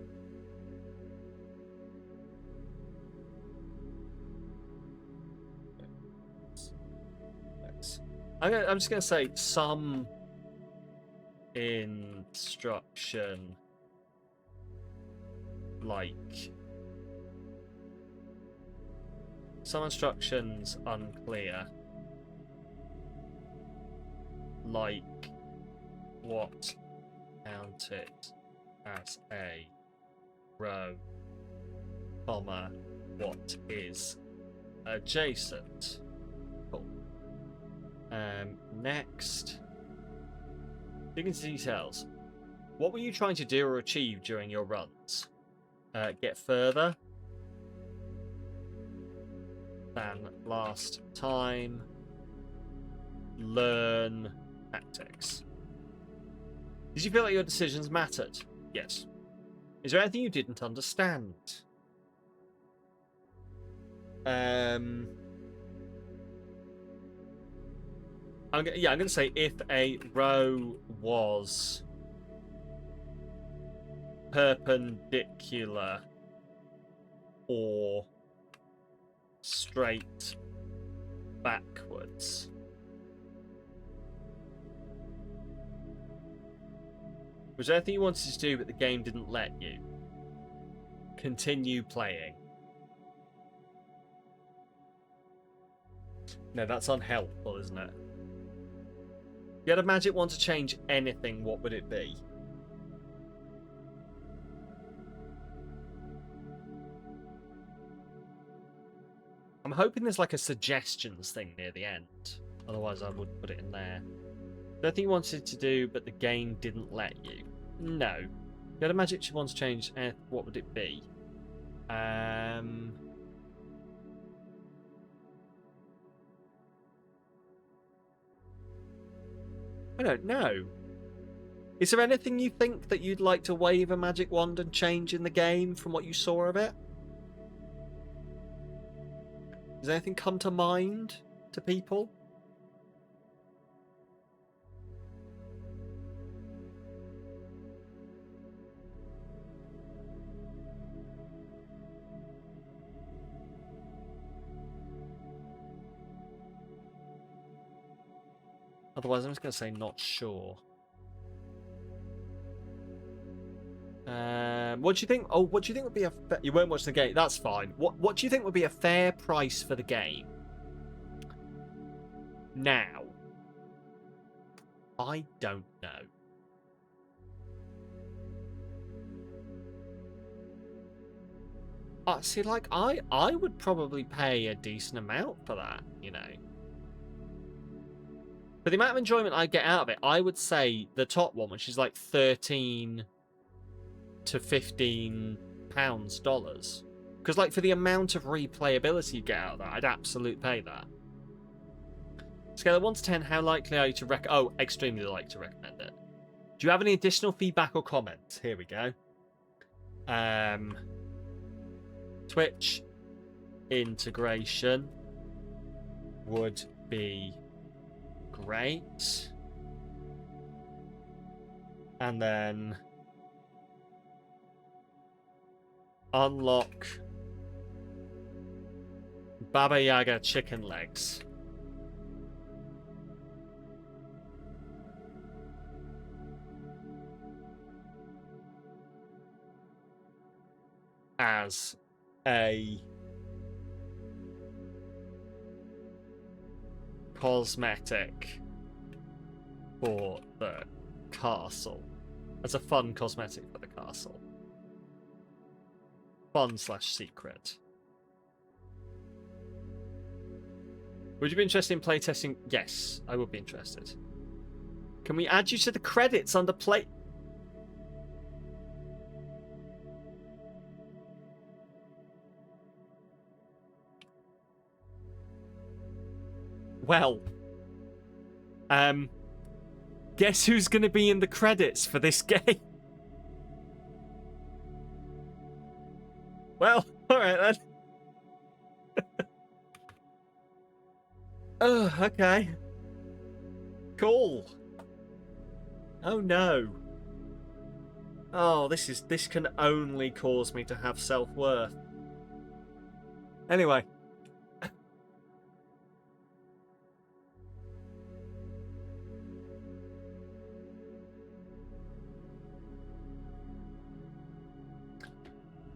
just going to say some instruction, like some instructions unclear, like what counted as a row, comma, what is adjacent. Cool. Next, dig into details. What were you trying to do or achieve during your runs? Get further than last time. Learn tactics. Did you feel like your decisions mattered? Yes. Is there anything you didn't understand? I'm going to say if a row was perpendicular or straight backwards. Was there anything you wanted to do but the game didn't let you? Continue playing. No, that's unhelpful, isn't it? If you had a magic wand to change anything, what would it be? I'm hoping there's like a suggestions thing near the end. Otherwise I would put it in there. Nothing you wanted to do, but the game didn't let you. No. If you had a magic wand to change, what would it be? I don't know. Is there anything you think that you'd like to wave a magic wand and change in the game from what you saw of it? Does anything come to mind? to people. Otherwise, I'm just going to say not sure. What do you think? Oh, what do you think would be a? You won't watch the game. That's fine. What do you think would be a fair price for the game? Now, I don't know. See, like I would probably pay a decent amount for that. You know. For the amount of enjoyment I get out of it, I would say the top one, which is like $13 to £15 dollars. Because like for the amount of replayability you get out of that, I'd absolutely pay that. Scale of 1 to 10, how likely are you to extremely like to recommend it. Do you have any additional feedback or comments? Here we go. Twitch integration would be great. And then unlock Baba Yaga chicken legs. As a cosmetic for the castle. As a fun cosmetic for the castle. Fun/secret. Would you be interested in playtesting? Yes, I would be interested. Can we add you to the credits under play? Well, guess who's going to be in the credits for this game? Well, all right then. Oh, okay. Cool. Oh no. Oh, this can only cause me to have self-worth. Anyway.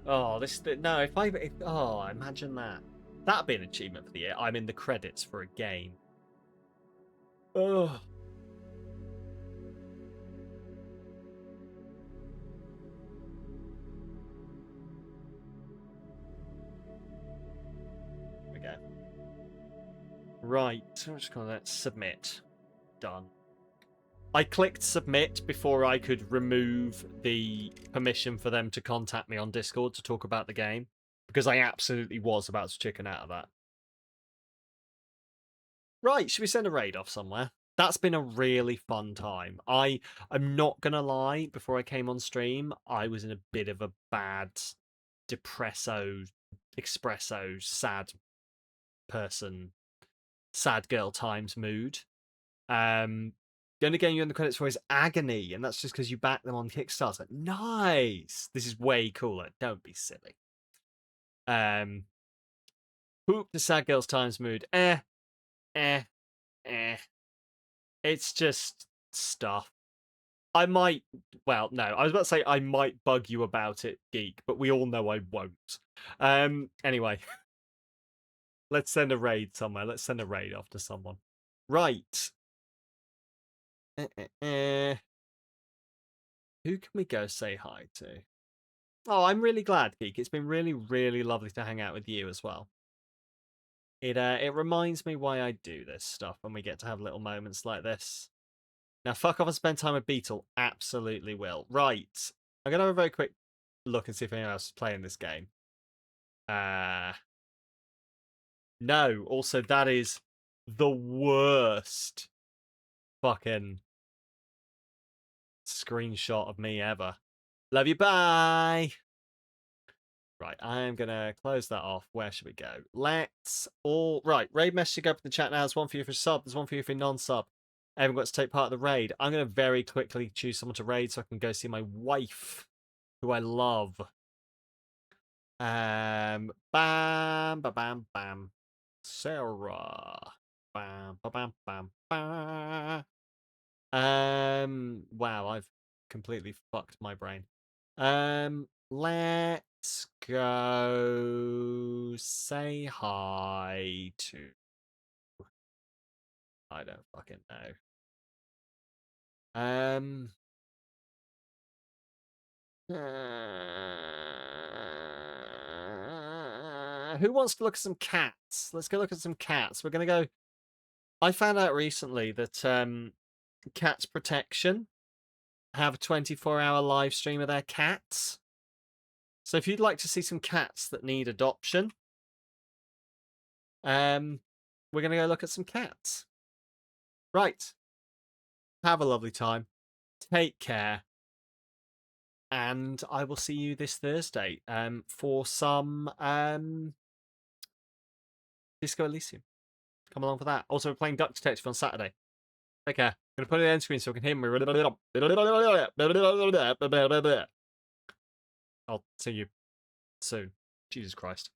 Oh, imagine that. That'd be an achievement for the year. I'm in the credits for a game. Oh. There we go. Right, so I'm just going to submit. Done. I clicked submit before I could remove the permission for them to contact me on Discord to talk about the game, because I absolutely was about to chicken out of that. Right, should we send a raid off somewhere? That's been a really fun time. I'm not going to lie, before I came on stream, I was in a bit of a bad espresso, sad person, sad girl times mood. The only game you're in the credits for is Agony, and that's just because you back them on Kickstarter. Nice! This is way cooler. Don't be silly. Hoop the sad girls times mood. It's just stuff. I might... Well, no. I was about to say I might bug you about it, Geek, but we all know I won't. Anyway. Let's send a raid somewhere. Let's send a raid off to someone. Right. Who can we go say hi to? Oh, I'm really glad, Geek. It's been really, really lovely to hang out with you as well. It reminds me why I do this stuff when we get to have little moments like this. Now, fuck off and spend time with Beetle. Absolutely will. Right. I'm going to have a very quick look and see if anyone else is playing this game. No. Also, that is the worst fucking screenshot of me ever. Love you. Bye. Right, I'm gonna close that off. Where should we go? Let's all right. Raid message go up in the chat now. There's one for you for sub. There's one for you for non-sub. Everyone got to take part of the raid. I'm gonna very quickly choose someone to raid so I can go see my wife, who I love. Bam, ba bam, bam. Sarah. Bam, ba bam, bam, bam. Wow, I've completely fucked my brain. Let's go say hi to. I don't fucking know. Who wants to look at some cats? Let's go look at some cats. We're gonna go. I found out recently that Cats Protection have a 24-hour live stream of their cats. So if you'd like to see some cats that need adoption, we're going to go look at some cats. Right. Have a lovely time. Take care. And I will see you this Thursday for some Disco Elysium. Come along for that. Also, we're playing Duck Detective on Saturday. Take care. I'm going to put it on the end screen so I can hear me. I'll see you soon. Jesus Christ.